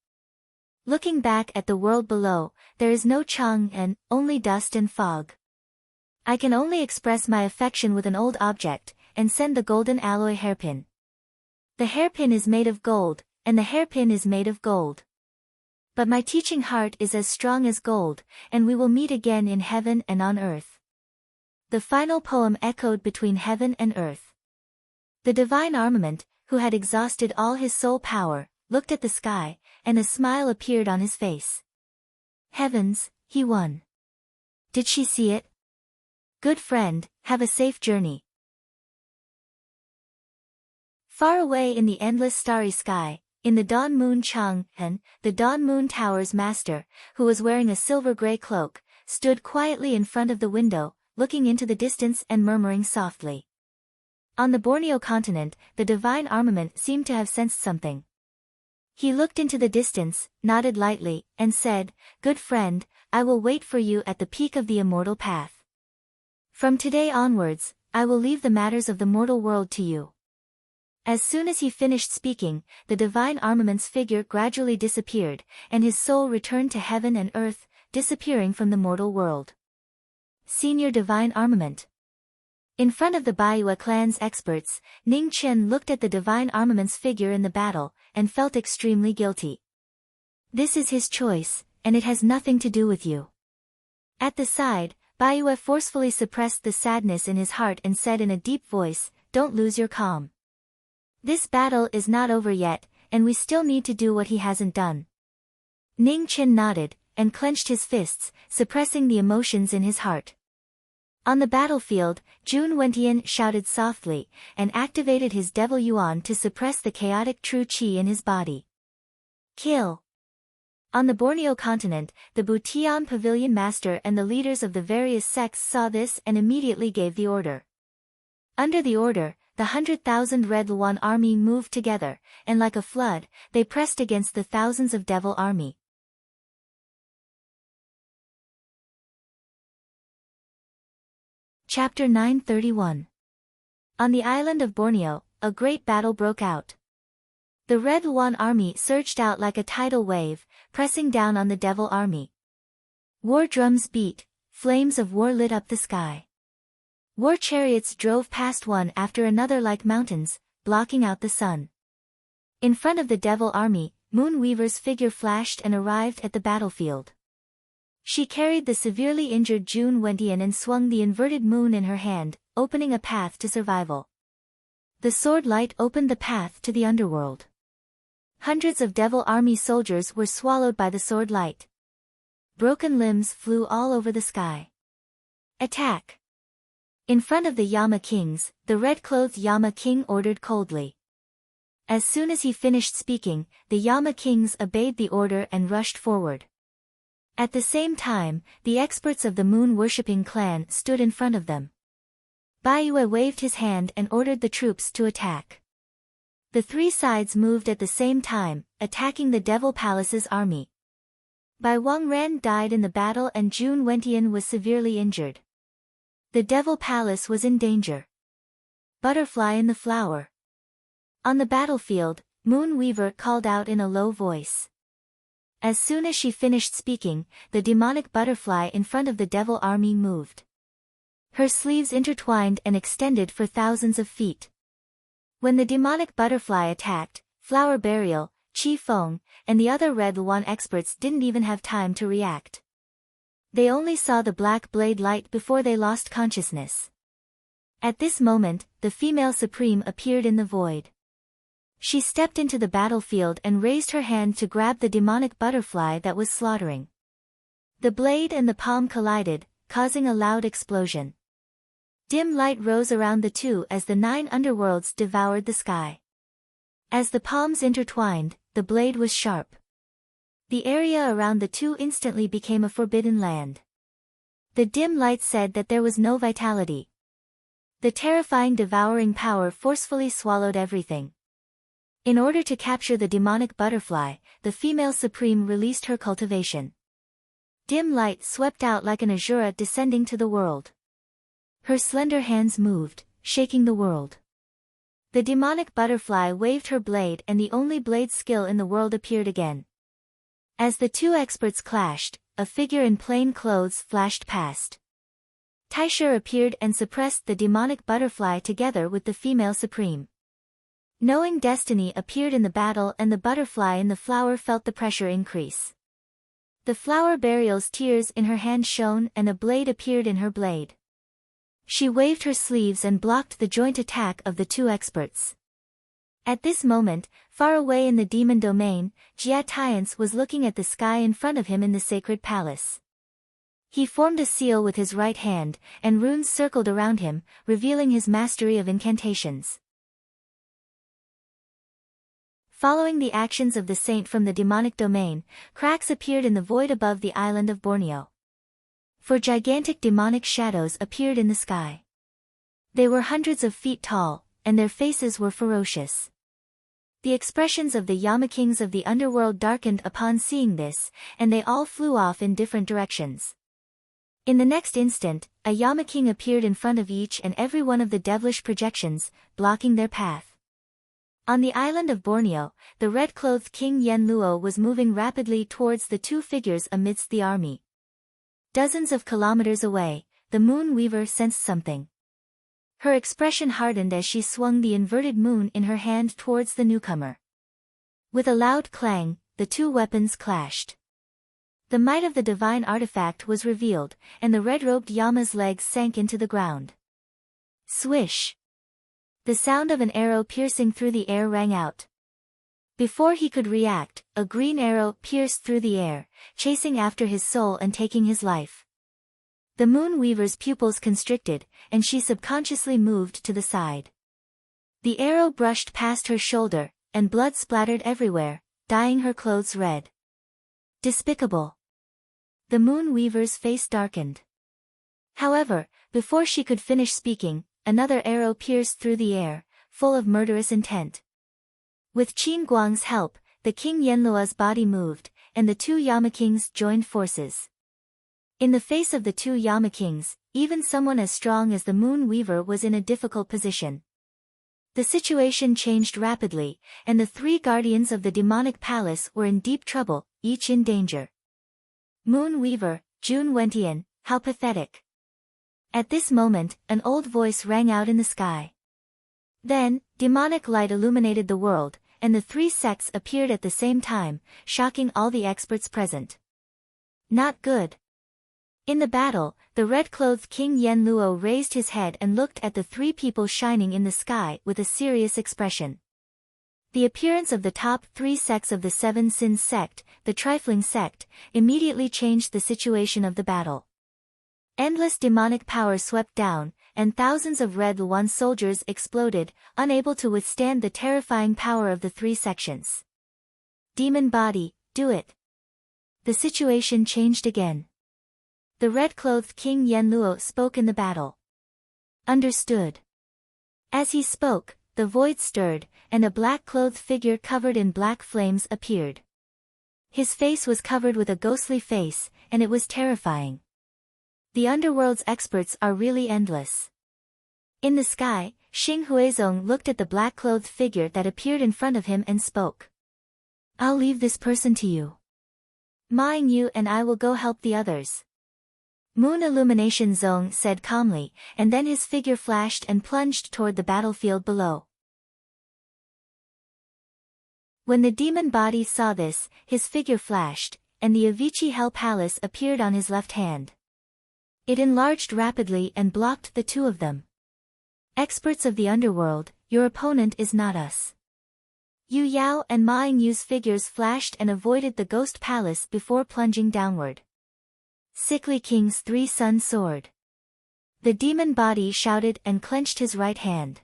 Looking back at the world below, there is no Chang and only dust and fog. I can only express my affection with an old object, and send the golden alloy hairpin. The hairpin is made of gold, and the hairpin is made of gold. But my teaching heart is as strong as gold, and we will meet again in heaven and on earth. The final poem echoed between heaven and earth. The divine armament, who had exhausted all his soul power, looked at the sky, and a smile appeared on his face. Heavens, he won. Did she see it? Good friend, have a safe journey. Far away in the endless starry sky, in the dawn moon Chang Han, the dawn moon tower's master, who was wearing a silver-gray cloak, stood quietly in front of the window, looking into the distance and murmuring softly. On the Borneo continent, the divine armament seemed to have sensed something. He looked into the distance, nodded lightly, and said, "Good friend, I will wait for you at the peak of the immortal path. From today onwards, I will leave the matters of the mortal world to you." As soon as he finished speaking, the divine armament's figure gradually disappeared, and his soul returned to heaven and earth, disappearing from the mortal world. Senior Divine Armament. In front of the Baiyu clan's experts, Ning Chen looked at the divine armament's figure in the battle, and felt extremely guilty. This is his choice, and it has nothing to do with you. At the side, Baiyu forcefully suppressed the sadness in his heart and said in a deep voice, "Don't lose your calm. This battle is not over yet, and we still need to do what he hasn't done." Ning Chen nodded, and clenched his fists, suppressing the emotions in his heart. On the battlefield, Jun Wentian shouted softly, and activated his devil yuan to suppress the chaotic true qi in his body. Kill! On the Borneo continent, the Butian Pavilion Master and the leaders of the various sects saw this and immediately gave the order. Under the order, the 100,000 Red Luan army moved together, and like a flood, they pressed against the thousands of devil army. Chapter 931. On the island of Borneo, a great battle broke out. The Red Luan army surged out like a tidal wave, pressing down on the devil army. War drums beat, flames of war lit up the sky. War chariots drove past one after another like mountains, blocking out the sun. In front of the devil army, Moon Weaver's figure flashed and arrived at the battlefield. She carried the severely injured Jun Wentian and swung the inverted moon in her hand, opening a path to survival. The sword light opened the path to the underworld. Hundreds of devil army soldiers were swallowed by the sword light. Broken limbs flew all over the sky. Attack! In front of the Yama kings, the red-clothed Yama king ordered coldly. As soon as he finished speaking, the Yama kings obeyed the order and rushed forward. At the same time, the experts of the moon-worshipping clan stood in front of them. Baiyue waved his hand and ordered the troops to attack. The three sides moved at the same time, attacking the Devil Palace's army. Bai Wangran died in the battle and Jun Wentian was severely injured. The Devil Palace was in danger. Butterfly in the flower. On the battlefield, Moon Weaver called out in a low voice. As soon as she finished speaking, the demonic butterfly in front of the devil army moved. Her sleeves intertwined and extended for thousands of feet. When the demonic butterfly attacked, Flower Burial, Qi Feng, and the other Red Luan experts didn't even have time to react. They only saw the black blade light before they lost consciousness. At this moment, the female supreme appeared in the void. She stepped into the battlefield and raised her hand to grab the demonic butterfly that was slaughtering. The blade and the palm collided, causing a loud explosion. Dim light rose around the two as the 9 underworlds devoured the sky. As the palms intertwined, the blade was sharp. The area around the two instantly became a forbidden land. The dim light said that there was no vitality. The terrifying devouring power forcefully swallowed everything. In order to capture the demonic butterfly, the female supreme released her cultivation. Dim light swept out like an azura descending to the world. Her slender hands moved, shaking the world. The demonic butterfly waved her blade and the only blade skill in the world appeared again. As the two experts clashed, a figure in plain clothes flashed past. Taisher appeared and suppressed the demonic butterfly together with the female supreme. Knowing destiny appeared in the battle and the butterfly in the flower felt the pressure increase. The Flower Burial's tears in her hand shone and a blade appeared in her blade. She waved her sleeves and blocked the joint attack of the two experts. At this moment, far away in the demon domain, Jia Tiance was looking at the sky in front of him in the sacred palace. He formed a seal with his right hand, and runes circled around him, revealing his mastery of incantations. Following the actions of the saint from the demonic domain, cracks appeared in the void above the island of Borneo. For gigantic demonic shadows appeared in the sky. They were hundreds of feet tall, and their faces were ferocious. The expressions of the Yama kings of the underworld darkened upon seeing this, and they all flew off in different directions. In the next instant, a Yama king appeared in front of each and every one of the devilish projections, blocking their path. On the island of Borneo, the red-clothed King Yen Luo was moving rapidly towards the two figures amidst the army. Dozens of kilometers away, the Moon Weaver sensed something. Her expression hardened as she swung the inverted moon in her hand towards the newcomer. With a loud clang, the two weapons clashed. The might of the divine artifact was revealed, and the red-robed Yama's legs sank into the ground. Swish! The sound of an arrow piercing through the air rang out. Before he could react, a green arrow pierced through the air, chasing after his soul and taking his life. The Moon Weaver's pupils constricted, and she subconsciously moved to the side. The arrow brushed past her shoulder, and blood splattered everywhere, dyeing her clothes red. Despicable. The Moon Weaver's face darkened. However, before she could finish speaking, another arrow pierced through the air, full of murderous intent. With Qin Guang's help, the King Yenluo's body moved, and the two Yama Kings joined forces. In the face of the two Yama Kings, even someone as strong as the Moon Weaver was in a difficult position. The situation changed rapidly, and the three guardians of the demonic palace were in deep trouble, each in danger. Moon Weaver, Jun Wentian, how pathetic. At this moment, an old voice rang out in the sky. Then, demonic light illuminated the world, and the three sects appeared at the same time, shocking all the experts present. Not good. In the battle, the red-clothed King Yenluo raised his head and looked at the three people shining in the sky with a serious expression. The appearance of the top three sects of the Seven Sins sect, the Trifling sect, immediately changed the situation of the battle. Endless demonic power swept down, and thousands of Red Luan soldiers exploded, unable to withstand the terrifying power of the three sections. Demon body, do it. The situation changed again. The red-clothed King Yenluo spoke in the battle. Understood. As he spoke, the void stirred, and a black-clothed figure covered in black flames appeared. His face was covered with a ghostly face, and it was terrifying. The underworld's experts are really endless. In the sky, Xing Huizong looked at the black-clothed figure that appeared in front of him and spoke. I'll leave this person to you. Ma Yingyu and I will go help the others. Moon Illumination Zong said calmly, and then his figure flashed and plunged toward the battlefield below. When the demon body saw this, his figure flashed, and the Avicii Hell Palace appeared on his left hand. It enlarged rapidly and blocked the two of them. Experts of the underworld, your opponent is not us. Yu Yao and Ma Yingyu's figures flashed and avoided the ghost palace before plunging downward. Sickly King's three-sun sword. The demon body shouted and clenched his right hand.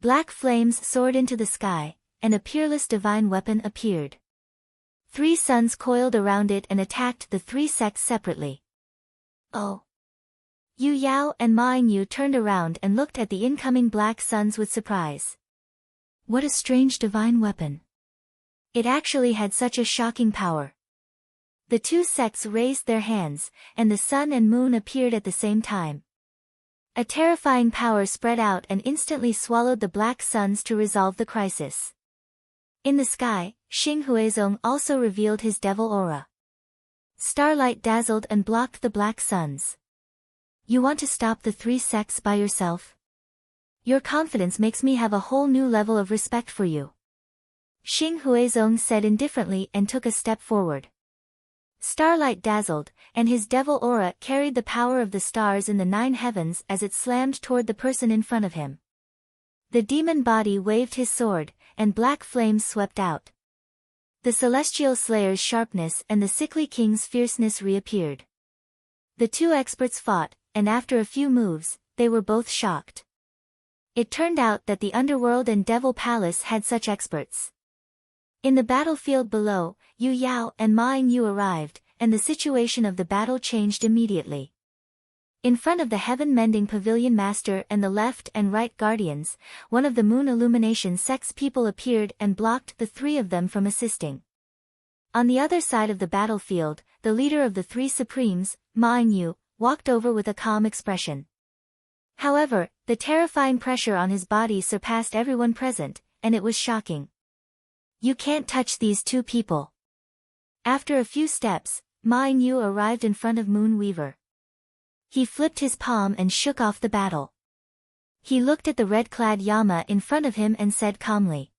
Black flames soared into the sky, and a peerless divine weapon appeared. Three suns coiled around it and attacked the three sects separately. Oh! Yu Yao and Ma Yingyu turned around and looked at the incoming black suns with surprise. What a strange divine weapon. It actually had such a shocking power. The two sects raised their hands, and the sun and moon appeared at the same time. A terrifying power spread out and instantly swallowed the black suns to resolve the crisis. In the sky, Xing Huizong also revealed his devil aura. Starlight dazzled and blocked the black suns. You want to stop the three sects by yourself? Your confidence makes me have a whole new level of respect for you. Xing Huizong said indifferently and took a step forward. Starlight dazzled, and his devil aura carried the power of the stars in the 9 heavens as it slammed toward the person in front of him. The demon body waved his sword, and black flames swept out. The celestial slayer's sharpness and the sickly king's fierceness reappeared. The two experts fought, and after a few moves, they were both shocked. It turned out that the underworld and devil palace had such experts. In the battlefield below, Yu Yao and Ma Yingyu arrived, and the situation of the battle changed immediately. In front of the heaven-mending pavilion master and the left and right guardians, one of the Moon Illumination sect's people appeared and blocked the three of them from assisting. On the other side of the battlefield, the leader of the three supremes, Ma Yingyu, walked over with a calm expression. However, the terrifying pressure on his body surpassed everyone present, and it was shocking. You can't touch these two people. After a few steps, Ma Yingyu arrived in front of Moon Weaver. He flipped his palm and shook off the battle. He looked at the red-clad Yama in front of him and said calmly.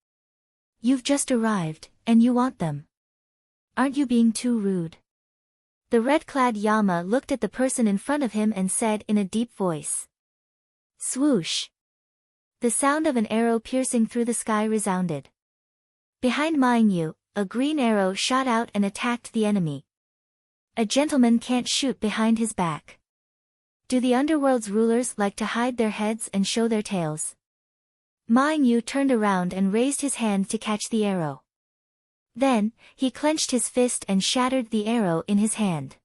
You've just arrived, and you want them. Aren't you being too rude? The red-clad Yama looked at the person in front of him and said in a deep voice. Swoosh! The sound of an arrow piercing through the sky resounded. Behind Ma Yingyu, a green arrow shot out and attacked the enemy. A gentleman can't shoot behind his back. Do the underworld's rulers like to hide their heads and show their tails? Ma Yu turned around and raised his hand to catch the arrow. Then, he clenched his fist and shattered the arrow in his hand.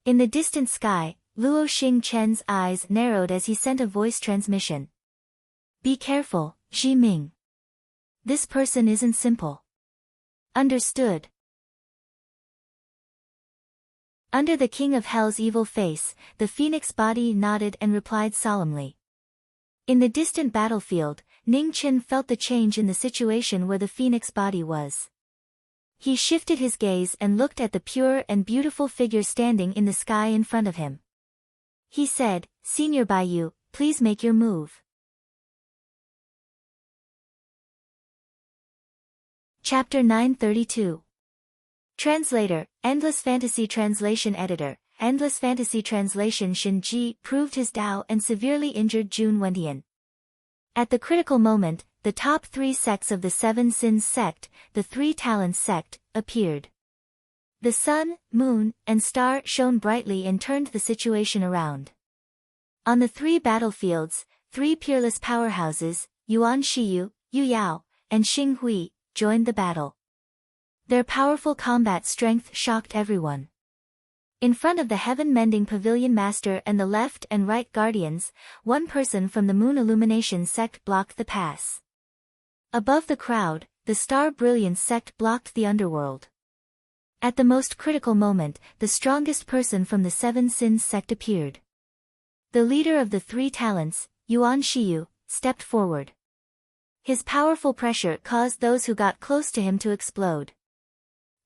In the distant sky, Luo Xingchen's eyes narrowed as he sent a voice transmission. Be careful, Xi Ming. This person isn't simple. Understood. Under the King of Hell's evil face, the phoenix body nodded and replied solemnly. In the distant battlefield, Ning Chen felt the change in the situation where the phoenix body was. He shifted his gaze and looked at the pure and beautiful figure standing in the sky in front of him. He said, Senior Baiyu, please make your move. Chapter 932. Translator, Endless Fantasy Translation Editor, Endless Fantasy Translation Shin Ji proved his Dao and severely injured Jun Wentian. At the critical moment, the top 3 sects of the Seven Sins sect, the 3 Talents sect, appeared. The sun, moon, and star shone brightly and turned the situation around. On the 3 battlefields, 3 peerless powerhouses, Yuan Shiyu, Yu Yao, and Xing Hui, joined the battle. Their powerful combat strength shocked everyone. In front of the heaven-mending pavilion master and the left and right guardians, one person from the Moon Illumination sect blocked the pass. Above the crowd, the Star Brilliance sect blocked the underworld. At the most critical moment, the strongest person from the Seven Sins sect appeared. The leader of the 3 talents, Yuan Shiyu, stepped forward. His powerful pressure caused those who got close to him to explode.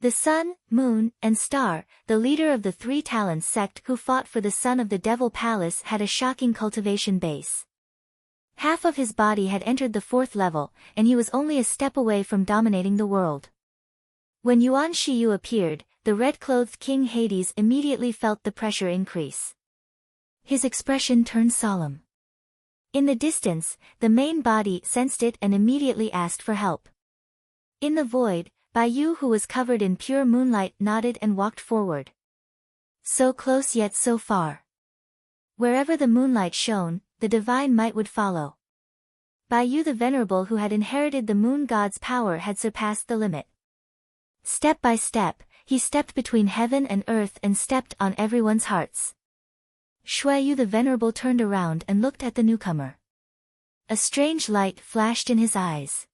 The sun, moon, and star, the leader of the 3 talents sect who fought for the son of the Devil Palace, had a shocking cultivation base. Half of his body had entered the 4th level, and he was only a step away from dominating the world. When Yuan Shiyu appeared, the red-clothed King Hades immediately felt the pressure increase. His expression turned solemn. In the distance, the main body sensed it and immediately asked for help. In the void, Baiyu, who was covered in pure moonlight, nodded and walked forward. So close yet so far. Wherever the moonlight shone, the divine might would follow. Baiyu the Venerable, who had inherited the moon god's power, had surpassed the limit. Step by step, he stepped between heaven and earth and stepped on everyone's hearts. Shuaiyu the Venerable turned around and looked at the newcomer. A strange light flashed in his eyes.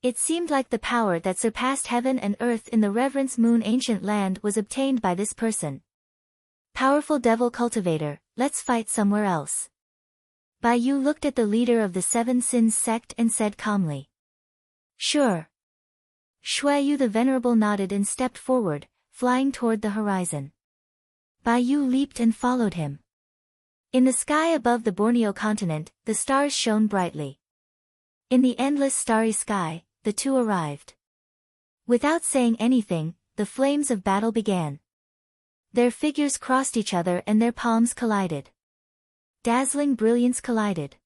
It seemed like the power that surpassed heaven and earth in the Reverence Moon ancient land was obtained by this person. Powerful devil cultivator, let's fight somewhere else. Baiyu looked at the leader of the Seven Sins sect and said calmly. Sure. Shuaiyu the Venerable nodded and stepped forward, flying toward the horizon. Baiyu leaped and followed him. In the sky above the Borneo continent, the stars shone brightly. In the endless starry sky, the 2 arrived. Without saying anything, the flames of battle began. Their figures crossed each other and their palms collided. Dazzling brilliance collided.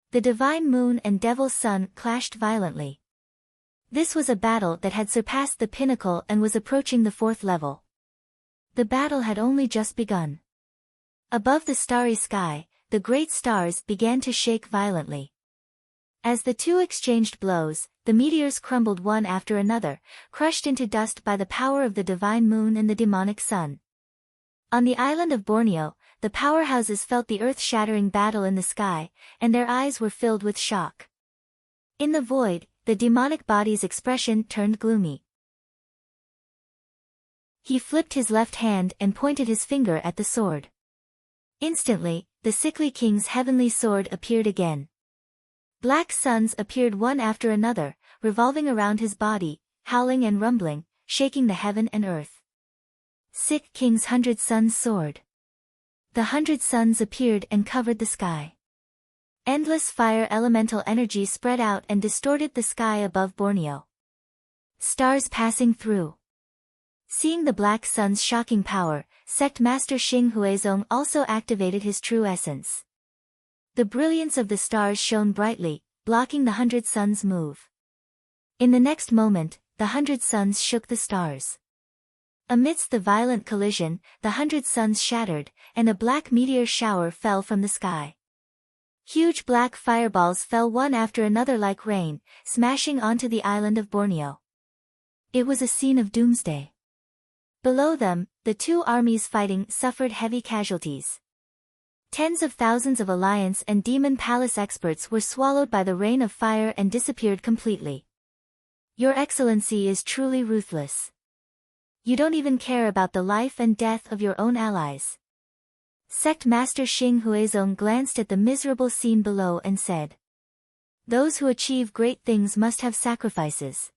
The divine moon and devil's sun clashed violently. This was a battle that had surpassed the pinnacle and was approaching the 4th level. The battle had only just begun. Above the starry sky, the great stars began to shake violently. As the 2 exchanged blows, the meteors crumbled one after another, crushed into dust by the power of the divine moon and the demonic sun. On the island of Borneo, the powerhouses felt the earth-shattering battle in the sky, and their eyes were filled with shock. In the void, the demonic body's expression turned gloomy. He flipped his left hand and pointed his finger at the sword. Instantly, the sickly king's heavenly sword appeared again. Black suns appeared one after another, revolving around his body, howling and rumbling, shaking the heaven and earth. Sick King's 100 Suns sword. The 100 suns appeared and covered the sky. Endless fire elemental energy spread out and distorted the sky above Borneo. Stars passing through. Seeing the Black Sun's shocking power, Sect Master Xing Huizong also activated his true essence. The brilliance of the stars shone brightly, blocking the 100 suns' move. In the next moment, the 100 suns shook the stars. Amidst the violent collision, the 100 suns shattered, and a black meteor shower fell from the sky. Huge black fireballs fell one after another like rain, smashing onto the island of Borneo. It was a scene of doomsday. Below them, the two armies fighting suffered heavy casualties. Tens of thousands of Alliance and Demon Palace experts were swallowed by the rain of fire and disappeared completely. Your Excellency is truly ruthless. You don't even care about the life and death of your own allies. Sect Master Xing Huizong glanced at the miserable scene below and said, "Those who achieve great things must have sacrifices.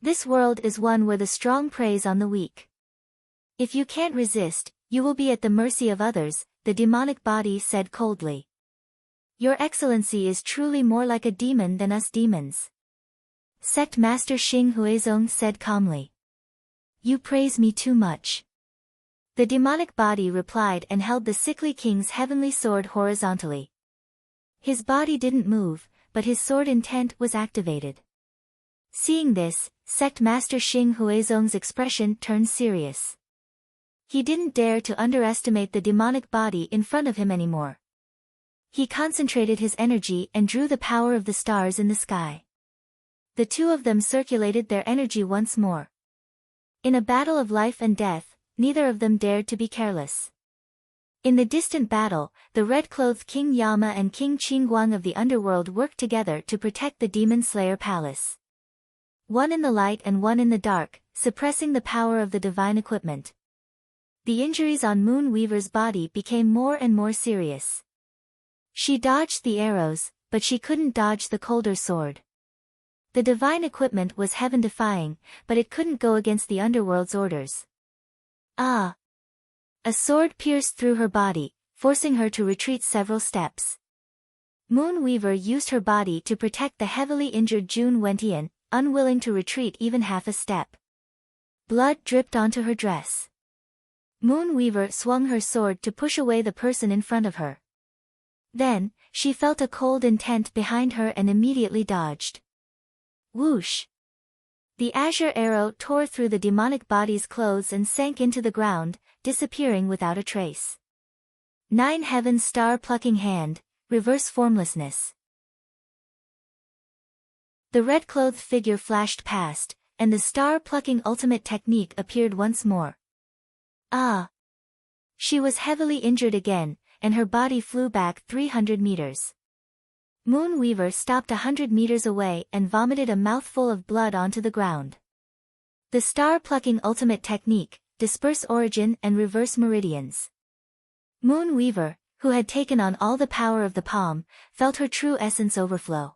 This world is one where the strong preys on the weak. If you can't resist, you will be at the mercy of others," the demonic body said coldly. "Your Excellency is truly more like a demon than us demons." Sect Master Xing Huizong said calmly. "You praise me too much." The demonic body replied and held the sickly king's heavenly sword horizontally. His body didn't move, but his sword intent was activated. Seeing this, Sect Master Xing Huizong's expression turned serious. He didn't dare to underestimate the demonic body in front of him anymore. He concentrated his energy and drew the power of the stars in the sky. The two of them circulated their energy once more. In a battle of life and death, neither of them dared to be careless. In the distant battle, the red-clothed King Yama and King Qingguang of the underworld worked together to protect the Demon Slayer Palace. One in the light and one in the dark, suppressing the power of the divine equipment. The injuries on Moon Weaver's body became more and more serious. She dodged the arrows, but she couldn't dodge the colder sword. The divine equipment was heaven-defying, but it couldn't go against the underworld's orders. Ah! A sword pierced through her body, forcing her to retreat several steps. Moon Weaver used her body to protect the heavily injured Jun Wentian, unwilling to retreat even half a step. Blood dripped onto her dress. Moon Weaver swung her sword to push away the person in front of her. Then, she felt a cold intent behind her and immediately dodged. Whoosh! The azure arrow tore through the demonic body's clothes and sank into the ground, disappearing without a trace. 9 Heaven's star-plucking hand, reverse formlessness. The red-clothed figure flashed past, and the star-plucking ultimate technique appeared once more. Ah! She was heavily injured again, and her body flew back 300 meters. Moon Weaver stopped 100 meters away and vomited a mouthful of blood onto the ground. The star-plucking ultimate technique, disperse origin and reverse meridians. Moon Weaver, who had taken on all the power of the palm, felt her true essence overflow.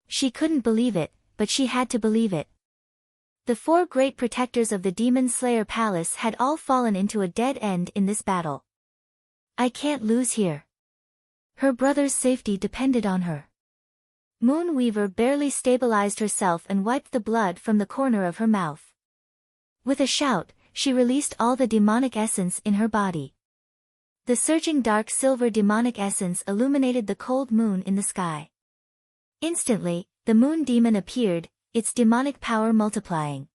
She couldn't believe it, but she had to believe it. The 4 great protectors of the Demon Slayer Palace had all fallen into a dead end in this battle. I can't lose here. Her brother's safety depended on her. Moon Weaver barely stabilized herself and wiped the blood from the corner of her mouth. With a shout, she released all the demonic essence in her body. The surging dark silver demonic essence illuminated the cold moon in the sky. Instantly, the moon demon appeared, its demonic power multiplying.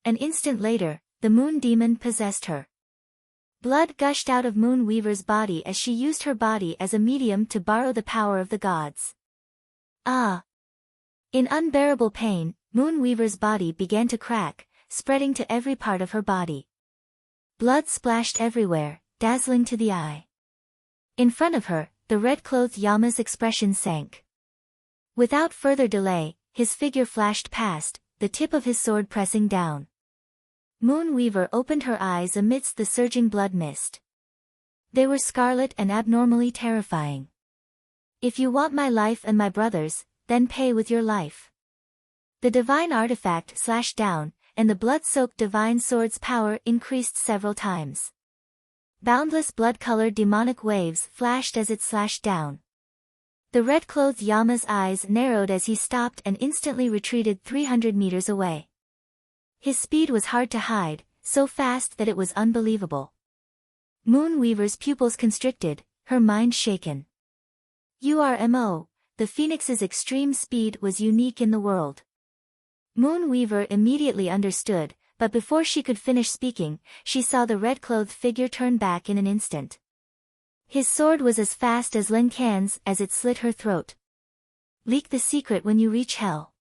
An instant later, the moon demon possessed her. Blood gushed out of Moon Weaver's body as she used her body as a medium to borrow the power of the gods. Ah! In unbearable pain, Moon Weaver's body began to crack, spreading to every part of her body. Blood splashed everywhere, dazzling to the eye. In front of her, the red-clothed Yama's expression sank. Without further delay, his figure flashed past, the tip of his sword pressing down. Moon Weaver opened her eyes amidst the surging blood mist. They were scarlet and abnormally terrifying. If you want my life and my brother's, then pay with your life. The divine artifact slashed down, and the blood-soaked divine sword's power increased several times. Boundless blood-colored demonic waves flashed as it slashed down. The red-clothed Yama's eyes narrowed as he stopped and instantly retreated 300 meters away. His speed was hard to hide, so fast that it was unbelievable. Moon Weaver's pupils constricted, her mind shaken. URMO, the Phoenix's extreme speed was unique in the world. Moon Weaver immediately understood, but before she could finish speaking, she saw the red-clothed figure turn back in an instant. His sword was as fast as Len Can's as it slit her throat. Leak the secret when you reach hell.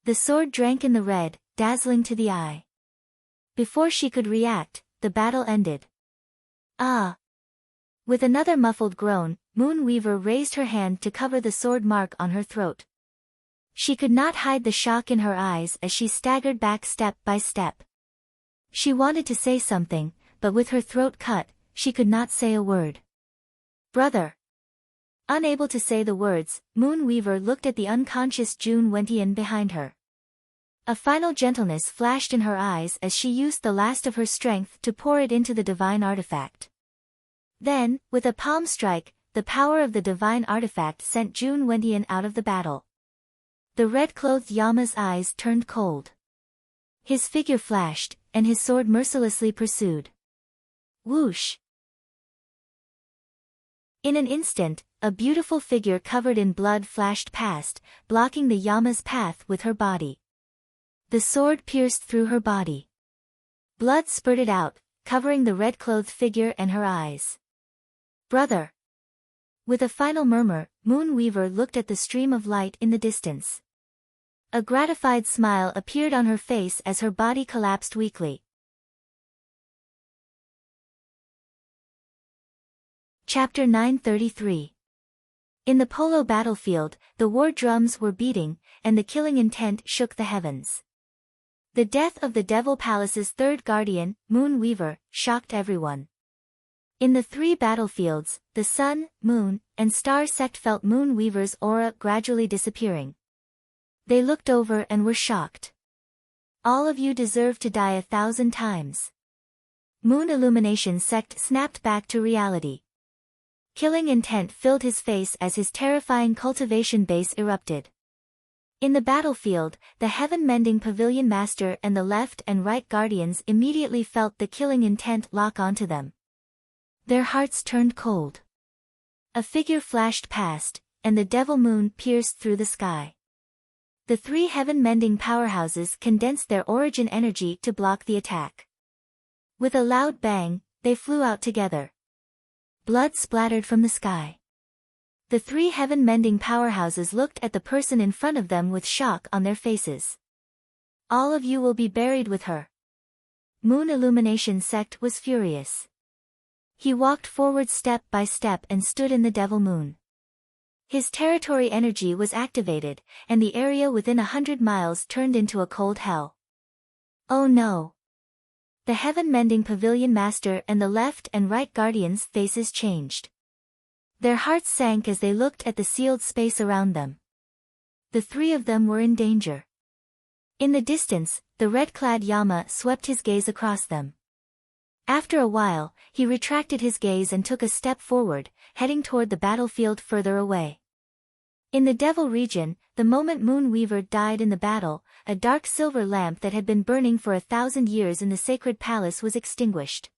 The sword drank in the red, dazzling to the eye. Before she could react, the battle ended. Ah! With another muffled groan, Moonweaver raised her hand to cover the sword mark on her throat. She could not hide the shock in her eyes as she staggered back step by step. She wanted to say something, but with her throat cut, she could not say a word. Brother! Unable to say the words, Moonweaver looked at the unconscious June Wentian behind her. A final gentleness flashed in her eyes as she used the last of her strength to pour it into the divine artifact. Then, with a palm strike, the power of the divine artifact sent June Wentian out of the battle. The red-clothed Yama's eyes turned cold. His figure flashed, and his sword mercilessly pursued. Whoosh! In an instant, a beautiful figure covered in blood flashed past, blocking the Yama's path with her body. The sword pierced through her body. Blood spurted out, covering the red-clothed figure and her eyes. Brother! With a final murmur, Moonweaver looked at the stream of light in the distance. A gratified smile appeared on her face as her body collapsed weakly. Chapter 933. In the polo battlefield, the war drums were beating, and the killing intent shook the heavens. The death of the Devil Palace's third guardian, Moonweaver, shocked everyone. In the three battlefields, the Sun, Moon, and Star sect felt Moonweaver's aura gradually disappearing. They looked over and were shocked. All of you deserve to die 1,000 times. Moon Illumination sect snapped back to reality. Killing intent filled his face as his terrifying cultivation base erupted. In the battlefield, the Heaven-Mending Pavilion Master and the left and right guardians immediately felt the killing intent lock onto them. Their hearts turned cold. A figure flashed past, and the Devil Moon pierced through the sky. The three heaven-mending powerhouses condensed their origin energy to block the attack. With a loud bang, they flew out together. Blood splattered from the sky. The three heaven-mending powerhouses looked at the person in front of them with shock on their faces. All of you will be buried with her. Moon Illumination sect was furious. He walked forward step by step and stood in the Devil Moon. His territory energy was activated, and the area within 100 miles turned into a cold hell. Oh no! The Heaven-Mending Pavilion Master and the left and right guardians' faces changed. Their hearts sank as they looked at the sealed space around them. The three of them were in danger. In the distance, the red-clad Yama swept his gaze across them. After a while, he retracted his gaze and took a step forward, heading toward the battlefield further away. In the Devil region, the moment Moonweaver died in the battle, a dark silver lamp that had been burning for 1,000 years in the sacred palace was extinguished.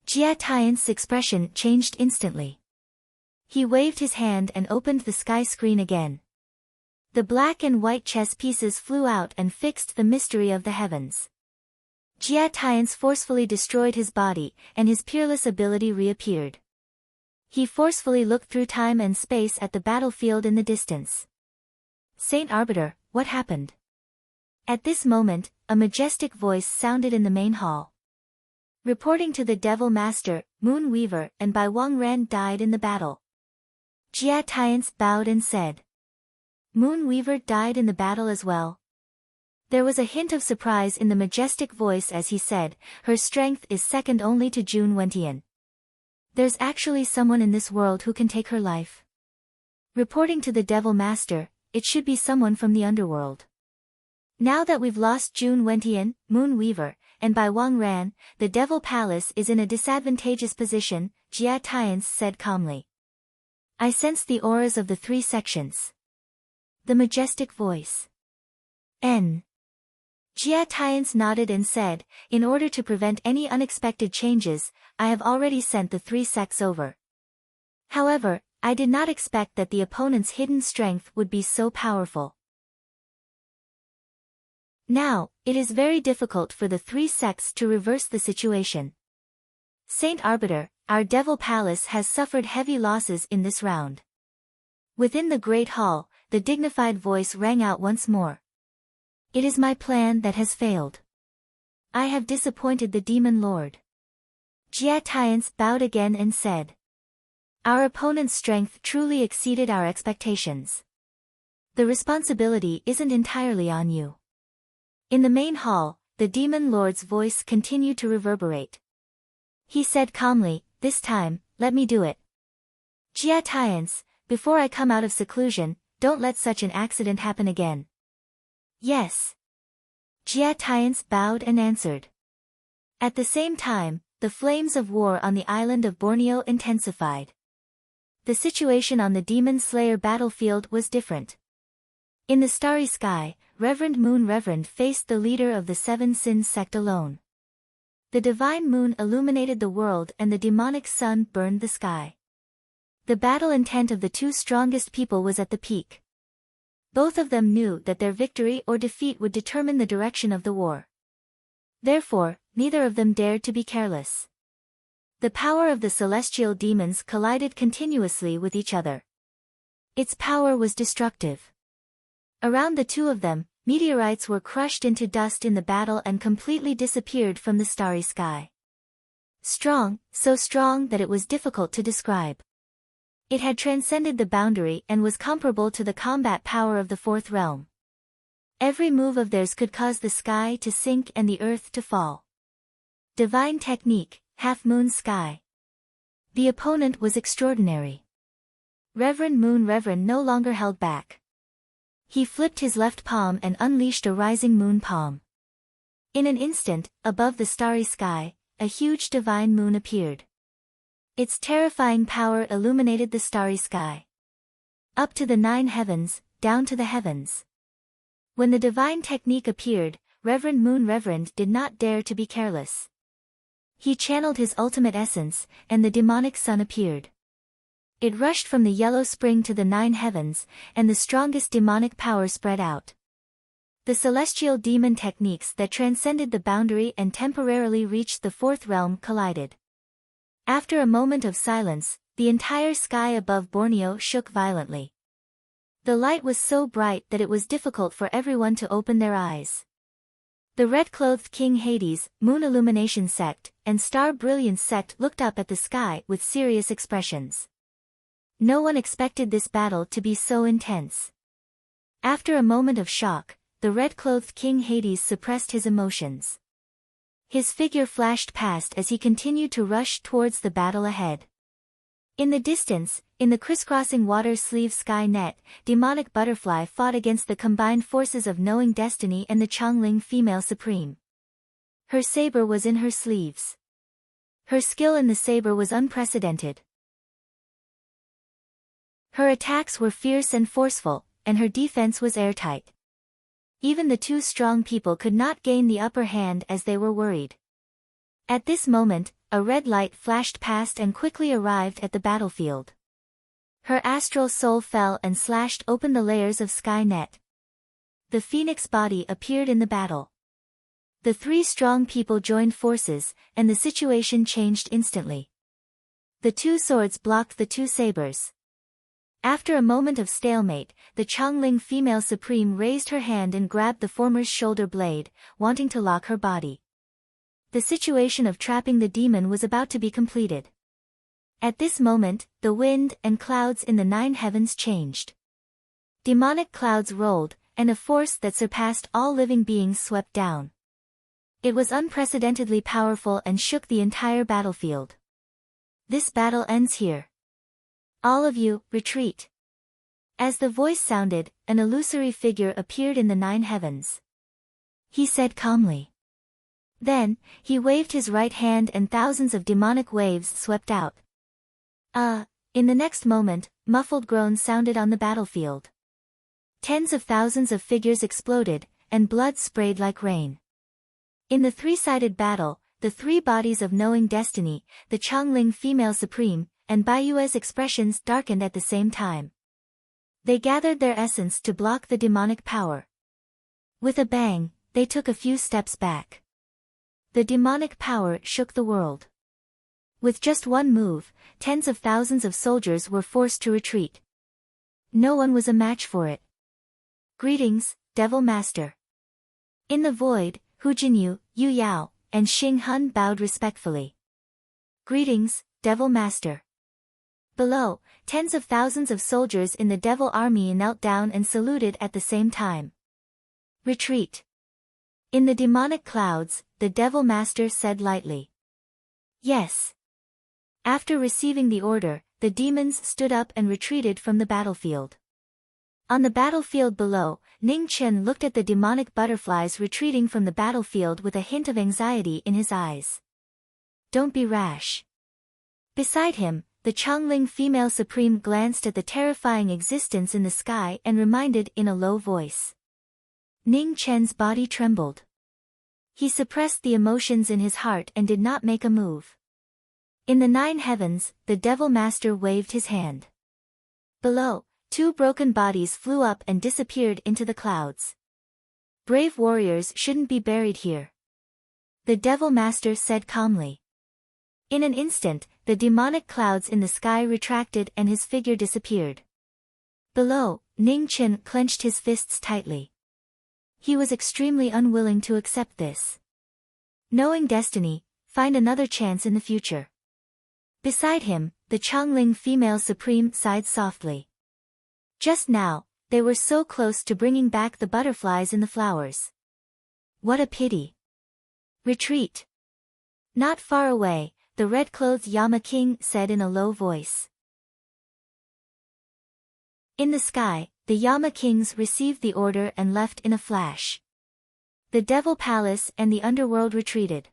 Jia Tian's expression changed instantly. He waved his hand and opened the sky screen again. The black and white chess pieces flew out and fixed the mystery of the heavens. Jia Tian's forcefully destroyed his body, and his peerless ability reappeared. He forcefully looked through time and space at the battlefield in the distance. Saint Arbiter, what happened? At this moment, a majestic voice sounded in the main hall. Reporting to the Devil Master, Moonweaver and Bai Wangran died in the battle. Jia Tian bowed and said. Moonweaver died in the battle as well. There was a hint of surprise in the majestic voice as he said, her strength is second only to June Wentian. There's actually someone in this world who can take her life. Reporting to the Devil Master, it should be someone from the underworld. Now that we've lost June Wentian, Moonweaver, and Bai Wangran, the Devil Palace is in a disadvantageous position, Jia Tian said calmly. I sense the auras of the three sections. The majestic voice. N. Jia Tian nodded and said, in order to prevent any unexpected changes, I have already sent the three sects over. However, I did not expect that the opponent's hidden strength would be so powerful. Now, it is very difficult for the three sects to reverse the situation. Saint Arbiter, our devil palace has suffered heavy losses in this round. Within the great hall, the dignified voice rang out once more. It is my plan that has failed. I have disappointed the demon lord. Jiatians bowed again and said. Our opponent's strength truly exceeded our expectations. The responsibility isn't entirely on you. In the main hall, the demon lord's voice continued to reverberate. He said calmly, this time, let me do it. Jiatians, before I come out of seclusion, don't let such an accident happen again. Yes. Jiatians bowed and answered. At the same time, the flames of war on the island of Borneo intensified. The situation on the Demon Slayer battlefield was different. In the starry sky, Reverend Moon Reverend faced the leader of the Seven Sins sect alone. The divine moon illuminated the world and the demonic sun burned the sky. The battle intent of the two strongest people was at the peak. Both of them knew that their victory or defeat would determine the direction of the war. Therefore, neither of them dared to be careless. The power of the celestial demons collided continuously with each other. Its power was destructive. Around the two of them, meteorites were crushed into dust in the battle and completely disappeared from the starry sky. Strong, so strong that it was difficult to describe. It had transcended the boundary and was comparable to the combat power of the fourth realm. Every move of theirs could cause the sky to sink and the earth to fall. Divine technique, half-moon sky. The opponent was extraordinary. Reverend Moon Reverend no longer held back. He flipped his left palm and unleashed a rising moon palm. In an instant, above the starry sky, a huge divine moon appeared. Its terrifying power illuminated the starry sky. Up to the 9 heavens, down to the heavens. When the divine technique appeared, Reverend Moon Reverend did not dare to be careless. He channeled his ultimate essence, and the demonic sun appeared. It rushed from the yellow spring to the 9 heavens, and the strongest demonic power spread out. The celestial demon techniques that transcended the boundary and temporarily reached the fourth realm collided. After a moment of silence, the entire sky above Borneo shook violently. The light was so bright that it was difficult for everyone to open their eyes. The red-clothed King Hades, Moon Illumination sect, and Star Brilliance sect looked up at the sky with serious expressions. No one expected this battle to be so intense. After a moment of shock, the red-clothed King Hades suppressed his emotions. His figure flashed past as he continued to rush towards the battle ahead. In the distance, in the crisscrossing water sleeve sky net, demonic butterfly fought against the combined forces of knowing destiny and the Chongling female supreme. Her saber was in her sleeves. Her skill in the saber was unprecedented. Her attacks were fierce and forceful, and her defense was airtight. Even the two strong people could not gain the upper hand as they were worried. At this moment, a red light flashed past and quickly arrived at the battlefield. Her astral soul fell and slashed open the layers of sky net. The phoenix body appeared in the battle. The three strong people joined forces, and the situation changed instantly. The two swords blocked the two sabers. After a moment of stalemate, the Chongling female supreme raised her hand and grabbed the former's shoulder blade, wanting to lock her body. The situation of trapping the demon was about to be completed. At this moment, the wind and clouds in the 9 heavens changed. Demonic clouds rolled, and a force that surpassed all living beings swept down. It was unprecedentedly powerful and shook the entire battlefield. This battle ends here. All of you, retreat. As the voice sounded, an illusory figure appeared in the 9 heavens. He said calmly. Then, he waved his right hand and thousands of demonic waves swept out. In the next moment, muffled groans sounded on the battlefield. Tens of thousands of figures exploded, and blood sprayed like rain. In the three-sided battle, the three bodies of knowing destiny, the Chongling female supreme, and Baiyue's expressions darkened at the same time. They gathered their essence to block the demonic power. With a bang, they took a few steps back. The demonic power shook the world. With just one move, tens of thousands of soldiers were forced to retreat. No one was a match for it. Greetings, Devil Master. In the void, Hu Jinyu, Yu Yao, and Xing Hun bowed respectfully. Greetings, Devil Master. Below, tens of thousands of soldiers in the Devil Army knelt down and saluted at the same time. Retreat. In the demonic clouds, the Devil Master said lightly. Yes. After receiving the order, the demons stood up and retreated from the battlefield. On the battlefield below, Ning Chen looked at the demonic butterflies retreating from the battlefield with a hint of anxiety in his eyes. Don't be rash. Beside him, the Changling female supreme glanced at the terrifying existence in the sky and reminded in a low voice. Ning Chen's body trembled. He suppressed the emotions in his heart and did not make a move. In the 9 heavens, the Devil Master waved his hand. Below, 2 broken bodies flew up and disappeared into the clouds. Brave warriors shouldn't be buried here. The Devil Master said calmly. In an instant, the demonic clouds in the sky retracted and his figure disappeared. Below, Ning Chen clenched his fists tightly. He was extremely unwilling to accept this. Knowing destiny, find another chance in the future. Beside him, the Changling female supreme sighed softly. Just now, they were so close to bringing back the butterflies in the flowers. What a pity. Retreat. Not far away, the red-clothed Yama King said in a low voice. In the sky, the Yama Kings received the order and left in a flash. The Devil Palace and the underworld retreated.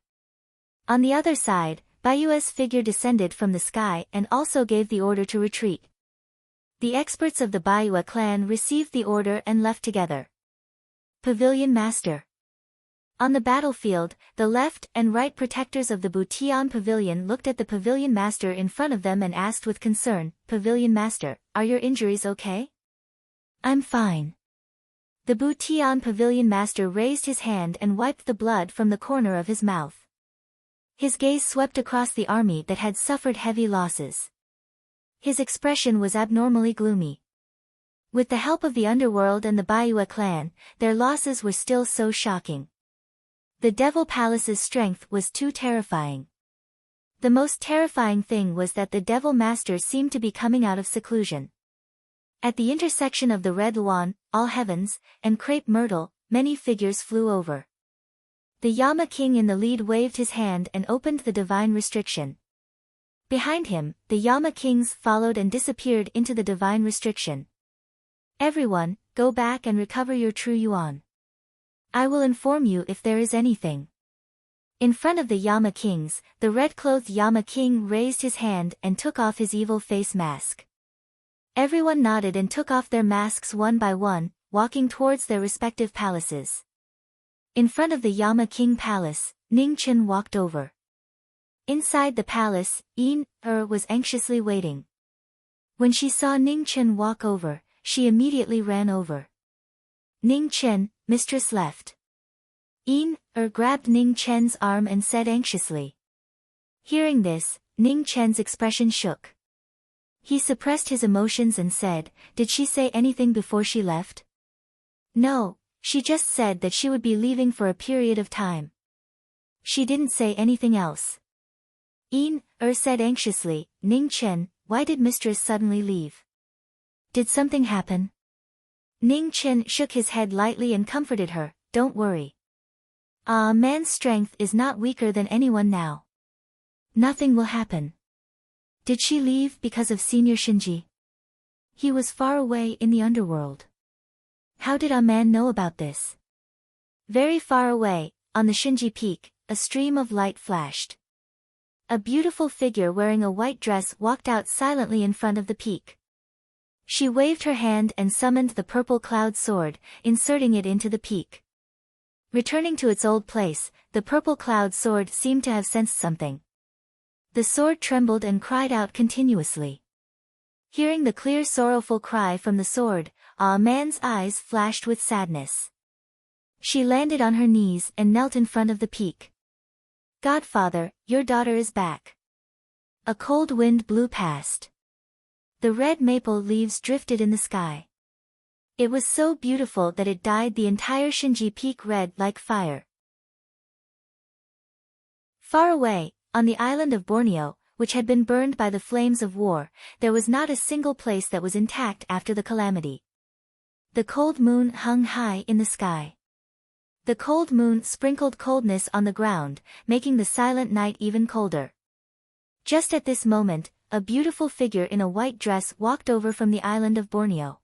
On the other side, Baiyue's figure descended from the sky and also gave the order to retreat. The experts of the Baiyue clan received the order and left together. Pavilion Master. On the battlefield, the left and right protectors of the Butian Pavilion looked at the Pavilion Master in front of them and asked with concern, Pavilion Master, are your injuries okay? I'm fine. The Butian Pavilion Master raised his hand and wiped the blood from the corner of his mouth. His gaze swept across the army that had suffered heavy losses. His expression was abnormally gloomy. With the help of the underworld and the Baiyue clan, their losses were still so shocking. The Devil Palace's strength was too terrifying. The most terrifying thing was that the Devil Master seemed to be coming out of seclusion. At the intersection of the Red Luan, All Heavens, and Crepe Myrtle, many figures flew over. The Yama King in the lead waved his hand and opened the divine restriction. Behind him, the Yama Kings followed and disappeared into the divine restriction. Everyone, go back and recover your true yuan. I will inform you if there is anything. In front of the Yama Kings, the red-clothed Yama King raised his hand and took off his evil face mask. Everyone nodded and took off their masks one by one, walking towards their respective palaces. In front of the Yama King Palace, Ning Chen walked over. Inside the palace, Yin-er was anxiously waiting. When she saw Ning Chen walk over, she immediately ran over. Ning Chen, mistress left. Yin-er grabbed Ning Chen's arm and said anxiously. Hearing this, Ning Chen's expression shook. He suppressed his emotions and said, did she say anything before she left? No, she just said that she would be leaving for a period of time. She didn't say anything else. Yin-er said anxiously, Ning Chen, why did mistress suddenly leave? Did something happen? Ning Chen shook his head lightly and comforted her, don't worry. A man's strength is not weaker than anyone now. Nothing will happen. Did she leave because of Senior Shinji? He was far away in the underworld. How did a man know about this? Very far away, on the Shinji Peak, a stream of light flashed. A beautiful figure wearing a white dress walked out silently in front of the peak. She waved her hand and summoned the purple cloud sword, inserting it into the peak. Returning to its old place, the purple cloud sword seemed to have sensed something. The sword trembled and cried out continuously. Hearing the clear sorrowful cry from the sword, a man's eyes flashed with sadness. She landed on her knees and knelt in front of the peak. "Godfather, your daughter is back." A cold wind blew past. The red maple leaves drifted in the sky. It was so beautiful that it dyed the entire Shinji Peak red like fire. Far away, on the island of Borneo, which had been burned by the flames of war, there was not a single place that was intact after the calamity. The cold moon hung high in the sky. The cold moon sprinkled coldness on the ground, making the silent night even colder. Just at this moment, a beautiful figure in a white dress walked over from the island of Borneo.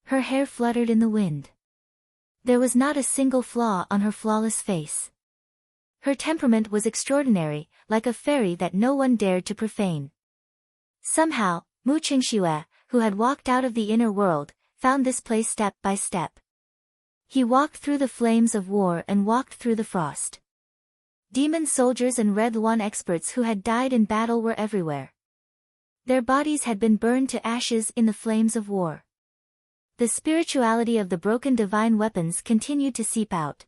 Her hair fluttered in the wind. There was not a single flaw on her flawless face. Her temperament was extraordinary, like a fairy that no one dared to profane. Somehow, Mu Qingxue, who had walked out of the inner world, found this place step by step. He walked through the flames of war and walked through the frost. Demon soldiers and Red Luan experts who had died in battle were everywhere. Their bodies had been burned to ashes in the flames of war. The spirituality of the broken divine weapons continued to seep out.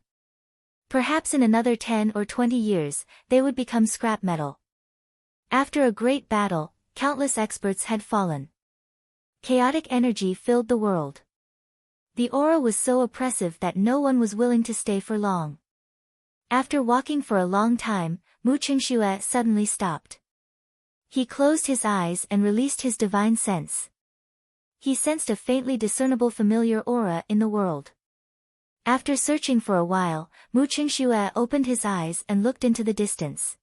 Perhaps in another 10 or 20 years, they would become scrap metal. After a great battle, countless experts had fallen. Chaotic energy filled the world. The aura was so oppressive that no one was willing to stay for long. After walking for a long time, Mu Qingxue suddenly stopped. He closed his eyes and released his divine sense. He sensed a faintly discernible familiar aura in the world. After searching for a while, Mu Qingxue opened his eyes and looked into the distance.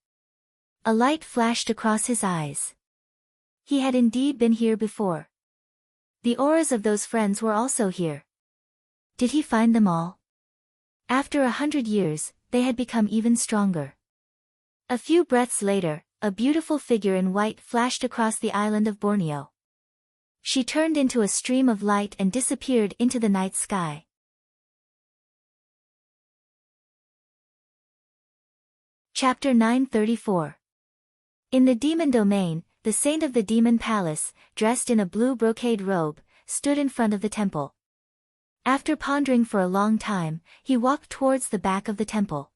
A light flashed across his eyes. He had indeed been here before. The auras of those friends were also here. Did he find them all? After 100 years, they had become even stronger. A few breaths later, a beautiful figure in white flashed across the island of Borneo. She turned into a stream of light and disappeared into the night sky. Chapter 934. In the demon domain, the saint of the demon palace, dressed in a blue brocade robe, stood in front of the temple. After pondering for a long time, he walked towards the back of the temple.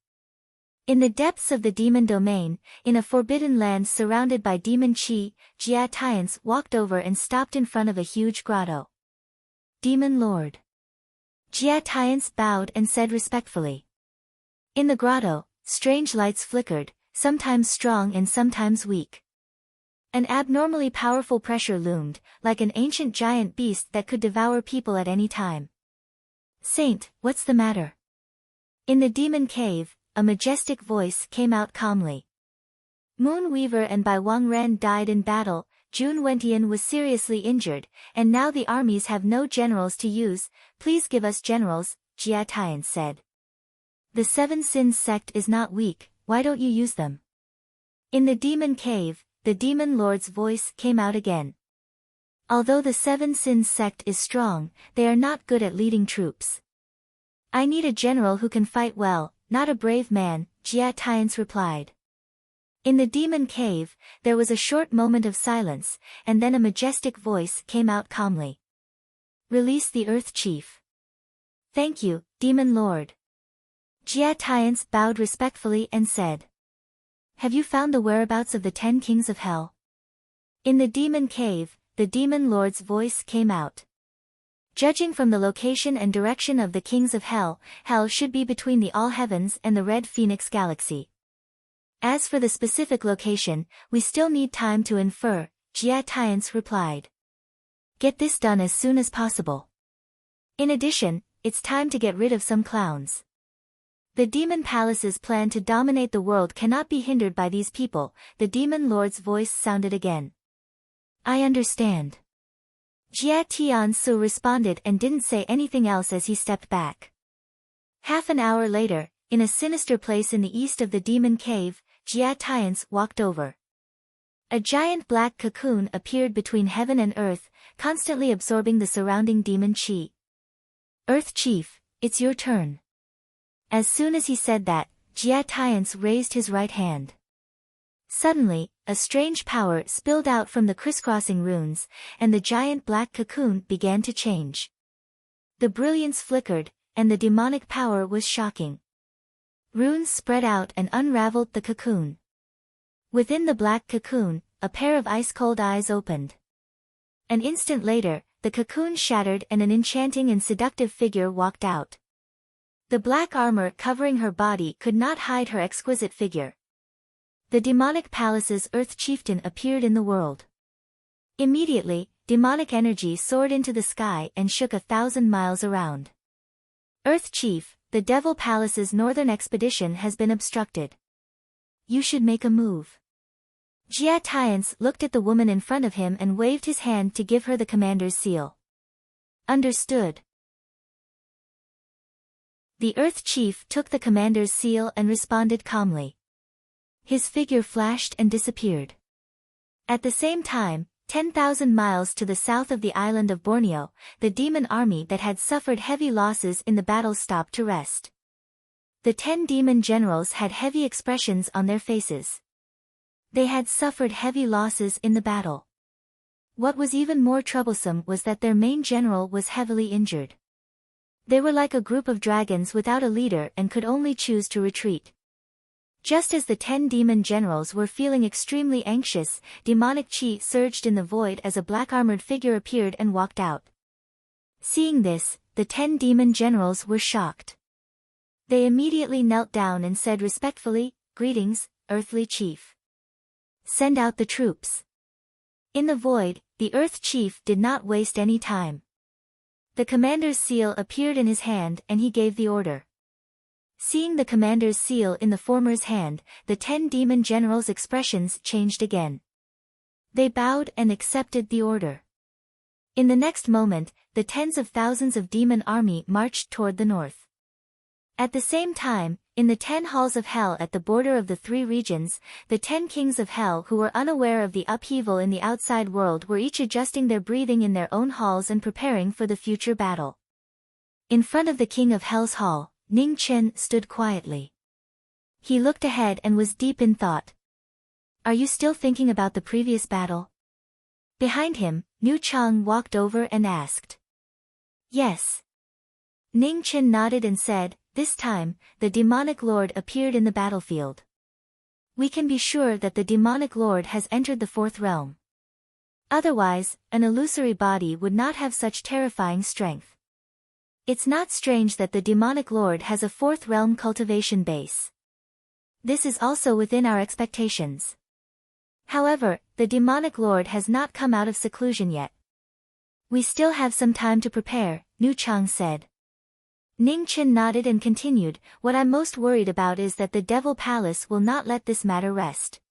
In the depths of the demon domain, in a forbidden land surrounded by demon qi, Jia Tiance walked over and stopped in front of a huge grotto. "Demon Lord." Jia Tiance bowed and said respectfully. In the grotto, strange lights flickered, sometimes strong and sometimes weak. An abnormally powerful pressure loomed, like an ancient giant beast that could devour people at any time. "Saint, what's the matter?" In the demon cave, a majestic voice came out calmly. "Moon Weaver and Bai Wangren died in battle, Jun Wentian was seriously injured, and now the armies have no generals to use. Please give us generals," Jia Tian said. "The Seven Sins sect is not weak, why don't you use them?" In the demon cave, the demon lord's voice came out again. "Although the Seven Sins sect is strong, they are not good at leading troops. I need a general who can fight well, not a brave man," Jia Tiance replied. In the demon cave, there was a short moment of silence, and then a majestic voice came out calmly. "Release the Earth Chief." "Thank you, Demon Lord." Jia Tiance bowed respectfully and said. "Have you found the whereabouts of the 10 kings of hell?" In the demon cave, the demon lord's voice came out. "Judging from the location and direction of the kings of hell, hell should be between the All Heavens and the Red Phoenix Galaxy. As for the specific location, we still need time to infer," Jia Tiance replied. "Get this done as soon as possible. In addition, it's time to get rid of some clowns. The demon palace's plan to dominate the world cannot be hindered by these people," the demon lord's voice sounded again. "I understand." Jia Tiansu responded and didn't say anything else as he stepped back. Half an hour later, in a sinister place in the east of the demon cave, Jia Tiance walked over. A giant black cocoon appeared between heaven and earth, constantly absorbing the surrounding demon qi. "Earth Chief, it's your turn." As soon as he said that, Jia Tiance raised his right hand. Suddenly, a strange power spilled out from the crisscrossing runes, and the giant black cocoon began to change. The brilliance flickered, and the demonic power was shocking. Runes spread out and unraveled the cocoon. Within the black cocoon, a pair of ice-cold eyes opened. An instant later, the cocoon shattered and an enchanting and seductive figure walked out. The black armor covering her body could not hide her exquisite figure. The demonic palace's Earth Chieftain appeared in the world. Immediately, demonic energy soared into the sky and shook 1,000 miles around. Earth Chief, the Devil Palace's northern expedition has been obstructed. You should make a move. Jia Tiance looked at the woman in front of him and waved his hand to give her the commander's seal. Understood. The Earth Chief took the commander's seal and responded calmly. His figure flashed and disappeared. At the same time, 10,000 miles to the south of the island of Borneo, the demon army that had suffered heavy losses in the battle stopped to rest. The 10 demon generals had heavy expressions on their faces. They had suffered heavy losses in the battle. What was even more troublesome was that their main general was heavily injured. They were like a group of dragons without a leader and could only choose to retreat. Just as the 10 demon generals were feeling extremely anxious, demonic chi surged in the void as a black-armored figure appeared and walked out. Seeing this, the 10 demon generals were shocked. They immediately knelt down and said respectfully, "Greetings, earthly chief. Send out the troops." In the void, the Earth Chief did not waste any time. The commander's seal appeared in his hand and he gave the order. Seeing the commander's seal in the former's hand, the 10 demon generals' expressions changed again. They bowed and accepted the order. In the next moment, the tens of thousands of demon army marched toward the north. At the same time, in the 10 halls of hell at the border of the 3 regions, the 10 kings of hell who were unaware of the upheaval in the outside world were each adjusting their breathing in their own halls and preparing for the future battle. In front of the king of hell's hall, Ning Chen stood quietly. He looked ahead and was deep in thought. Are you still thinking about the previous battle? Behind him, Niu Chang walked over and asked. Yes. Ning Chen nodded and said, this time, the demonic lord appeared in the battlefield. We can be sure that the demonic lord has entered the 4th realm. Otherwise, an illusory body would not have such terrifying strength. It's not strange that the demonic lord has a 4th realm cultivation base. This is also within our expectations. However, the demonic lord has not come out of seclusion yet. We still have some time to prepare, Niu Chang said. Ning Chen nodded and continued, what I'm most worried about is that the Devil Palace will not let this matter rest.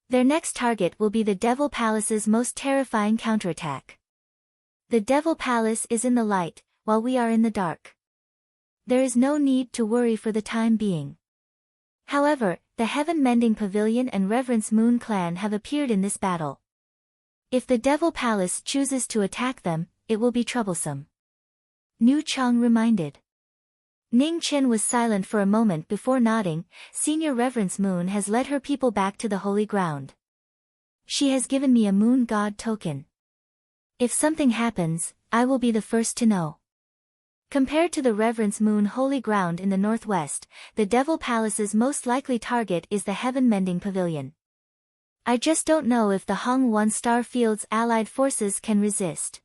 Their next target will be the Devil Palace's most terrifying counterattack. The Devil Palace is in the light, while we are in the dark. There is no need to worry for the time being. However, the Heaven Mending Pavilion and Reverence Moon Clan have appeared in this battle. If the Devil Palace chooses to attack them, it will be troublesome. Niu Chang reminded. Ning Chen was silent for a moment before nodding. Senior Reverence Moon has led her people back to the holy ground. She has given me a moon god token. If something happens, I will be the first to know. Compared to the Reverence Moon holy ground in the northwest, the Devil Palace's most likely target is the Heaven Mending Pavilion. I just don't know if the Hong One Star Field's allied forces can resist.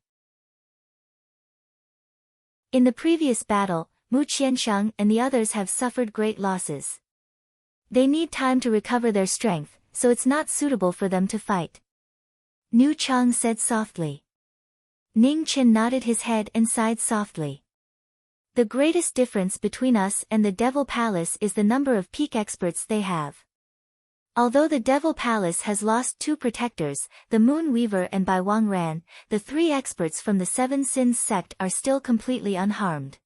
In the previous battle, Mu Qiansheng and the others have suffered great losses. They need time to recover their strength, so it's not suitable for them to fight. Niu Chang said softly. Ning Chen nodded his head and sighed softly. The greatest difference between us and the Devil Palace is the number of peak experts they have. Although the Devil Palace has lost 2 protectors, the Moon Weaver and Bai Wang Ran, the 3 experts from the 7 Sins sect are still completely unharmed.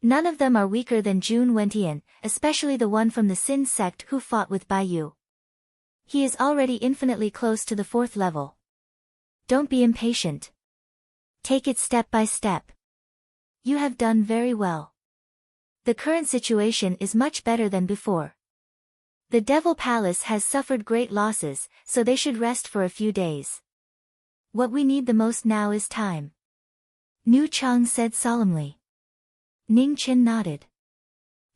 None of them are weaker than Jun Wentian, especially the one from the Sin sect who fought with Bai Yu. He is already infinitely close to the 4th level. Don't be impatient. Take it step by step. You have done very well. The current situation is much better than before. The Devil Palace has suffered great losses, so they should rest for a few days. What we need the most now is time. Niu Chang said solemnly. Ning Chen nodded.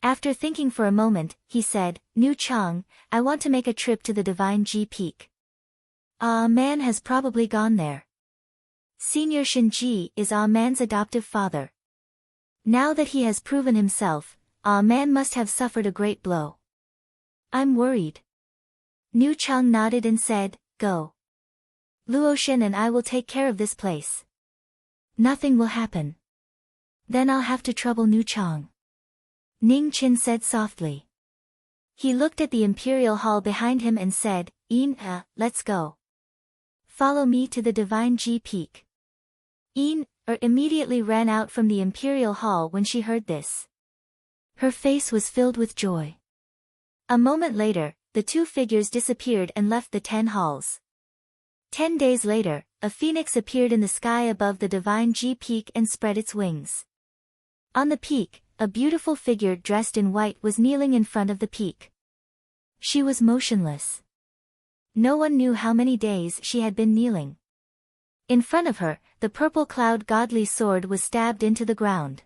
After thinking for a moment, he said, Nu Chang, I want to make a trip to the Divine Ji Peak. Man has probably gone there. Senior Shin Ji is man's adoptive father. Now that he has proven himself, man must have suffered a great blow. I'm worried. Nu Chang nodded and said, Go. Luoshin and I will take care of this place. Nothing will happen. Then I'll have to trouble Nu Chang. Ning Chen said softly. He looked at the imperial hall behind him and said, Let's go. Follow me to the Divine Ji Peak. Immediately ran out from the imperial hall when she heard this. Her face was filled with joy. A moment later, the two figures disappeared and left the 10 halls. 10 days later, a phoenix appeared in the sky above the Divine Ji Peak and spread its wings. On the peak, a beautiful figure dressed in white was kneeling in front of the peak. She was motionless. No one knew how many days she had been kneeling. In front of her, the purple cloud godly sword was stabbed into the ground.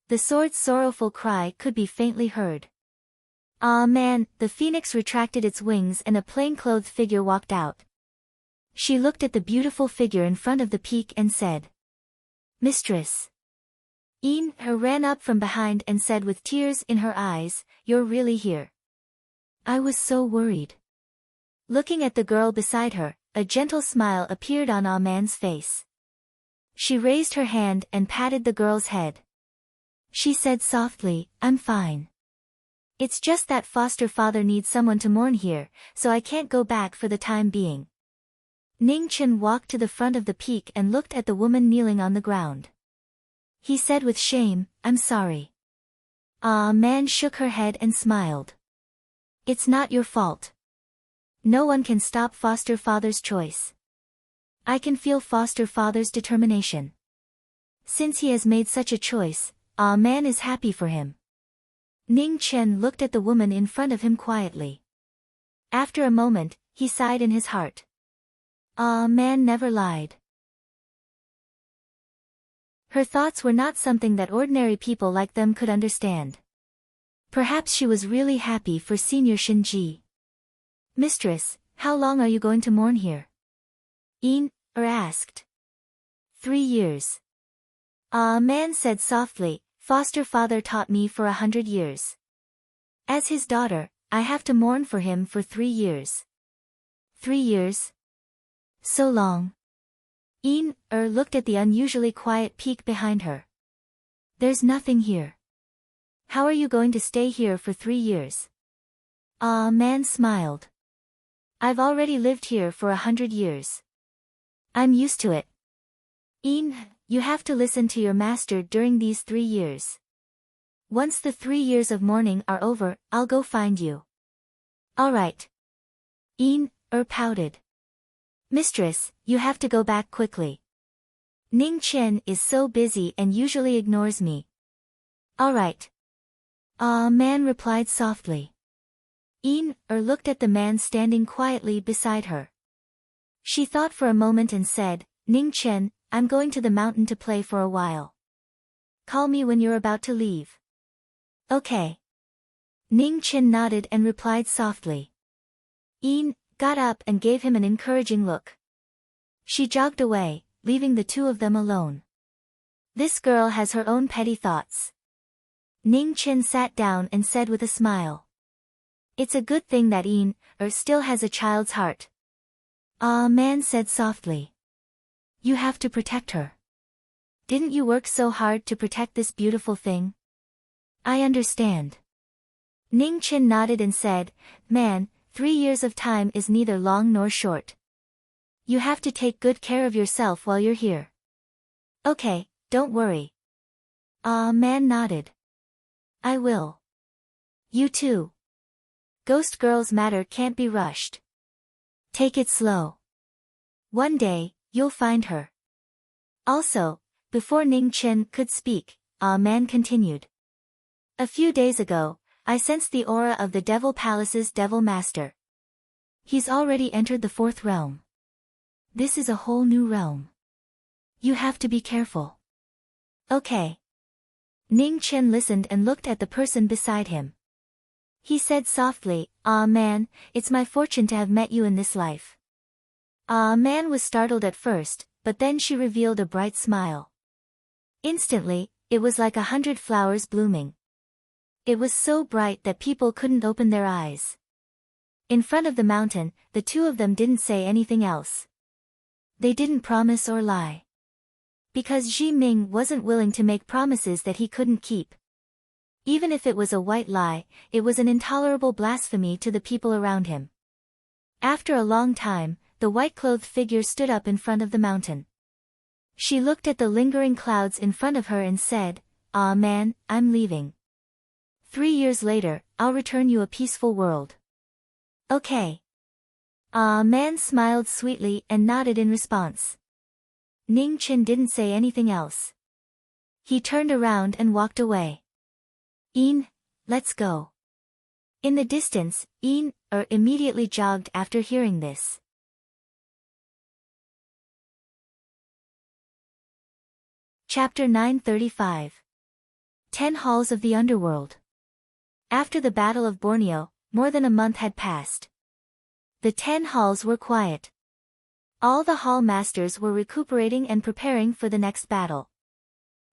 The sword's sorrowful cry could be faintly heard. Man, the phoenix retracted its wings and a plain-clothed figure walked out. She looked at the beautiful figure in front of the peak and said, Mistress. Her ran up from behind and said with tears in her eyes, You're really here. I was so worried. Looking at the girl beside her, a gentle smile appeared on man's face. She raised her hand and patted the girl's head. She said softly, I'm fine. It's just that foster father needs someone to mourn here, so I can't go back for the time being. Ning Chen walked to the front of the peak and looked at the woman kneeling on the ground. He said with shame, I'm sorry. Man shook her head and smiled. It's not your fault. No one can stop foster father's choice. I can feel foster father's determination. Since he has made such a choice, man is happy for him. Ning Chen looked at the woman in front of him quietly. After a moment, he sighed in his heart. Man never lied. Her thoughts were not something that ordinary people like them could understand. Perhaps she was really happy for Senior Shinji. Mistress, how long are you going to mourn here? Asked. 3 years. Man said softly, foster father taught me for 100 years. As his daughter, I have to mourn for him for 3 years. 3 years? So long. Looked at the unusually quiet peak behind her. There's nothing here. How are you going to stay here for 3 years? Man smiled. I've already lived here for 100 years. I'm used to it. You have to listen to your master during these 3 years. Once the 3 years of mourning are over, I'll go find you. All right. Pouted. Mistress, you have to go back quickly. Ning Chen is so busy and usually ignores me. All right. Man replied softly. Looked at the man standing quietly beside her. She thought for a moment and said, Ning Chen, I'm going to the mountain to play for a while. Call me when you're about to leave. Okay. Ning Chen nodded and replied softly. Got up and gave him an encouraging look. She jogged away, leaving the two of them alone. This girl has her own petty thoughts. Ning Chen sat down and said with a smile. It's a good thing that still has a child's heart. Man said softly. You have to protect her. Didn't you work so hard to protect this beautiful thing? I understand. Ning Chen nodded and said, Man, 3 years of time is neither long nor short. You have to take good care of yourself while you're here. Okay, don't worry. Man nodded. I will. You too. Ghost girl's matter can't be rushed. Take it slow. One day, you'll find her. Also, before Ning Chen could speak, Man continued. A few days ago, I sensed the aura of the Devil Palace's Devil Master. He's already entered the 4th realm. This is a whole new realm. You have to be careful. Okay. Ning Chen listened and looked at the person beside him. He said softly, "Ah man, it's my fortune to have met you in this life." Ah man was startled at first, but then she revealed a bright smile. Instantly, it was like 100 flowers blooming. It was so bright that people couldn't open their eyes. In front of the mountain, the two of them didn't say anything else. They didn't promise or lie. Because Ji Ming wasn't willing to make promises that he couldn't keep. Even if it was a white lie, it was an intolerable blasphemy to the people around him. After a long time, the white-clothed figure stood up in front of the mountain. She looked at the lingering clouds in front of her and said, "Ah man, I'm leaving. 3 years later, I'll return you a peaceful world." "Okay." Ah man smiled sweetly and nodded in response. Ning Chen didn't say anything else. He turned around and walked away. Let's go." In the distance, immediately jogged after hearing this. Chapter 935. 10 Halls of the Underworld. After the Battle of Borneo, more than a month had passed. The 10 halls were quiet. All the hall masters were recuperating and preparing for the next battle.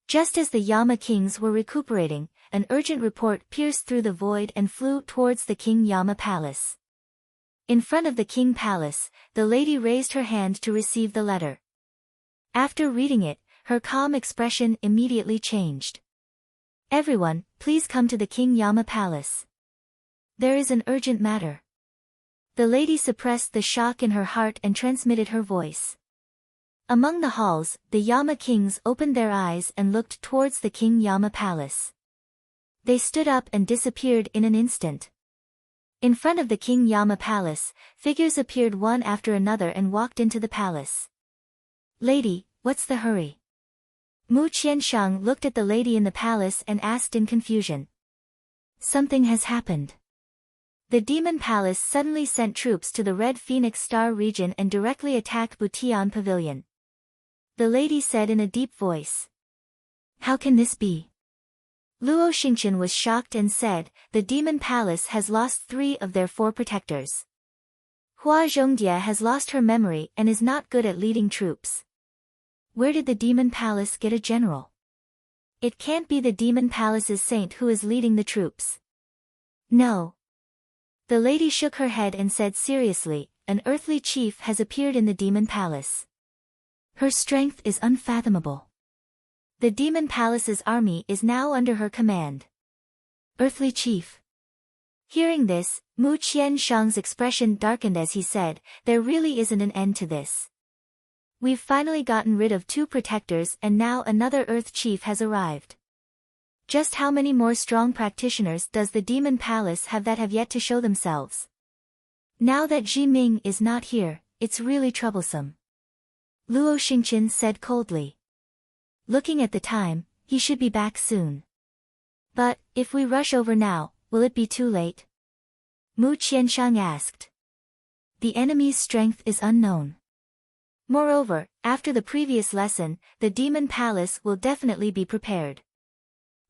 Just as the Yama kings were recuperating, an urgent report pierced through the void and flew towards the King Yama Palace. In front of the King Palace, the lady raised her hand to receive the letter. After reading it, her calm expression immediately changed. "Everyone, please come to the King Yama Palace. There is an urgent matter." The lady suppressed the shock in her heart and transmitted her voice. Among the halls, the Yama kings opened their eyes and looked towards the King Yama Palace. They stood up and disappeared in an instant. In front of the King Yama Palace, figures appeared one after another and walked into the palace. "Lady, what's the hurry?" Mu Qianshang looked at the lady in the palace and asked in confusion. "Something has happened." The Demon Palace suddenly sent troops to the Red Phoenix Star region and directly attacked Butian Pavilion. The lady said in a deep voice. "How can this be?" Luo Xingqian was shocked and said, "The Demon Palace has lost 3 of their 4 protectors. Hua Zhongdia has lost her memory and is not good at leading troops. Where did the Demon Palace get a general? It can't be the Demon Palace's saint who is leading the troops." "No." The lady shook her head and said seriously, "An earthly chief has appeared in the Demon Palace. Her strength is unfathomable. The Demon Palace's army is now under her command." "Earthly chief." Hearing this, Mu Qianshang's expression darkened as he said, "There really isn't an end to this. We've finally gotten rid of 2 protectors and now another Earth Chief has arrived. Just how many more strong practitioners does the Demon Palace have that have yet to show themselves? Now that Ji Ming is not here, it's really troublesome." Luo Xingqian said coldly. Looking at the time, he should be back soon. "But, if we rush over now, will it be too late?" Mu Qianshang asked. "The enemy's strength is unknown. Moreover, after the previous lesson, the Demon Palace will definitely be prepared.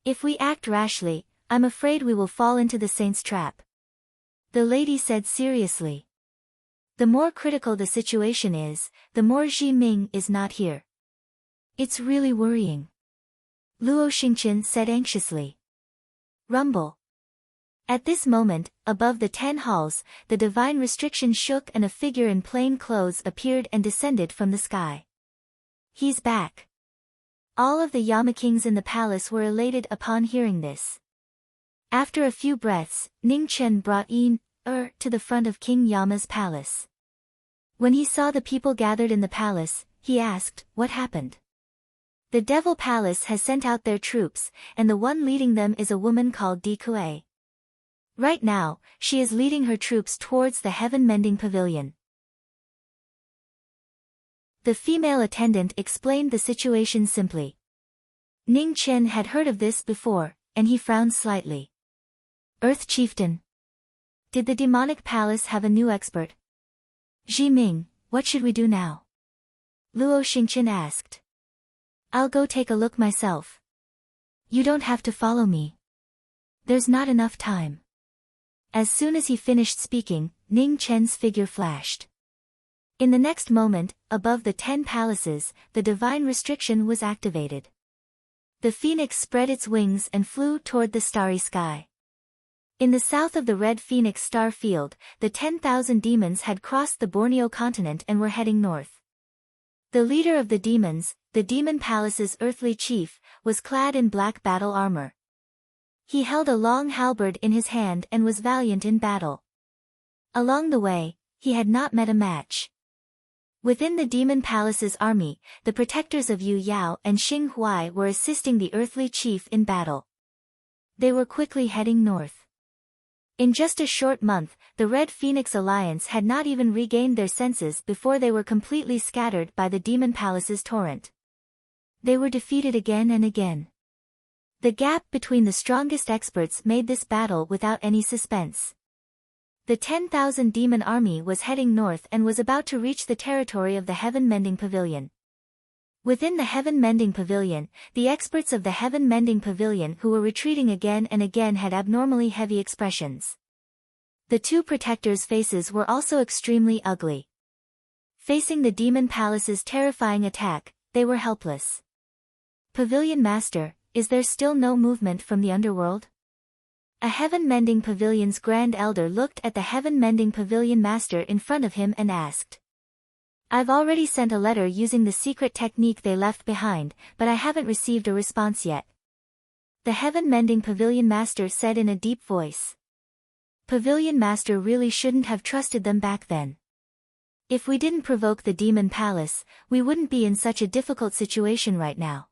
If we act rashly, I'm afraid we will fall into the saint's trap." The lady said seriously. "The more critical the situation is, the more Ji Ming is not here. It's really worrying." Luo Xingqian said anxiously. Rumble. At this moment, above the 10 halls, the divine restriction shook and a figure in plain clothes appeared and descended from the sky. "He's back." All of the Yama kings in the palace were elated upon hearing this. After a few breaths, Ning Chen brought to the front of King Yama's palace. When he saw the people gathered in the palace, he asked, "What happened?" "The Devil Palace has sent out their troops, and the one leading them is a woman called Di Kuei. Right now, she is leading her troops towards the Heaven-Mending Pavilion." The female attendant explained the situation simply. Ning Chen had heard of this before, and he frowned slightly. "Earth Chieftain. Did the demonic palace have a new expert?" "Ji Ming, what should we do now?" Luo Xingqian asked. "I'll go take a look myself." You don't have to follow me. There's not enough time. As soon as he finished speaking, Ning Chen's figure flashed. In the next moment, above the 10 palaces, the divine restriction was activated. The phoenix spread its wings and flew toward the starry sky. In the south of the red phoenix star field, the 10,000 demons had crossed the Borneo continent and were heading north. The leader of the demons, the demon palace's earthly chief, was clad in black battle armor. He held a long halberd in his hand and was valiant in battle. Along the way, he had not met a match. Within the demon palace's army, the protectors of Yu Yao and Xing Huai were assisting the earthly chief in battle. They were quickly heading north. In just a short month, the Red Phoenix Alliance had not even regained their senses before they were completely scattered by the demon palace's torrent. They were defeated again and again. The gap between the strongest experts made this battle without any suspense. The 10,000 demon army was heading north and was about to reach the territory of the Heaven Mending Pavilion. Within the Heaven Mending Pavilion, the experts of the Heaven Mending Pavilion who were retreating again and again had abnormally heavy expressions. The two protectors' faces were also extremely ugly. Facing the demon palace's terrifying attack, they were helpless. Pavilion Master, is there still no movement from the underworld? A Heaven Mending Pavilion's Grand Elder looked at the Heaven Mending Pavilion Master in front of him and asked. I've already sent a letter using the secret technique they left behind, but I haven't received a response yet. The Heaven Mending Pavilion Master said in a deep voice. Pavilion Master really shouldn't have trusted them back then. If we didn't provoke the Demon Palace, we wouldn't be in such a difficult situation right now.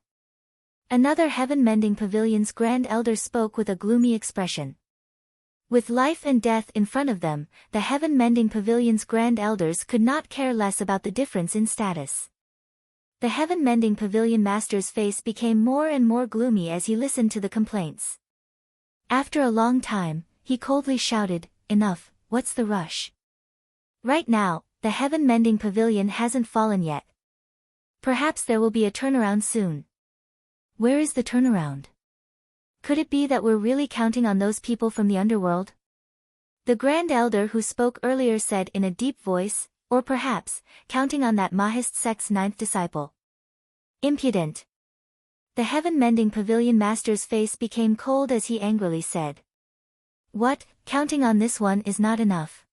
Another Heaven Mending Pavilion's Grand Elder spoke with a gloomy expression. With life and death in front of them, the Heaven Mending Pavilion's Grand Elders could not care less about the difference in status. The Heaven Mending Pavilion Master's face became more and more gloomy as he listened to the complaints. After a long time, he coldly shouted, Enough, what's the rush? Right now, the Heaven Mending Pavilion hasn't fallen yet. Perhaps there will be a turnaround soon. Where is the turnaround? Could it be that we're really counting on those people from the underworld? The Grand Elder who spoke earlier said in a deep voice, or perhaps, counting on that Mahist sect's 9th disciple. Impudent. The Heaven Mending Pavilion Master's face became cold as he angrily said. What, counting on this one is not enough.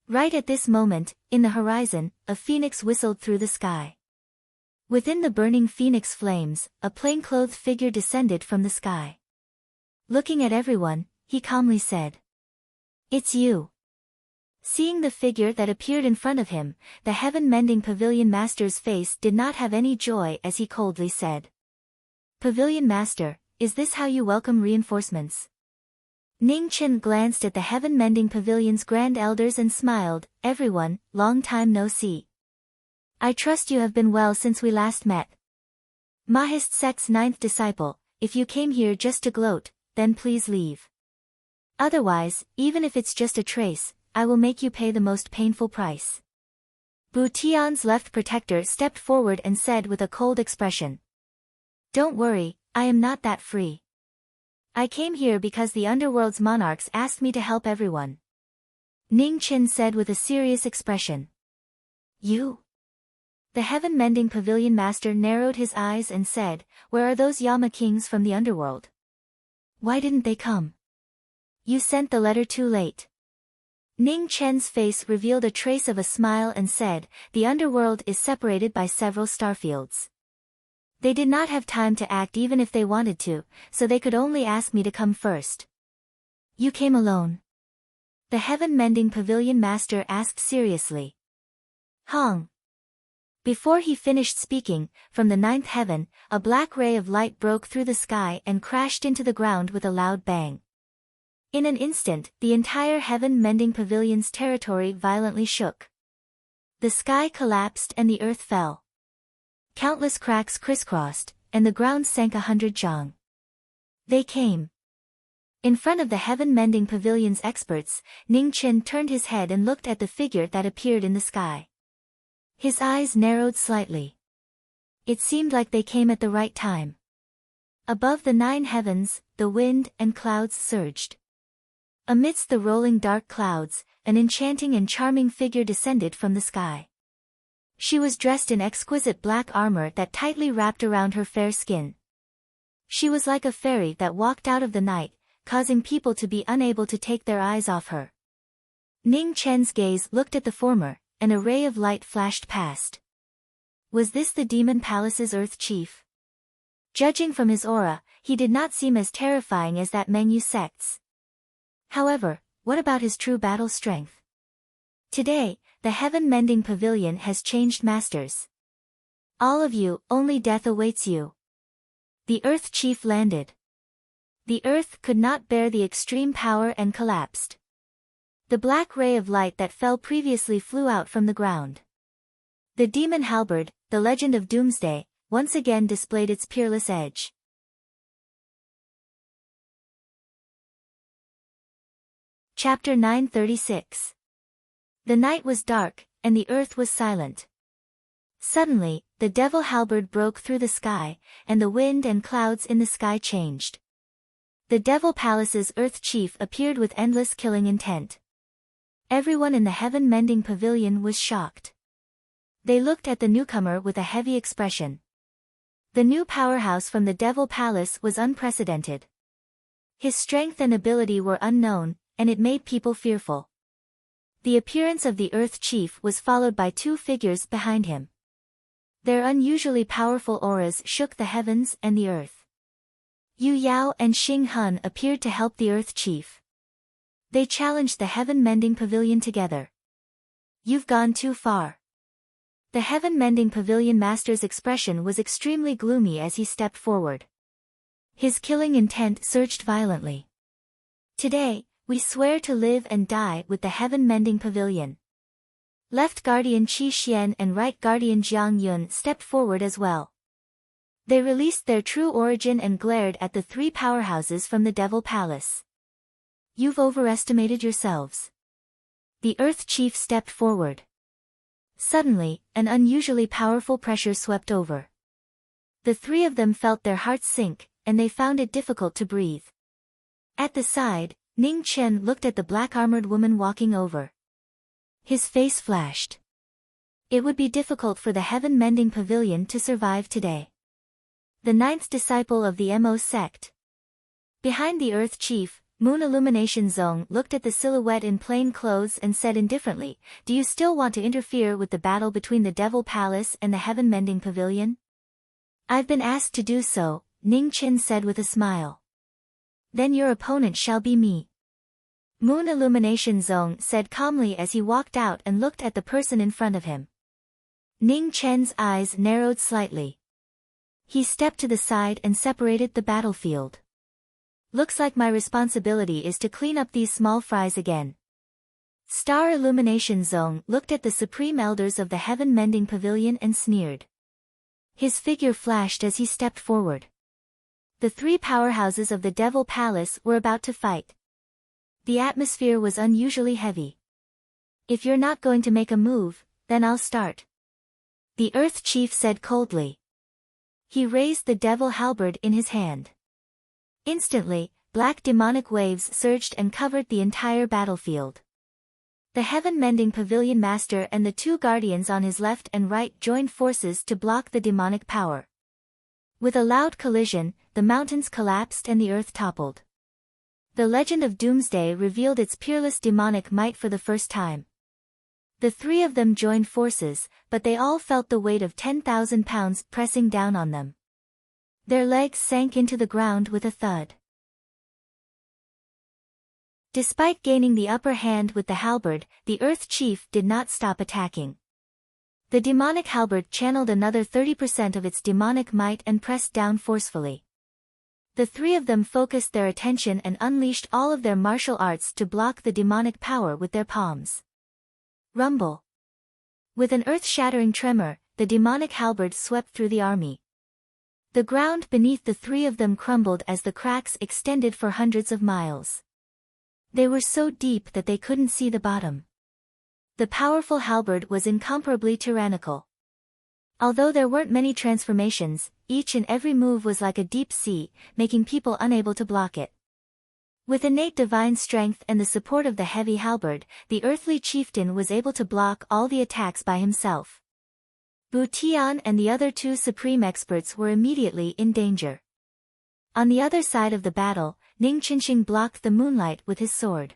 Right at this moment, in the horizon, a phoenix whistled through the sky. Within the burning phoenix flames, a plainclothed figure descended from the sky. Looking at everyone, he calmly said. It's you. Seeing the figure that appeared in front of him, the Heaven Mending Pavilion Master's face did not have any joy as he coldly said. Pavilion Master, is this how you welcome reinforcements? Ning Chen glanced at the Heaven Mending Pavilion's Grand Elders and smiled, Everyone, long time no see. I trust you have been well since we last met. Mahist sect's 9th disciple, if you came here just to gloat, then please leave. Otherwise, even if it's just a trace, I will make you pay the most painful price. Bu Tian's left protector stepped forward and said with a cold expression. Don't worry, I am not that free. I came here because the underworld's monarchs asked me to help everyone. Ning Chen said with a serious expression. You? The Heaven Mending Pavilion Master narrowed his eyes and said, Where are those Yama kings from the underworld? Why didn't they come? You sent the letter too late. Ning Chen's face revealed a trace of a smile and said, The underworld is separated by several starfields. They did not have time to act even if they wanted to, so they could only ask me to come first. You came alone? The Heaven Mending Pavilion Master asked seriously. Hong. Before he finished speaking, from the 9th heaven, a black ray of light broke through the sky and crashed into the ground with a loud bang. In an instant, the entire Heaven Mending Pavilion's territory violently shook. The sky collapsed and the earth fell. Countless cracks crisscrossed, and the ground sank 100 zhang. They came. In front of the Heaven Mending Pavilion's experts, Ning Chen turned his head and looked at the figure that appeared in the sky. His eyes narrowed slightly. It seemed like they came at the right time. Above the 9 heavens, the wind and clouds surged. Amidst the rolling dark clouds, an enchanting and charming figure descended from the sky. She was dressed in exquisite black armor that tightly wrapped around her fair skin. She was like a fairy that walked out of the night, causing people to be unable to take their eyes off her. Ning Chen's gaze looked at the former, and a ray of light flashed past. Was this the Demon Palace's Earth Chief? Judging from his aura, he did not seem as terrifying as that Mengyu sect's. However, what about his true battle strength? Today, the heaven-mending pavilion has changed masters. All of you, only death awaits you. The Earth Chief landed. The earth could not bear the extreme power and collapsed. The black ray of light that fell previously flew out from the ground. The demon halberd, the legend of Doomsday, once again displayed its peerless edge. Chapter 936. The night was dark, and the earth was silent. Suddenly, the devil halberd broke through the sky, and the wind and clouds in the sky changed. The Devil Palace's Earth Chief appeared with endless killing intent. Everyone in the heaven-mending pavilion was shocked. They looked at the newcomer with a heavy expression. The new powerhouse from the Devil Palace was unprecedented. His strength and ability were unknown, and it made people fearful. The appearance of the Earth Chief was followed by 2 figures behind him. Their unusually powerful auras shook the heavens and the earth. Yu Yao and Xing Hun appeared to help the Earth Chief. They challenged the heaven-mending pavilion together. You've gone too far. The heaven-mending pavilion master's expression was extremely gloomy as he stepped forward. His killing intent surged violently. Today, we swear to live and die with the heaven-mending pavilion. Left Guardian Qi Xian and Right Guardian Jiang Yun stepped forward as well. They released their true origin and glared at the 3 powerhouses from the Devil Palace. You've overestimated yourselves. The Earth Chief stepped forward. Suddenly, an unusually powerful pressure swept over. The 3 of them felt their hearts sink, and they found it difficult to breathe. At the side, Ning Chen looked at the black-armored woman walking over. His face flashed. It would be difficult for the heaven-mending pavilion to survive today. The 9th disciple of the Mo sect. Behind the Earth Chief, Moon Illumination Zong looked at the silhouette in plain clothes and said indifferently, "Do you still want to interfere with the battle between the Devil Palace and the heaven-mending pavilion?" "I've been asked to do so," Ning Chen said with a smile. "Then your opponent shall be me." Moon Illumination Zong said calmly as he walked out and looked at the person in front of him. Ning Chen's eyes narrowed slightly. He stepped to the side and separated the battlefield. "Looks like my responsibility is to clean up these small fries again." Star Illumination Zone looked at the supreme elders of the heaven-mending pavilion and sneered. His figure flashed as he stepped forward. The 3 powerhouses of the Devil Palace were about to fight. The atmosphere was unusually heavy. "If you're not going to make a move, then I'll start," the Earth Chief said coldly. He raised the devil halberd in his hand. Instantly, black demonic waves surged and covered the entire battlefield. The heaven-mending pavilion master and the 2 guardians on his left and right joined forces to block the demonic power. With a loud collision, the mountains collapsed and the earth toppled. The legend of Doomsday revealed its peerless demonic might for the first time. The 3 of them joined forces, but they all felt the weight of 10,000 pounds pressing down on them. Their legs sank into the ground with a thud. Despite gaining the upper hand with the halberd, the Earth Chief did not stop attacking. The demonic halberd channeled another 30% of its demonic might and pressed down forcefully. The 3 of them focused their attention and unleashed all of their martial arts to block the demonic power with their palms. Rumble. With an earth-shattering tremor, the demonic halberd swept through the army. The ground beneath the 3 of them crumbled as the cracks extended for hundreds of miles. They were so deep that they couldn't see the bottom. The powerful halberd was incomparably tyrannical. Although there weren't many transformations, each and every move was like a deep sea, making people unable to block it. With innate divine strength and the support of the heavy halberd, the earthly chieftain was able to block all the attacks by himself. Bu Tian and the other two supreme experts were immediately in danger. On the other side of the battle, Ning Qinxing blocked the moonlight with his sword.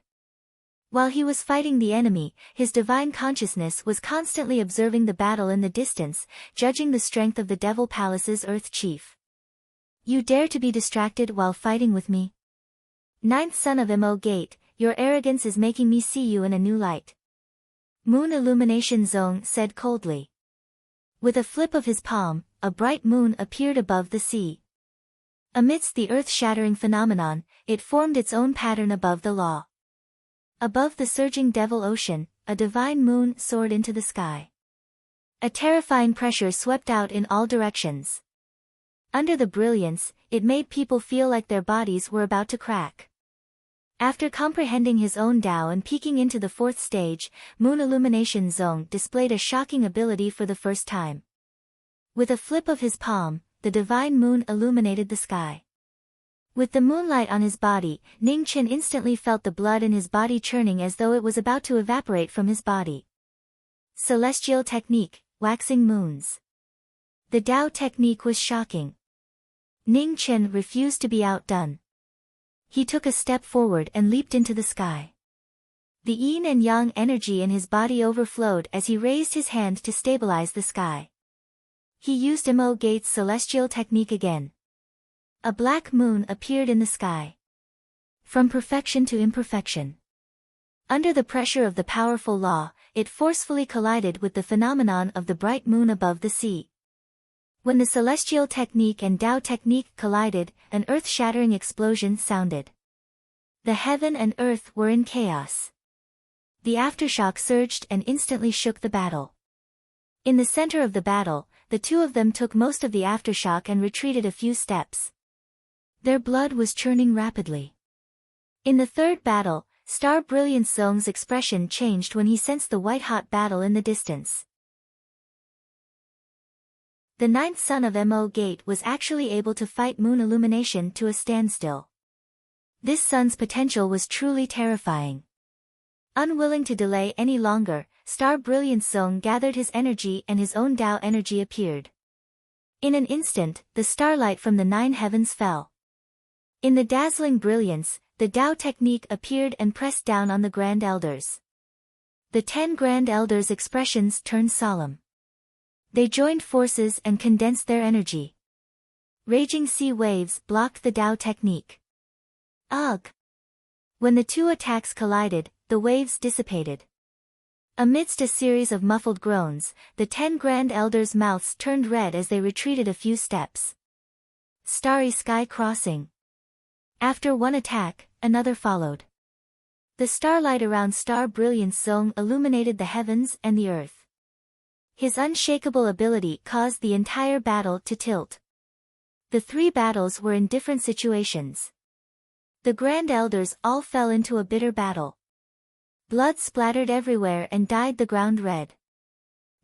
While he was fighting the enemy, his divine consciousness was constantly observing the battle in the distance, judging the strength of the Devil Palace's Earth Chief. You dare to be distracted while fighting with me? Ninth son of Mo Gate, your arrogance is making me see you in a new light. Moon Illumination Zong said coldly. With a flip of his palm, a bright moon appeared above the sea. Amidst the earth-shattering phenomenon, it formed its own pattern above the law. Above the surging devil ocean, a divine moon soared into the sky. A terrifying pressure swept out in all directions. Under the brilliance, it made people feel like their bodies were about to crack. After comprehending his own Tao and peeking into the fourth stage, Moon Illumination Zong displayed a shocking ability for the first time. With a flip of his palm, the divine moon illuminated the sky. With the moonlight on his body, Ning Qin instantly felt the blood in his body churning as though it was about to evaporate from his body. Celestial technique, waxing moons. The Tao technique was shocking. Ning Qin refused to be outdone. He took a step forward and leaped into the sky. The yin and yang energy in his body overflowed as he raised his hand to stabilize the sky. He used Mo Gate's celestial technique again. A black moon appeared in the sky. From perfection to imperfection. Under the pressure of the powerful law, it forcefully collided with the phenomenon of the bright moon above the sea. When the celestial technique and Tao technique collided, an earth-shattering explosion sounded. The heaven and earth were in chaos. The aftershock surged and instantly shook the battle. In the center of the battle, the two of them took most of the aftershock and retreated a few steps. Their blood was churning rapidly. In the third battle, Star Brilliance Zong's expression changed when he sensed the white-hot battle in the distance. The ninth son of Mo Gate was actually able to fight Moon Illumination to a standstill. This son's potential was truly terrifying. Unwilling to delay any longer, Star Brilliance Zong gathered his energy and his own Tao energy appeared. In an instant, the starlight from the nine heavens fell. In the dazzling brilliance, the Tao technique appeared and pressed down on the Grand Elders. The 10 Grand Elders' expressions turned solemn. They joined forces and condensed their energy. Raging sea waves blocked the Tao technique. Ugh! When the two attacks collided, the waves dissipated. Amidst a series of muffled groans, the 10 Grand Elders' mouths turned red as they retreated a few steps. Starry sky crossing. After one attack, another followed. The starlight around Star Brilliance Zong illuminated the heavens and the earth. His unshakable ability caused the entire battle to tilt. The three battles were in different situations. The Grand Elders all fell into a bitter battle. Blood splattered everywhere and dyed the ground red.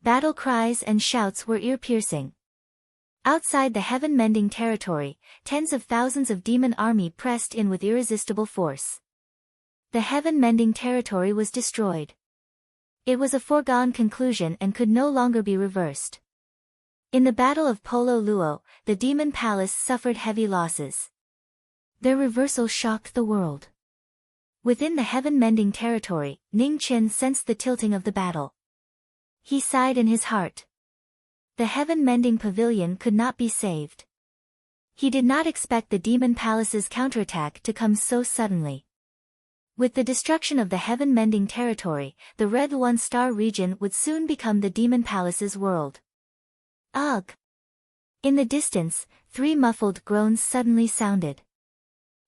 Battle cries and shouts were ear-piercing. Outside the heaven-mending territory, tens of thousands of demon army pressed in with irresistible force. The heaven-mending territory was destroyed. It was a foregone conclusion and could no longer be reversed. In the Battle of Polo Luo, the Demon Palace suffered heavy losses. Their reversal shocked the world. Within the heaven-mending territory, Ning Qin sensed the tilting of the battle. He sighed in his heart. The heaven-mending pavilion could not be saved. He did not expect the Demon Palace's counterattack to come so suddenly. With the destruction of the heaven-mending territory, the Red One-Star region would soon become the Demon Palace's world. Ugh! In the distance, 3 muffled groans suddenly sounded.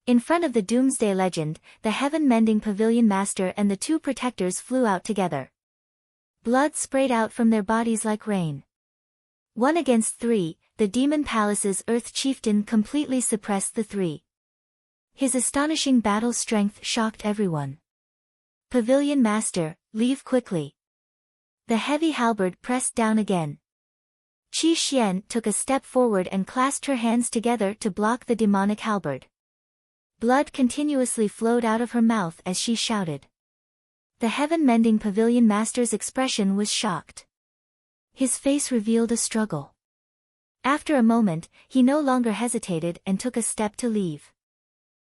In front of the Doomsday Legend, the heaven-mending pavilion master and the 2 protectors flew out together. Blood sprayed out from their bodies like rain. 1 against 3, the Demon Palace's Earth Chieftain completely suppressed the 3. His astonishing battle strength shocked everyone. Pavilion Master, leave quickly. The heavy halberd pressed down again. Qi Xian took a step forward and clasped her hands together to block the demonic halberd. Blood continuously flowed out of her mouth as she shouted. The heaven-mending pavilion master's expression was shocked. His face revealed a struggle. After a moment, he no longer hesitated and took a step to leave.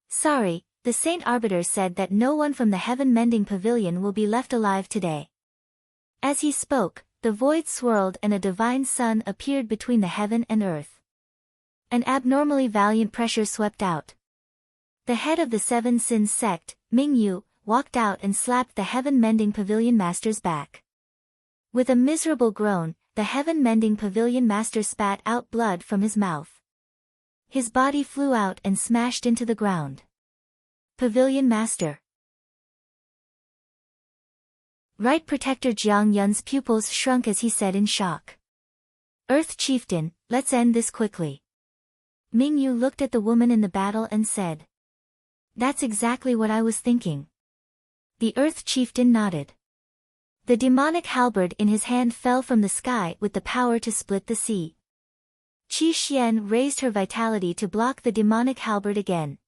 Sorry, the Saint Arbiter said that no one from the heaven-mending pavilion will be left alive today. As he spoke, the void swirled and a divine sun appeared between the heaven and earth. An abnormally valiant pressure swept out. The head of the Seven Sins sect, Mingyu, walked out and slapped the heaven-mending pavilion master's back. With a miserable groan, the heaven-mending pavilion master spat out blood from his mouth. His body flew out and smashed into the ground. Pavilion master. Right Protector Jiang Yun's pupils shrunk as he said in shock. Earth Chieftain, let's end this quickly. Mingyu looked at the woman in the battle and said. That's exactly what I was thinking. The Earth Chieftain nodded. The demonic halberd in his hand fell from the sky with the power to split the sea. Qi Xian raised her vitality to block the demonic halberd again.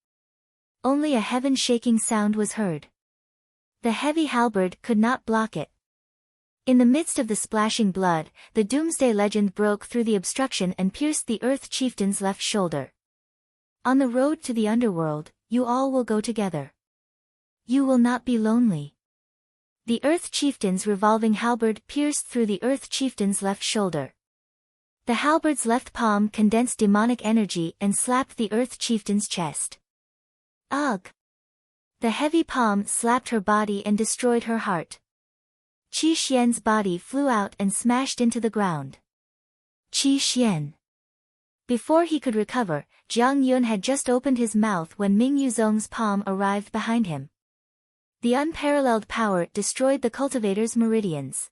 Only a heaven-shaking sound was heard. The heavy halberd could not block it. In the midst of the splashing blood, the Doomsday Legend broke through the obstruction and pierced the Earth Chieftain's left shoulder. On the road to the underworld, you all will go together. You will not be lonely. The Earth Chieftain's revolving halberd pierced through the Earth Chieftain's left shoulder. The halberd's left palm condensed demonic energy and slapped the Earth Chieftain's chest. Ugh! The heavy palm slapped her body and destroyed her heart. Qi Xian's body flew out and smashed into the ground. Qi Xian. Before he could recover, Jiang Yun had just opened his mouth when Ming Yuzong's palm arrived behind him. The unparalleled power destroyed the cultivator's meridians.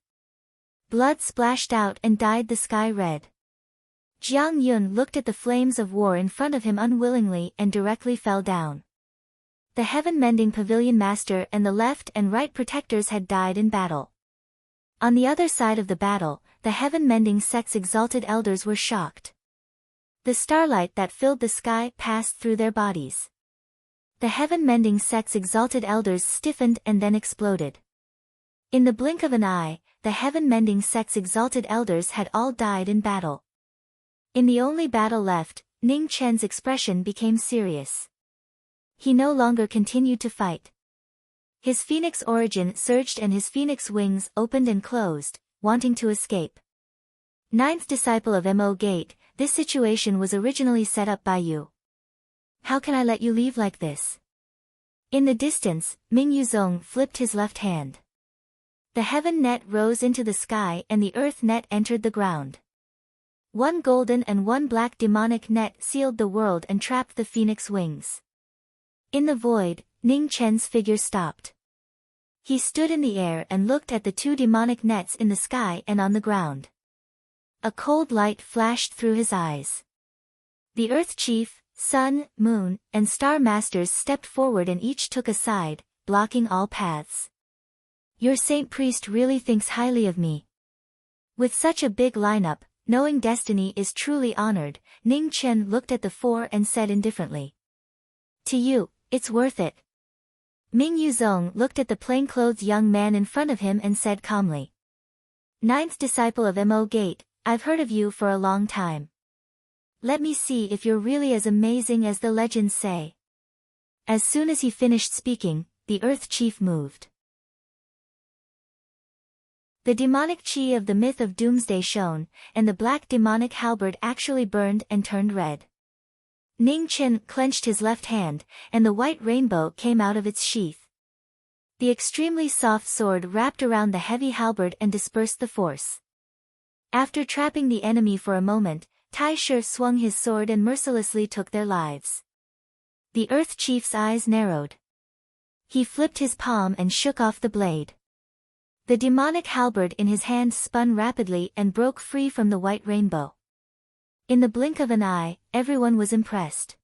Blood splashed out and dyed the sky red. Jiang Yun looked at the flames of war in front of him unwillingly and directly fell down. The heaven-mending pavilion master and the left and right protectors had died in battle. On the other side of the battle, the heaven-mending sect's exalted elders were shocked. The starlight that filled the sky passed through their bodies. The heaven-mending sect's exalted elders stiffened and then exploded. In the blink of an eye, the heaven-mending sect's exalted elders had all died in battle. In the only battle left, Ning Chen's expression became serious. He no longer continued to fight. His phoenix origin surged and his phoenix wings opened and closed, wanting to escape. Ninth disciple of Mo Gate, this situation was originally set up by you. How can I let you leave like this? In the distance, Ming Yuzong flipped his left hand. The heaven net rose into the sky and the earth net entered the ground. One golden and one black demonic net sealed the world and trapped the phoenix wings. In the void, Ning Chen's figure stopped. He stood in the air and looked at the two demonic nets in the sky and on the ground. A cold light flashed through his eyes. The Earth Chief, Sun, Moon, and Star Masters stepped forward and each took a side, blocking all paths. Your Saint Priest really thinks highly of me. With such a big lineup, knowing destiny is truly honored, Ning Chen looked at the four and said indifferently. To you, it's worth it. Ming Yuzong looked at the plainclothes young man in front of him and said calmly. Ninth disciple of Mo Gate, I've heard of you for a long time. Let me see if you're really as amazing as the legends say. As soon as he finished speaking, the Earth Chief moved. The demonic chi of the myth of Doomsday shone, and the black demonic halberd actually burned and turned red. Ning Chen clenched his left hand, and the white rainbow came out of its sheath. The extremely soft sword wrapped around the heavy halberd and dispersed the force. After trapping the enemy for a moment, Tai Shi swung his sword and mercilessly took their lives. The Earth Chief's eyes narrowed. He flipped his palm and shook off the blade. The demonic halberd in his hand spun rapidly and broke free from the white rainbow. In the blink of an eye, everyone was impressed.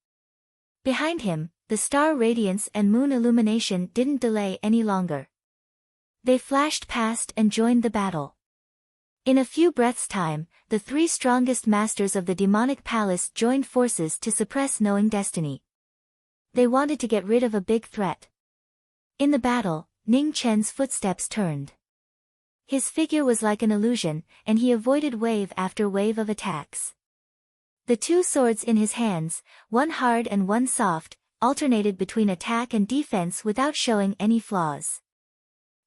Behind him, the star radiance and moon illumination didn't delay any longer. They flashed past and joined the battle. In a few breaths' time, the three strongest masters of the demonic palace joined forces to suppress knowing destiny. They wanted to get rid of a big threat. In the battle, Ning Chen's footsteps turned. His figure was like an illusion, and he avoided wave after wave of attacks. The two swords in his hands, one hard and one soft, alternated between attack and defense without showing any flaws.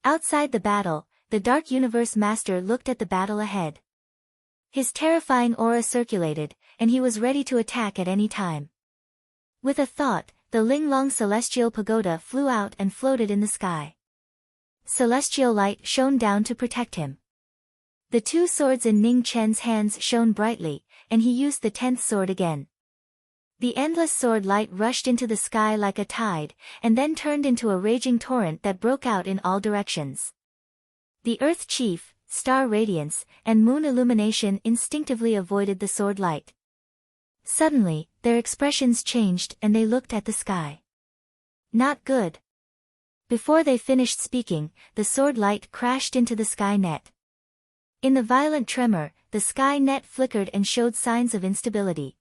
Outside the battle, the Dark Universe Master looked at the battle ahead. His terrifying aura circulated, and he was ready to attack at any time. With a thought, the Linglong Celestial Pagoda flew out and floated in the sky. Celestial light shone down to protect him. The two swords in Ning Chen's hands shone brightly, and he used the 10th sword again. The endless sword light rushed into the sky like a tide, and then turned into a raging torrent that broke out in all directions. The Earth Chief, Star Radiance, and Moon Illumination instinctively avoided the sword light. Suddenly, their expressions changed and they looked at the sky. Not good. Before they finished speaking, the sword light crashed into the sky net. In the violent tremor, the sky net flickered and showed signs of instability.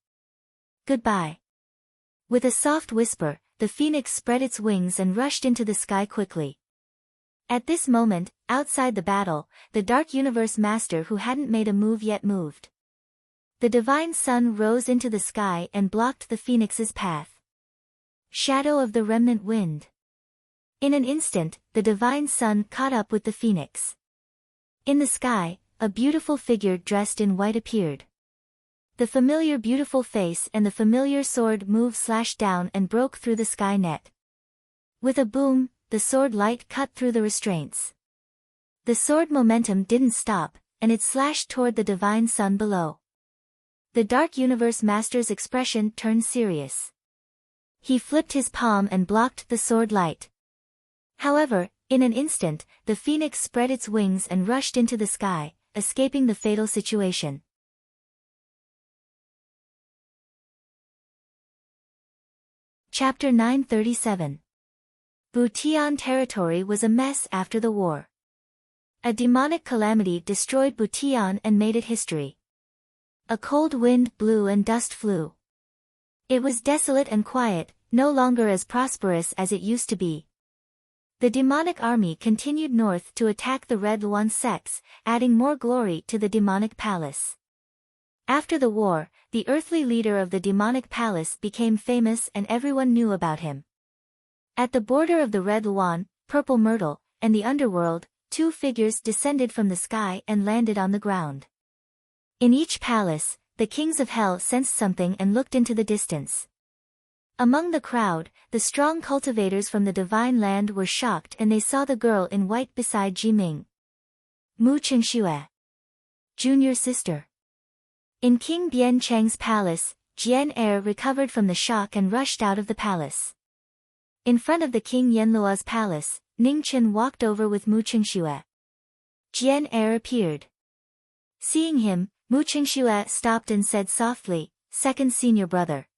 Goodbye. With a soft whisper, the phoenix spread its wings and rushed into the sky quickly. At this moment, outside the battle, the Dark Universe Master who hadn't made a move yet moved. The divine sun rose into the sky and blocked the phoenix's path. Shadow of the remnant wind. In an instant, the divine sun caught up with the phoenix. In the sky, a beautiful figure dressed in white appeared. The familiar beautiful face and the familiar sword move slashed down and broke through the sky net. With a boom, the sword light cut through the restraints. The sword momentum didn't stop, and it slashed toward the divine sun below. The Dark Universe Master's expression turned serious. He flipped his palm and blocked the sword light. However, in an instant, the phoenix spread its wings and rushed into the sky, escaping the fatal situation. Chapter 937. Butian territory was a mess after the war. A demonic calamity destroyed Butian and made it history. A cold wind blew and dust flew. It was desolate and quiet, no longer as prosperous as it used to be. The demonic army continued north to attack the Red Luan sects, adding more glory to the demonic palace. After the war, the earthly leader of the demonic palace became famous and everyone knew about him. At the border of the Red Luan, Purple Myrtle, and the underworld, two figures descended from the sky and landed on the ground. In each palace, the kings of hell sensed something and looked into the distance. Among the crowd, the strong cultivators from the divine land were shocked and they saw the girl in white beside Ji Ming. Mu Qingxue. Junior sister. In King Bian Cheng's palace, Jian Er recovered from the shock and rushed out of the palace. In front of the King Yanlua's palace, Ning Chen walked over with Mu Qingxue. Jian Er appeared. Seeing him, Mu Qingxue stopped and said softly, "Second senior brother.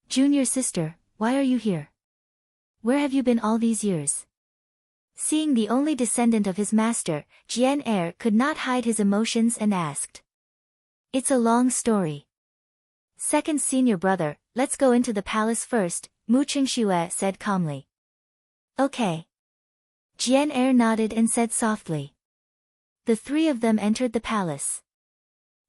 Junior sister, why are you here? Where have you been all these years?" Seeing the only descendant of his master, Jian Er could not hide his emotions and asked. "It's a long story. Second senior brother, let's go into the palace first," Mu Qingxue said calmly. "Okay." Jian Er nodded and said softly. The three of them entered the palace.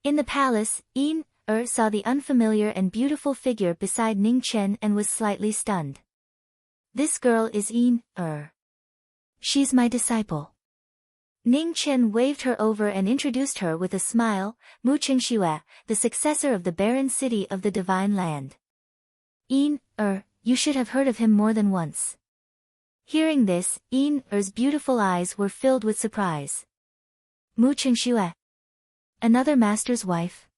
In the palace, Yin Er saw the unfamiliar and beautiful figure beside Ning Chen and was slightly stunned. "This girl is Yin Er. She's my disciple." Ning Chen waved her over and introduced her with a smile, Mu Qingxue, the successor of the barren city of the divine land. "Yin Er, you should have heard of him more than once." Hearing this, Yin Er's beautiful eyes were filled with surprise. "Mu Qingxue? Another master's wife?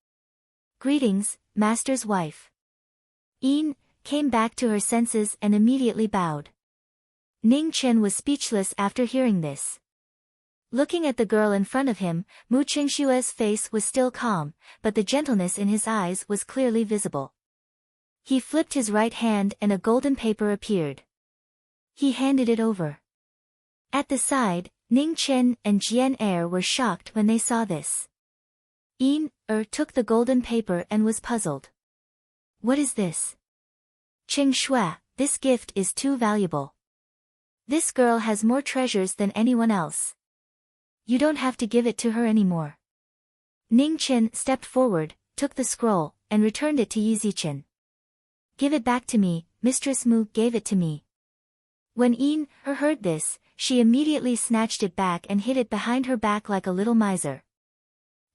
Greetings, master's wife." Yin came back to her senses and immediately bowed. Ning Chen was speechless after hearing this. Looking at the girl in front of him, Mu Qingxue's face was still calm, but the gentleness in his eyes was clearly visible. He flipped his right hand and a golden paper appeared. He handed it over. At the side, Ning Chen and Jian Er were shocked when they saw this. Took the golden paper and was puzzled. What is this? Qing Shui, this gift is too valuable. This girl has more treasures than anyone else. You don't have to give it to her anymore. Ning Chen stepped forward, took the scroll, and returned it to Yi Zichen. Give it back to me, Mistress Mu gave it to me. When heard this, she immediately snatched it back and hid it behind her back like a little miser.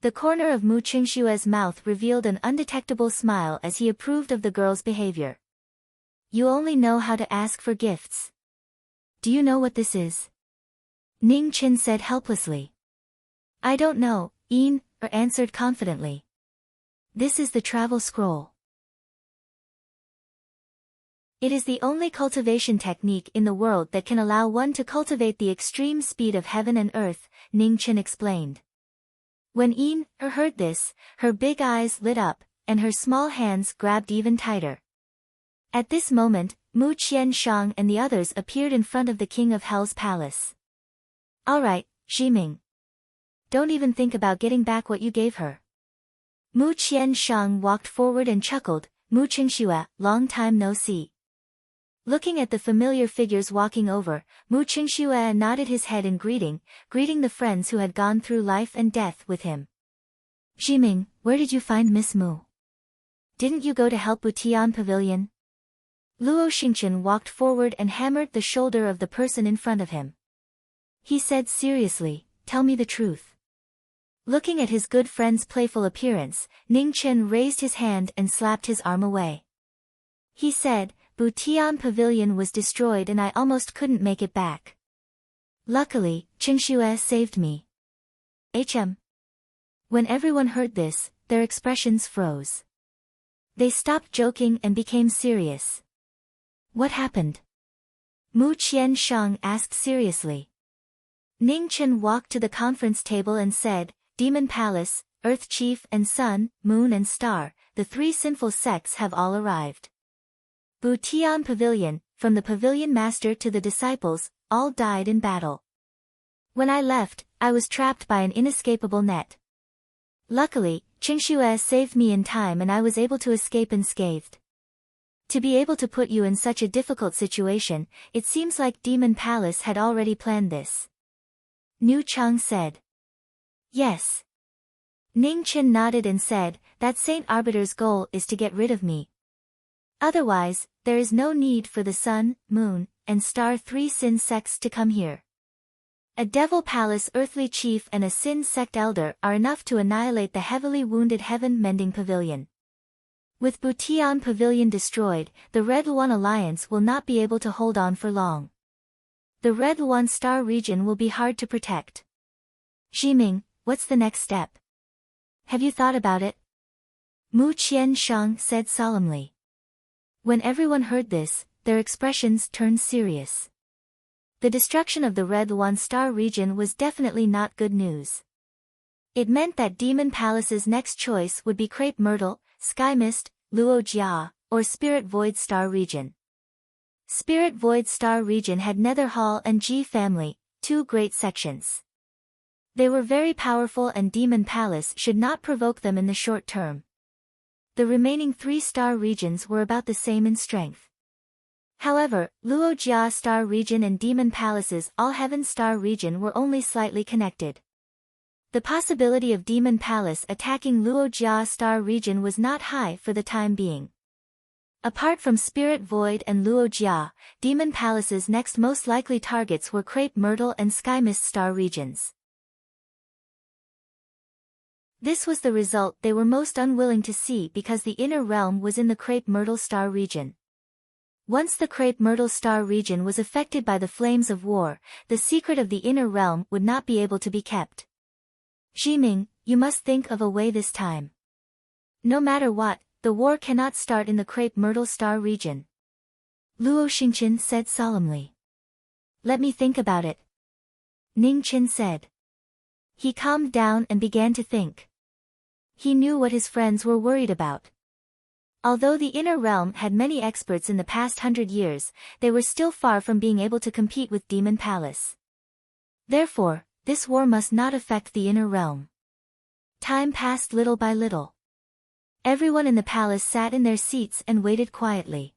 The corner of Mu Qingshue's mouth revealed an undetectable smile as he approved of the girl's behavior. You only know how to ask for gifts. Do you know what this is? Ning Chen said helplessly. I don't know, answered confidently. This is the travel scroll. It is the only cultivation technique in the world that can allow one to cultivate the extreme speed of heaven and earth, Ning Chen explained. When heard this, her big eyes lit up, and her small hands grabbed even tighter. At this moment, Mu Qianshang and the others appeared in front of the King of Hell's palace. All right, Ximing. Don't even think about getting back what you gave her. Mu Qianshang walked forward and chuckled, Mu Qingxue, long time no see. Looking at the familiar figures walking over, Mu Qingxue nodded his head in greeting the friends who had gone through life and death with him. Ximing, where did you find Miss Mu? Didn't you go to help Butian Pavilion? Luo Xingchen walked forward and hammered the shoulder of the person in front of him. He said seriously, tell me the truth. Looking at his good friend's playful appearance, Ning Chen raised his hand and slapped his arm away. He said, Butian Pavilion was destroyed and I almost couldn't make it back. Luckily, Qingxue saved me. When everyone heard this, their expressions froze. They stopped joking and became serious. What happened? Mu Qianshang asked seriously. Ning Chen walked to the conference table and said, Demon Palace, Earth Chief and Sun, Moon and Star, the three sinful sects have all arrived. Butian Pavilion, from the Pavilion Master to the disciples, all died in battle. When I left, I was trapped by an inescapable net. Luckily, Qingxue saved me in time and I was able to escape unscathed. To be able to put you in such a difficult situation, it seems like Demon Palace had already planned this. Nu Chang said. Yes. Ning Chen nodded and said, that Saint Arbiter's goal is to get rid of me. Otherwise, there is no need for the Sun, Moon, and Star three sin sects to come here. A Devil Palace earthly chief and a sin sect elder are enough to annihilate the heavily wounded heaven-mending pavilion. With Butian Pavilion destroyed, the Red Luan Alliance will not be able to hold on for long. The Red Luan Star region will be hard to protect. Ximing, what's the next step? Have you thought about it? Mu Qianshang said solemnly. When everyone heard this, their expressions turned serious. The destruction of the Red Luan Star region was definitely not good news. It meant that Demon Palace's next choice would be Crepe Myrtle, Sky Mist, Luo Jia, or Spirit Void Star region. Spirit Void Star region had Nether Hall and Ji family, two great sections. They were very powerful and Demon Palace should not provoke them in the short term. The remaining 3-star regions were about the same in strength. However, Luo Jia Star region and Demon Palace's All Heaven Star region were only slightly connected. The possibility of Demon Palace attacking Luo Jia Star region was not high for the time being. Apart from Spirit Void and Luo Jia, Demon Palace's next most likely targets were Crepe Myrtle and Sky Mist Star regions. This was the result they were most unwilling to see because the inner realm was in the Crepe Myrtle Star region. Once the Crepe Myrtle Star region was affected by the flames of war, the secret of the inner realm would not be able to be kept. Ximing, you must think of a way this time. No matter what, the war cannot start in the Crepe Myrtle Star region. Luo Xingchen said solemnly. Let me think about it. Ning Chen said. He calmed down and began to think. He knew what his friends were worried about. Although the inner realm had many experts in the past 100 years, they were still far from being able to compete with Demon Palace. Therefore, this war must not affect the inner realm. Time passed little by little. Everyone in the palace sat in their seats and waited quietly.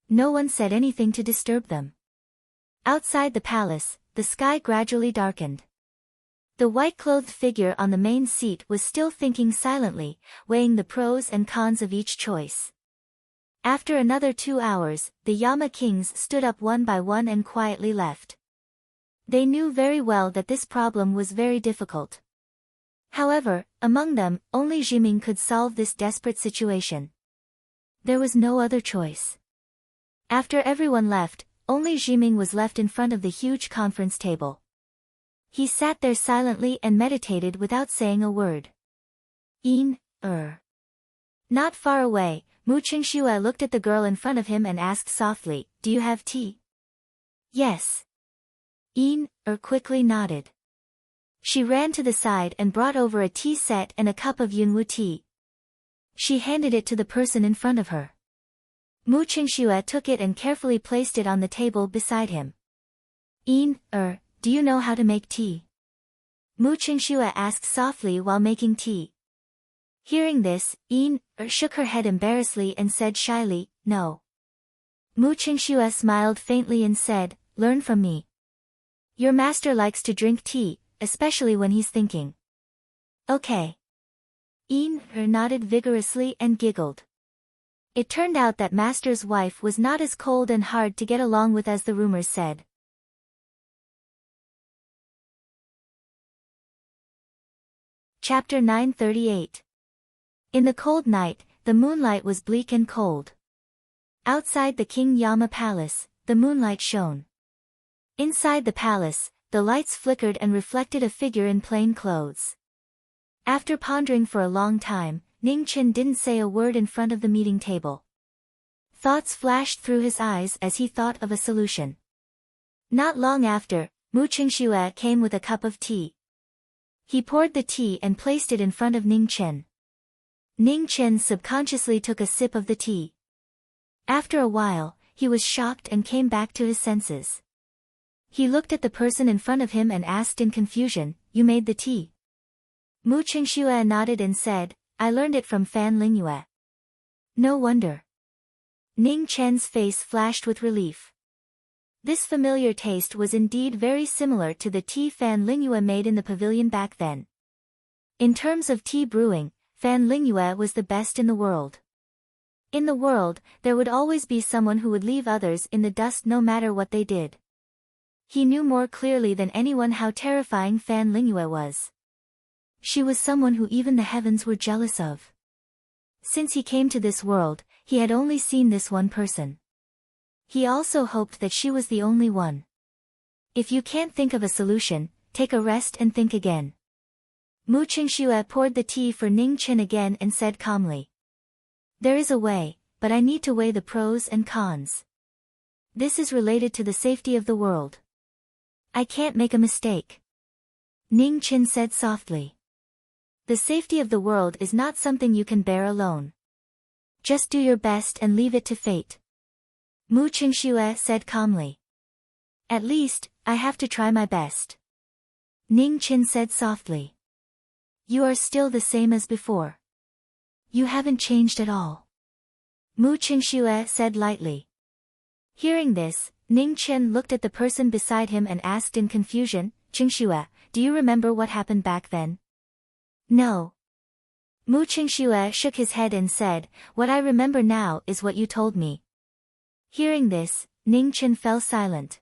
No one said anything to disturb them. Outside the palace, the sky gradually darkened. The white-clothed figure on the main seat was still thinking silently, weighing the pros and cons of each choice. After another 2 hours, the Yama kings stood up one by one and quietly left. They knew very well that this problem was very difficult. However, among them, only Jiming could solve this desperate situation. There was no other choice. After everyone left, only Jiming was left in front of the huge conference table. He sat there silently and meditated without saying a word. Not far away, Mu Qingxue looked at the girl in front of him and asked softly, "Do you have tea?" "Yes." Quickly nodded. She ran to the side and brought over a tea set and a cup of Yunwu tea. She handed it to the person in front of her. Mu Qingxue took it and carefully placed it on the table beside him. Do you know how to make tea?" Mu Qingxue asked softly while making tea. Hearing this, shook her head embarrassedly and said shyly, "No." Mu Qingxue smiled faintly and said, "Learn from me. Your master likes to drink tea, especially when he's thinking." "Okay." Nodded vigorously and giggled. It turned out that master's wife was not as cold and hard to get along with as the rumors said. Chapter 938. In the cold night, the moonlight was bleak and cold. Outside the King Yama palace, the moonlight shone. Inside the palace, the lights flickered and reflected a figure in plain clothes. After pondering for a long time, Ning Qin didn't say a word in front of the meeting table. Thoughts flashed through his eyes as he thought of a solution. Not long after, Mu Qingxue came with a cup of tea. He poured the tea and placed it in front of Ning Qin. Ning Qin subconsciously took a sip of the tea. After a while, he was shocked and came back to his senses. He looked at the person in front of him and asked in confusion, "You made the tea?" Mu Qingxue nodded and said, "I learned it from Fan Lingyue." "No wonder." Ning Chen's face flashed with relief. This familiar taste was indeed very similar to the tea Fan Lingyue made in the pavilion back then. In terms of tea brewing, Fan Lingyue was the best in the world. In the world, there would always be someone who would leave others in the dust no matter what they did. He knew more clearly than anyone how terrifying Fan Lingyue was. She was someone who even the heavens were jealous of. Since he came to this world, he had only seen this one person. He also hoped that she was the only one. If you can't think of a solution, take a rest and think again. Mu Qingxue poured the tea for Ning Qin again and said calmly, "There is a way, but I need to weigh the pros and cons. This is related to the safety of the world. I can't make a mistake." Ning Qin said softly, "The safety of the world is not something you can bear alone. Just do your best and leave it to fate." Mu Qingxue said calmly, "At least, I have to try my best." Ning Qin said softly, "You are still the same as before. You haven't changed at all." Mu Qingxue said lightly. Hearing this, Ning Qin looked at the person beside him and asked in confusion, "Qingxue, do you remember what happened back then?" "No." Mu Qingxue shook his head and said, "What I remember now is what you told me." Hearing this, Ning Qin fell silent.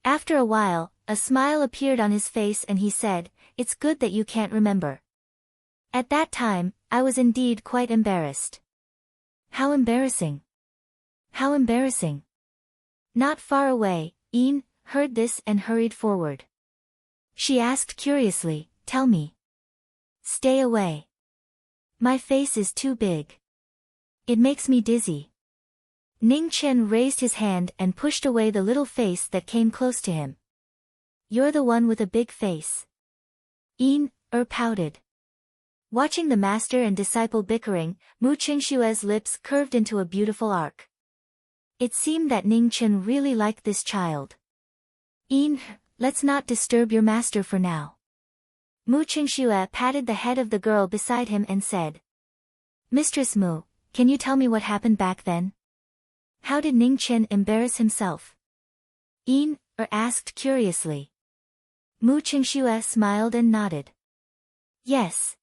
After a while, a smile appeared on his face and he said, "It's good that you can't remember. At that time, I was indeed quite embarrassed." "How embarrassing? How embarrassing?" Not far away, heard this and hurried forward. She asked curiously, "Tell me." "Stay away. My face is too big. It makes me dizzy." Ning Qin raised his hand and pushed away the little face that came close to him. "You're the one with a big face." Pouted. Watching the master and disciple bickering, Mu Qingshue's lips curved into a beautiful arc. It seemed that Ning Qin really liked this child. "Let's not disturb your master for now. Mu Qingxue patted the head of the girl beside him and said, Mistress Mu, can you tell me what happened back then? How did Ning Chen embarrass himself? Asked curiously. Mu Qingxue smiled and nodded. Yes.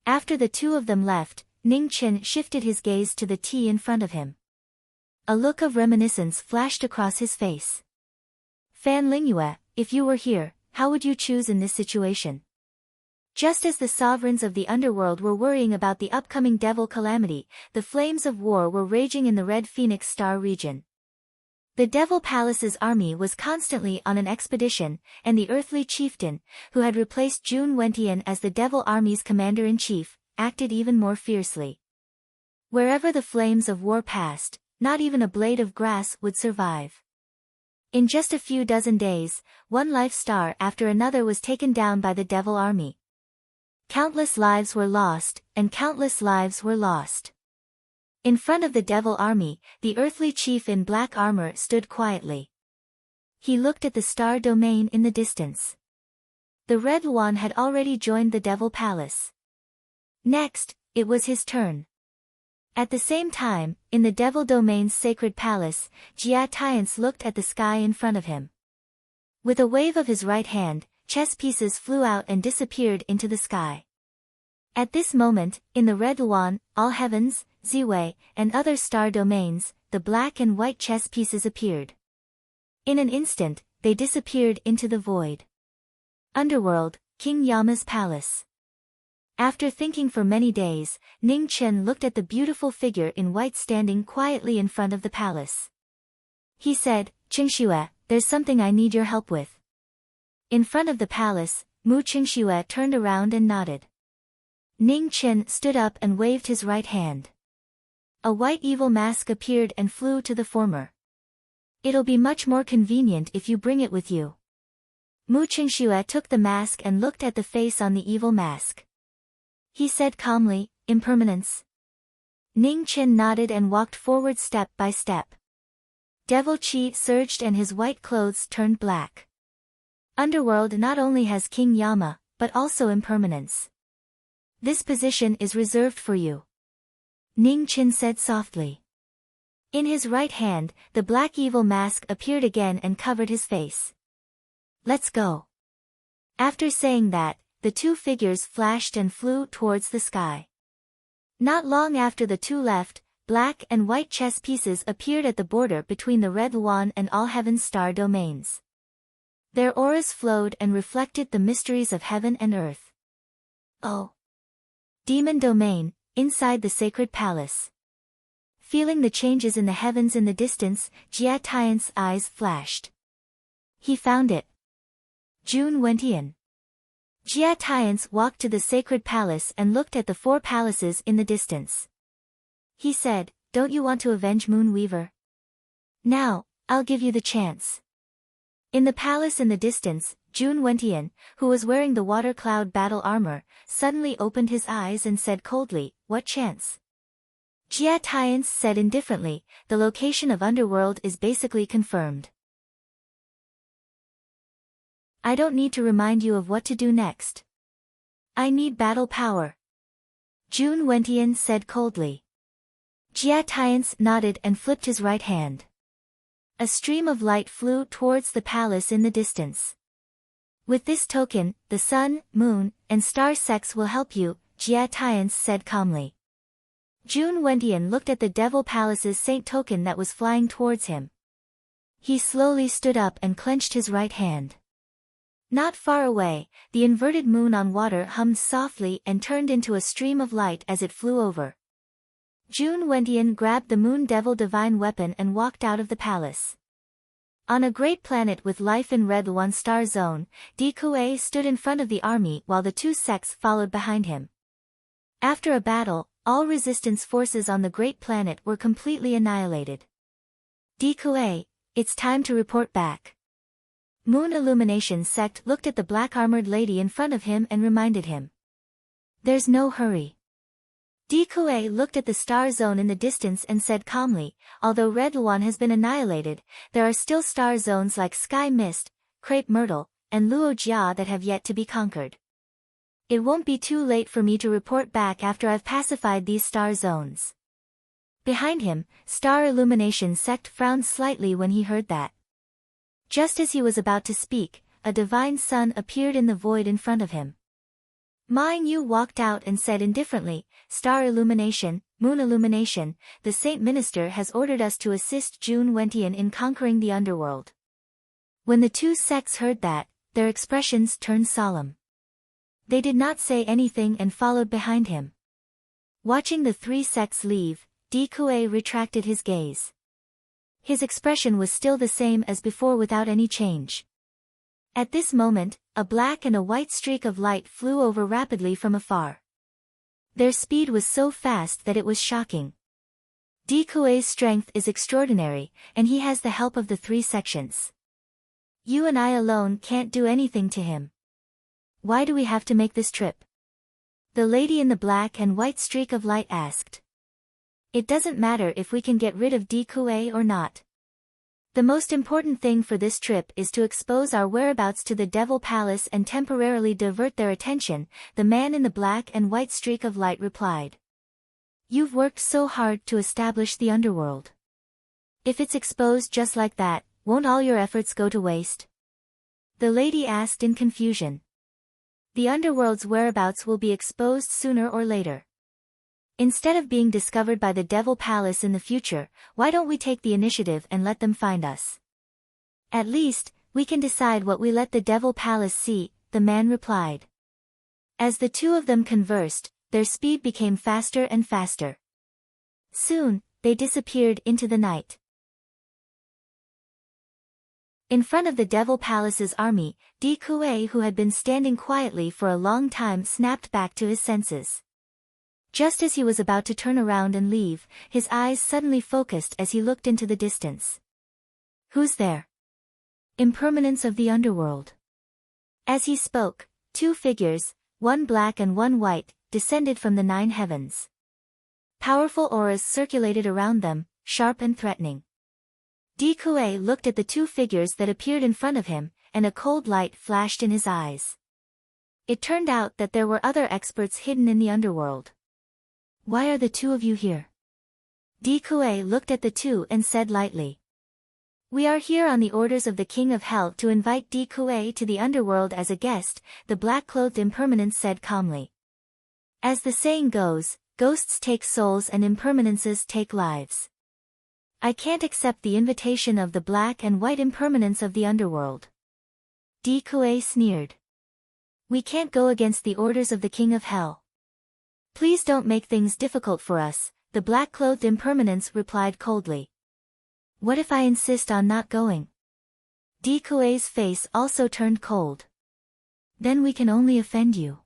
After the two of them left, Ning Chen shifted his gaze to the tea in front of him. A look of reminiscence flashed across his face. Fan Lingyue, if you were here, how would you choose in this situation? Just as the sovereigns of the underworld were worrying about the upcoming devil calamity, the flames of war were raging in the Red Phoenix Star region. The Devil Palace's army was constantly on an expedition, and the earthly chieftain, who had replaced Jun Wentian as the Devil Army's commander-in-chief, acted even more fiercely. Wherever the flames of war passed, not even a blade of grass would survive. In just a few dozen days, one life star after another was taken down by the Devil Army. Countless lives were lost, and countless lives were lost. In front of the Devil Army, the earthly chief in black armor stood quietly. He looked at the star domain in the distance. The Red One had already joined the Devil Palace. Next, it was his turn. At the same time, in the Devil Domain's sacred palace, Jia Tiance looked at the sky in front of him. With a wave of his right hand, chess pieces flew out and disappeared into the sky. At this moment, in the Red One, All Heavens, Ziwei, and other star domains, the black and white chess pieces appeared. In an instant, they disappeared into the void. Underworld, King Yama's palace. After thinking for many days, Ning Chen looked at the beautiful figure in white standing quietly in front of the palace. He said, Qingxue, there's something I need your help with. In front of the palace, Mu Qingxue turned around and nodded. Ning Chen stood up and waved his right hand. A white evil mask appeared and flew to the former. It'll be much more convenient if you bring it with you. Mu Qingxue took the mask and looked at the face on the evil mask. He said calmly, Impermanence. Ning Chen nodded and walked forward step by step. Devil Qi surged and his white clothes turned black. Underworld not only has King Yama, but also impermanence. This position is reserved for you. Ning Chen said softly. In his right hand, the black evil mask appeared again and covered his face. Let's go. After saying that, the two figures flashed and flew towards the sky. Not long after the two left, black and white chess pieces appeared at the border between the Red One and All Heaven's star domains. Their auras flowed and reflected the mysteries of heaven and earth. Oh! Demon domain, inside the sacred palace. Feeling the changes in the heavens in the distance, Jia Tian's eyes flashed. He found it. Jun Wentian. Jia Tiance walked to the sacred palace and looked at the four palaces in the distance. He said, Don't you want to avenge Moonweaver? Now, I'll give you the chance. In the palace in the distance, Jun Wentian, who was wearing the water cloud battle armor, suddenly opened his eyes and said coldly, What chance? Jia Tiance said indifferently, The location of Underworld is basically confirmed. I don't need to remind you of what to do next. I need battle power. Jun Wentian said coldly. Jia Tiance nodded and flipped his right hand. A stream of light flew towards the palace in the distance. With this token, the sun, moon, and star sex will help you, Jia Tiance said calmly. Jun Wentian looked at the Devil Palace's saint token that was flying towards him. He slowly stood up and clenched his right hand. Not far away, the inverted moon on water hummed softly and turned into a stream of light as it flew over. Jun Wentian grabbed the Moon Devil divine weapon and walked out of the palace. On a great planet with life in Red One star zone, Di Kuei stood in front of the army while the two sects followed behind him. After a battle, all resistance forces on the great planet were completely annihilated. Di Kuei, it's time to report back. Moon Illumination sect looked at the black-armored lady in front of him and reminded him. There's no hurry. Di Kuei looked at the star zone in the distance and said calmly, although Red One has been annihilated, there are still star zones like Sky Mist, Crepe Myrtle, and Luo Jia that have yet to be conquered. It won't be too late for me to report back after I've pacified these star zones. Behind him, Star Illumination Sect frowned slightly when he heard that. Just as he was about to speak, a divine sun appeared in the void in front of him. Ma Yu walked out and said indifferently, Star Illumination, Moon Illumination, the Saint Minister has ordered us to assist Jun Wentian in conquering the underworld. When the two sects heard that, their expressions turned solemn. They did not say anything and followed behind him. Watching the three sects leave, Di Kue retracted his gaze. His expression was still the same as before without any change. At this moment, a black and a white streak of light flew over rapidly from afar. Their speed was so fast that it was shocking. Di Kue's strength is extraordinary, and he has the help of the three sections. You and I alone can't do anything to him. Why do we have to make this trip? The lady in the black and white streak of light asked. It doesn't matter if we can get rid of Di Kue or not. The most important thing for this trip is to expose our whereabouts to the Devil Palace and temporarily divert their attention, the man in the black and white streak of light replied. You've worked so hard to establish the underworld. If it's exposed just like that, won't all your efforts go to waste? The lady asked in confusion. The underworld's whereabouts will be exposed sooner or later. Instead of being discovered by the Devil Palace in the future, why don't we take the initiative and let them find us? At least, we can decide what we let the Devil Palace see, the man replied. As the two of them conversed, their speed became faster and faster. Soon, they disappeared into the night. In front of the Devil Palace's army, Di Kue, who had been standing quietly for a long time, snapped back to his senses. Just as he was about to turn around and leave, his eyes suddenly focused as he looked into the distance. Who's there? Impermanence of the underworld. As he spoke, two figures, one black and one white, descended from the 9 heavens. Powerful auras circulated around them, sharp and threatening. Di Kue looked at the two figures that appeared in front of him, and a cold light flashed in his eyes. It turned out that there were other experts hidden in the underworld. Why are the two of you here? Di Kue looked at the two and said lightly. We are here on the orders of the King of Hell to invite Di Kue to the underworld as a guest, the black-clothed impermanence said calmly. As the saying goes, ghosts take souls and impermanences take lives. I can't accept the invitation of the black and white impermanence of the underworld. Di Kue sneered. We can't go against the orders of the King of Hell. Please don't make things difficult for us, the black-clothed impermanence replied coldly. What if I insist on not going? Di Kue's face also turned cold. Then we can only offend you.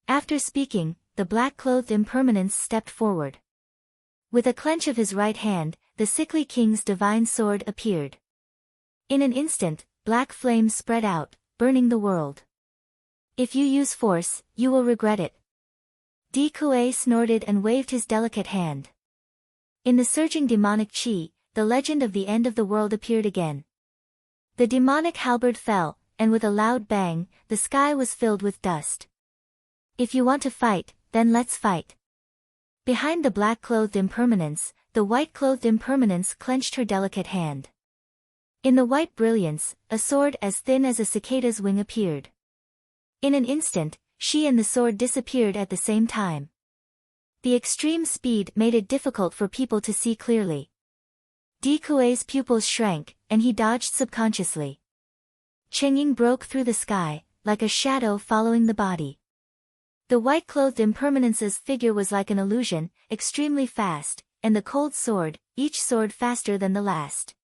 After speaking, the black-clothed impermanence stepped forward. With a clench of his right hand, the sickly king's divine sword appeared. In an instant, black flames spread out, burning the world. If you use force, you will regret it. Di Kue snorted and waved his delicate hand. In the surging demonic chi, the legend of the end of the world appeared again. The demonic halberd fell, and with a loud bang, the sky was filled with dust. If you want to fight, then let's fight. Behind the black-clothed impermanence, the white-clothed impermanence clenched her delicate hand. In the white brilliance, a sword as thin as a cicada's wing appeared. In an instant, she and the sword disappeared at the same time. The extreme speed made it difficult for people to see clearly. Di Kue's pupils shrank, and he dodged subconsciously. Chengying broke through the sky, like a shadow following the body. The white-clothed impermanence's figure was like an illusion, extremely fast, and the cold sword, each sword faster than the last.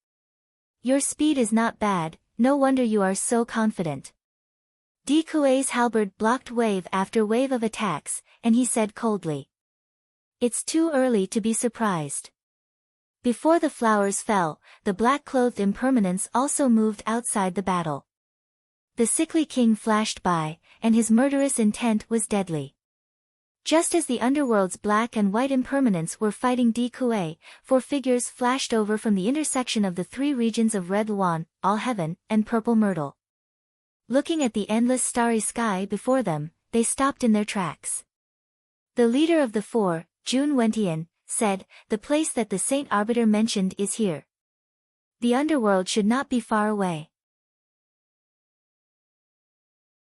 Your speed is not bad, no wonder you are so confident. Di Kue's halberd blocked wave after wave of attacks, and he said coldly. It's too early to be surprised. Before the flowers fell, the black-clothed impermanence also moved outside the battle. The sickly king flashed by, and his murderous intent was deadly. Just as the underworld's black and white impermanence were fighting Di Kue, 4 figures flashed over from the intersection of the 3 regions of Red Luan, All Heaven, and Purple Myrtle. Looking at the endless starry sky before them, they stopped in their tracks. The leader of the four, Jun Wentian, said, "The place that the Saint Arbiter mentioned is here. The underworld should not be far away."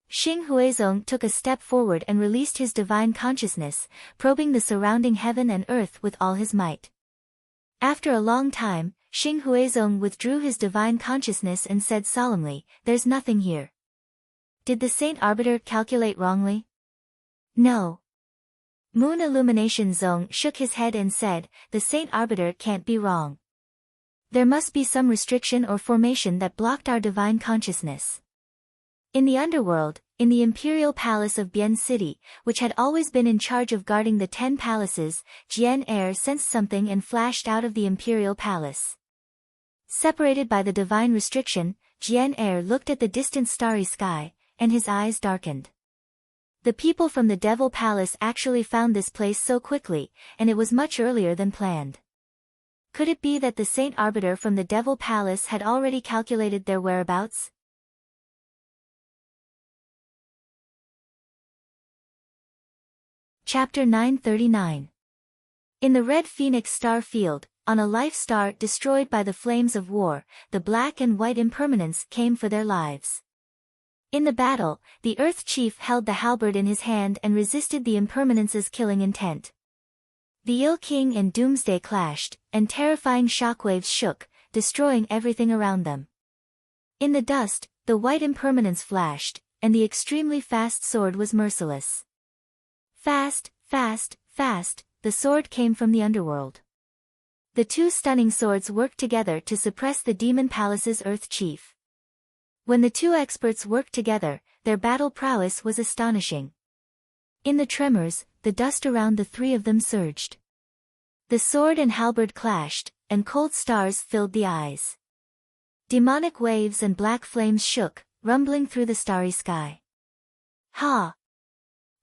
Xing Huizong took a step forward and released his divine consciousness, probing the surrounding heaven and earth with all his might. After a long time, Xing Huizong withdrew his divine consciousness and said solemnly, "There's nothing here." Did the Saint Arbiter calculate wrongly? No. Moon Illumination Zong shook his head and said, "The Saint Arbiter can't be wrong. There must be some restriction or formation that blocked our divine consciousness." In the underworld, in the imperial palace of Bian City, which had always been in charge of guarding the 10 palaces, Jian Er sensed something and flashed out of the imperial palace. Separated by the divine restriction, Jian Er looked at the distant starry sky, and his eyes darkened. The people from the Devil Palace actually found this place so quickly, and it was much earlier than planned. Could it be that the Saint Arbiter from the Devil Palace had already calculated their whereabouts? Chapter 939. In the Red Phoenix star field, on a life star destroyed by the flames of war, the black and white impermanents came for their lives. In the battle, the Earth Chief held the halberd in his hand and resisted the impermanence's killing intent. The Ill King and Doomsday clashed, and terrifying shockwaves shook, destroying everything around them. In the dust, the white impermanence flashed, and the extremely fast sword was merciless. Fast, fast, fast, the sword came from the underworld. The two stunning swords worked together to suppress the Demon Palace's Earth Chief. When the two experts worked together, their battle prowess was astonishing. In the tremors, the dust around the three of them surged. The sword and halberd clashed, and cold stars filled the eyes. Demonic waves and black flames shook, rumbling through the starry sky. Ha!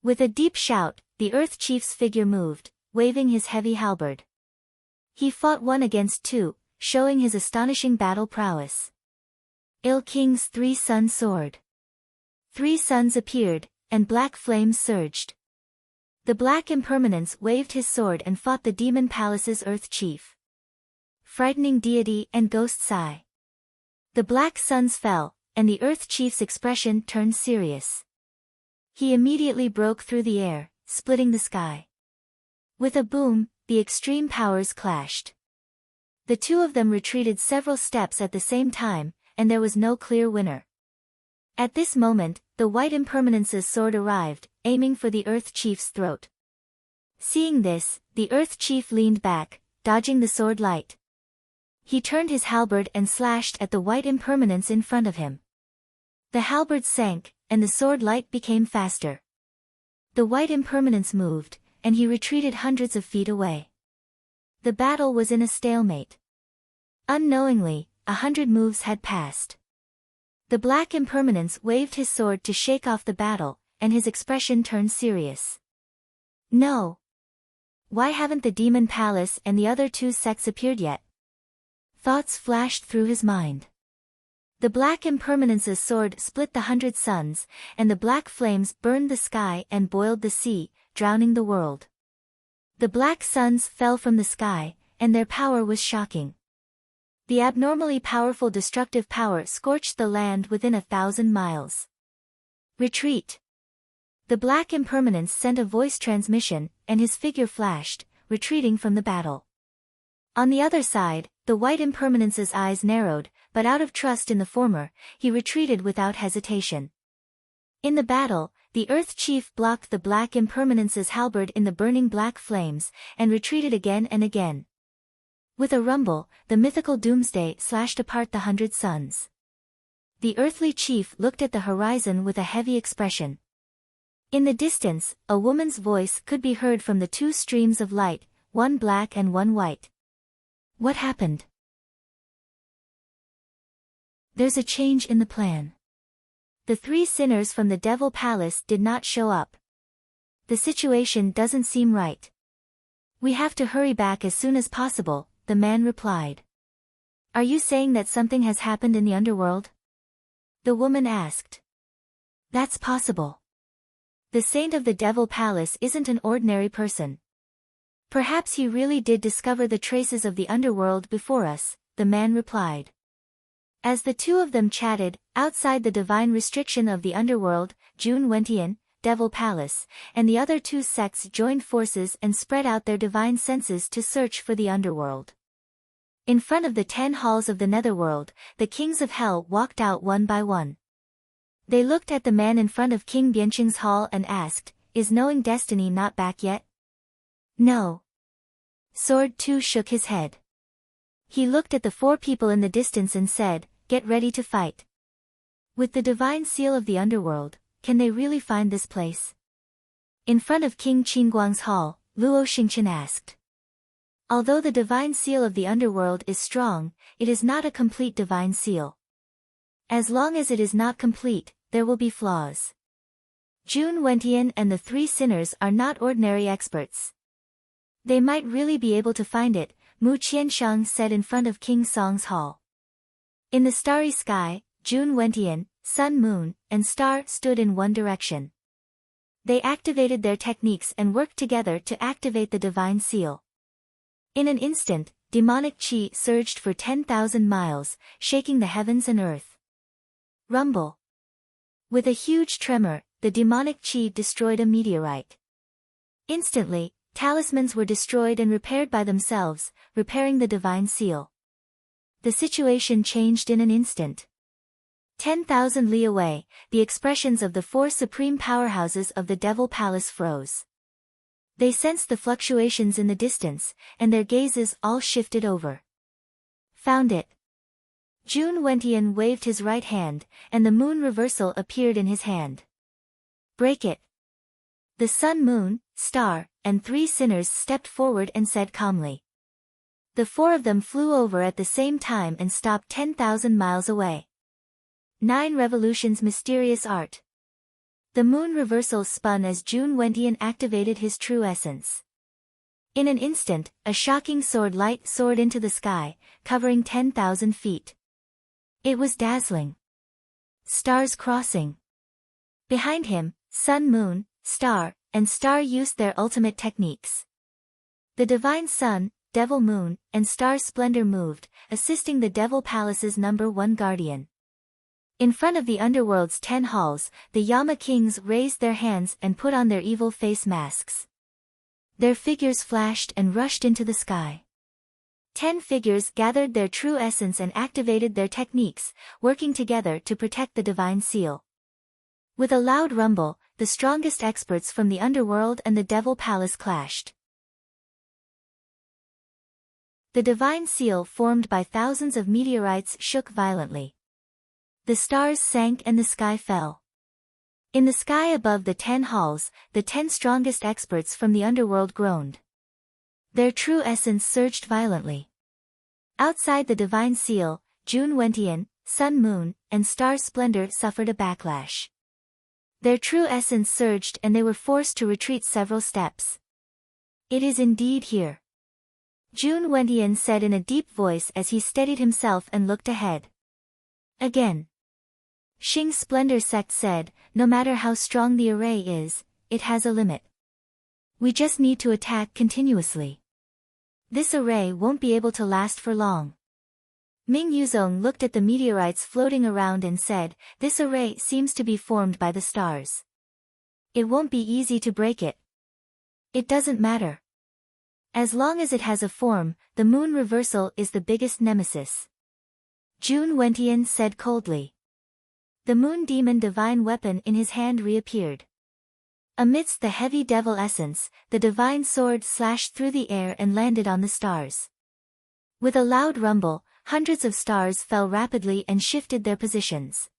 With a deep shout, the Earth Chief's figure moved, waving his heavy halberd. He fought 1 against 2, showing his astonishing battle prowess. Ill King's 3-sun sword. 3 suns appeared, and black flames surged. The black impermanence waved his sword and fought the Demon Palace's Earth Chief. Frightening deity and ghost sigh. The black suns fell, and the Earth Chief's expression turned serious. He immediately broke through the air, splitting the sky. With a boom, the extreme powers clashed. The two of them retreated several steps at the same time, and there was no clear winner. At this moment, the white impermanence's sword arrived, aiming for the Earth Chief's throat. Seeing this, the Earth Chief leaned back, dodging the sword light. He turned his halberd and slashed at the white impermanence in front of him. The halberd sank, and the sword light became faster. The white impermanence moved, and he retreated hundreds of feet away. The battle was in a stalemate. Unknowingly, 100 moves had passed. The black impermanence waved his sword to shake off the battle, and his expression turned serious. No. Why haven't the Demon Palace and the other 2 sects appeared yet? Thoughts flashed through his mind. The black impermanence's sword split the 100 suns, and the black flames burned the sky and boiled the sea, drowning the world. The black suns fell from the sky, and their power was shocking. The abnormally powerful destructive power scorched the land within 1,000 miles. Retreat. The black impermanence sent a voice transmission, and his figure flashed, retreating from the battle. On the other side, the white impermanence's eyes narrowed, but out of trust in the former, he retreated without hesitation. In the battle, the Earth Chief blocked the black impermanence's halberd in the burning black flames, and retreated again and again. With a rumble, the mythical Doomsday slashed apart the 100 suns. The earthly chief looked at the horizon with a heavy expression. In the distance, a woman's voice could be heard from the 2 streams of light, one black and one white. What happened? There's a change in the plan. The 3 sinners from the Devil Palace did not show up. The situation doesn't seem right. We have to hurry back as soon as possible, the man replied. Are you saying that something has happened in the underworld? The woman asked. That's possible. The saint of the Devil Palace isn't an ordinary person. Perhaps he really did discover the traces of the underworld before us, the man replied. As the two of them chatted, outside the divine restriction of the underworld, Jun Wentian, Devil Palace, and the other two sects joined forces and spread out their divine senses to search for the underworld. In front of the 10 halls of the netherworld, the kings of hell walked out one by one. They looked at the man in front of King Bianqing's hall and asked, "Is knowing destiny not back yet?" "No." Sword 2 shook his head. He looked at the 4 people in the distance and said, "Get ready to fight." With the divine seal of the underworld, can they really find this place? In front of King Qinguang's hall, Luo Xingqian asked. Although the divine seal of the underworld is strong, it is not a complete divine seal. As long as it is not complete, there will be flaws. Jun Wentian and the 3 sinners are not ordinary experts. They might really be able to find it, Mu Qianshang said in front of King Song's hall. In the starry sky, Jun Wentian, Sun, Moon, and Star stood in one direction. They activated their techniques and worked together to activate the divine seal. In an instant, demonic qi surged for 10,000 miles, shaking the heavens and earth. Rumble. With a huge tremor, the demonic qi destroyed a meteorite. Instantly, talismans were destroyed and repaired by themselves, repairing the divine seal. The situation changed in an instant. 10,000 li away, the expressions of the 4 supreme powerhouses of the Devil Palace froze. They sensed the fluctuations in the distance, and their gazes all shifted over. Found it. Jun Wentian waved his right hand, and the moon reversal appeared in his hand. Break it. The Sun, Moon, Star, and 3 sinners stepped forward and said calmly. The 4 of them flew over at the same time and stopped 10,000 miles away. 9 revolutions mysterious art. The moon reversal spun as Jun Wentian activated his true essence. In an instant, a shocking sword light soared into the sky, covering 10,000 feet. It was dazzling. Stars crossing. Behind him, Sun, Moon, Star, and Star used their ultimate techniques. The divine Sun, Devil Moon, and Star splendor moved, assisting the Devil Palace's #1 guardian. In front of the underworld's 10 halls, the Yama kings raised their hands and put on their evil face masks. Their figures flashed and rushed into the sky. 10 figures gathered their true essence and activated their techniques, working together to protect the divine seal. With a loud rumble, the strongest experts from the underworld and the Devil Palace clashed. The divine seal formed by thousands of meteorites shook violently. The stars sank and the sky fell. In the sky above the 10 halls, the 10 strongest experts from the underworld groaned. Their true essence surged violently. Outside the divine seal, Jun Wentian, Sun, Moon, and Star splendor suffered a backlash. Their true essence surged and they were forced to retreat several steps. It is indeed here. Jun Wentian said in a deep voice as he steadied himself and looked ahead. Again. Xing's Splendor sect said, no matter how strong the array is, it has a limit. We just need to attack continuously. This array won't be able to last for long. Ming Yuzong looked at the meteorites floating around and said, this array seems to be formed by the stars. It won't be easy to break it. It doesn't matter. As long as it has a form, the moon reversal is the biggest nemesis. Jun Wentian said coldly. The moon demon divine weapon in his hand reappeared. Amidst the heavy devil essence, the divine sword slashed through the air and landed on the stars. With a loud rumble, hundreds of stars fell rapidly and shifted their positions.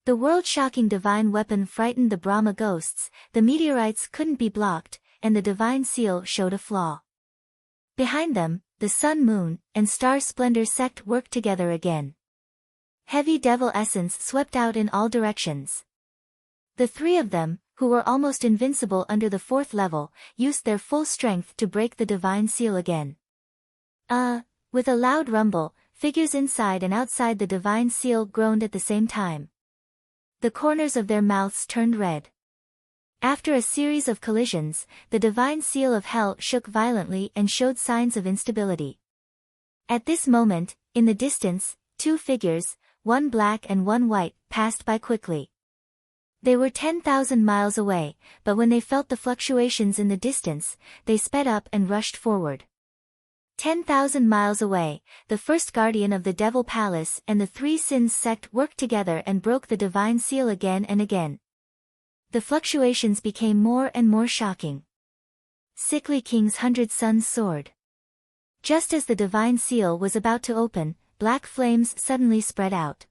The world-shocking divine weapon frightened the Brahma ghosts, the meteorites couldn't be blocked, and the divine seal showed a flaw. Behind them, the Sun, Moon, and Star Splendor sect worked together again. Heavy devil essence swept out in all directions. The 3 of them, who were almost invincible under the 4th level, used their full strength to break the divine seal again. With a loud rumble, figures inside and outside the divine seal groaned at the same time. The corners of their mouths turned red. After a series of collisions, the divine seal of hell shook violently and showed signs of instability. At this moment, in the distance, two figures, one black and one white, passed by quickly. They were 10,000 miles away, but when they felt the fluctuations in the distance, they sped up and rushed forward. 10,000 miles away, the first guardian of the Devil Palace and the Three Sins sect worked together and broke the divine seal again and again. The fluctuations became more and more shocking. Sickly King's 100 Sons soared. Just as the divine seal was about to open, black flames suddenly spread out.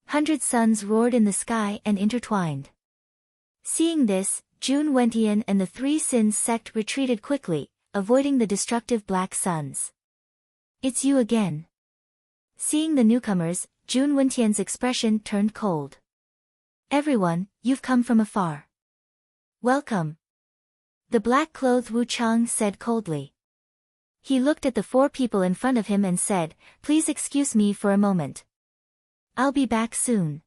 100 suns roared in the sky and intertwined. Seeing this, Jun Wentian and the Three Sins sect retreated quickly, avoiding the destructive black suns. "It's you again." Seeing the newcomers, Jun Wentian's expression turned cold. "Everyone, you've come from afar. Welcome." The black-clothed Wu Chang said coldly. He looked at the four people in front of him and said, "Please excuse me for a moment. I'll be back soon."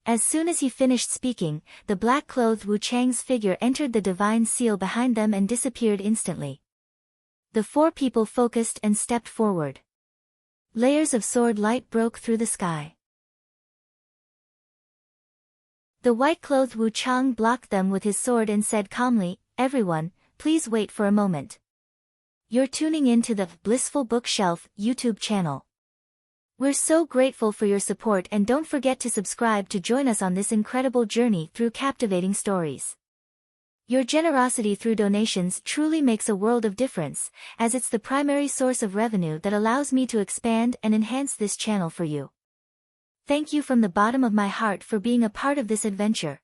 As soon as he finished speaking, the black-clothed Wu Chang's figure entered the divine seal behind them and disappeared instantly. The four people focused and stepped forward. Layers of sword light broke through the sky. The white-clothed Wu Chang blocked them with his sword and said calmly, "Everyone, please wait for a moment. You're tuning in to the Blissful Bookshelf YouTube channel. We're so grateful for your support and don't forget to subscribe to join us on this incredible journey through captivating stories. Your generosity through donations truly makes a world of difference, as it's the primary source of revenue that allows me to expand and enhance this channel for you. Thank you from the bottom of my heart for being a part of this adventure.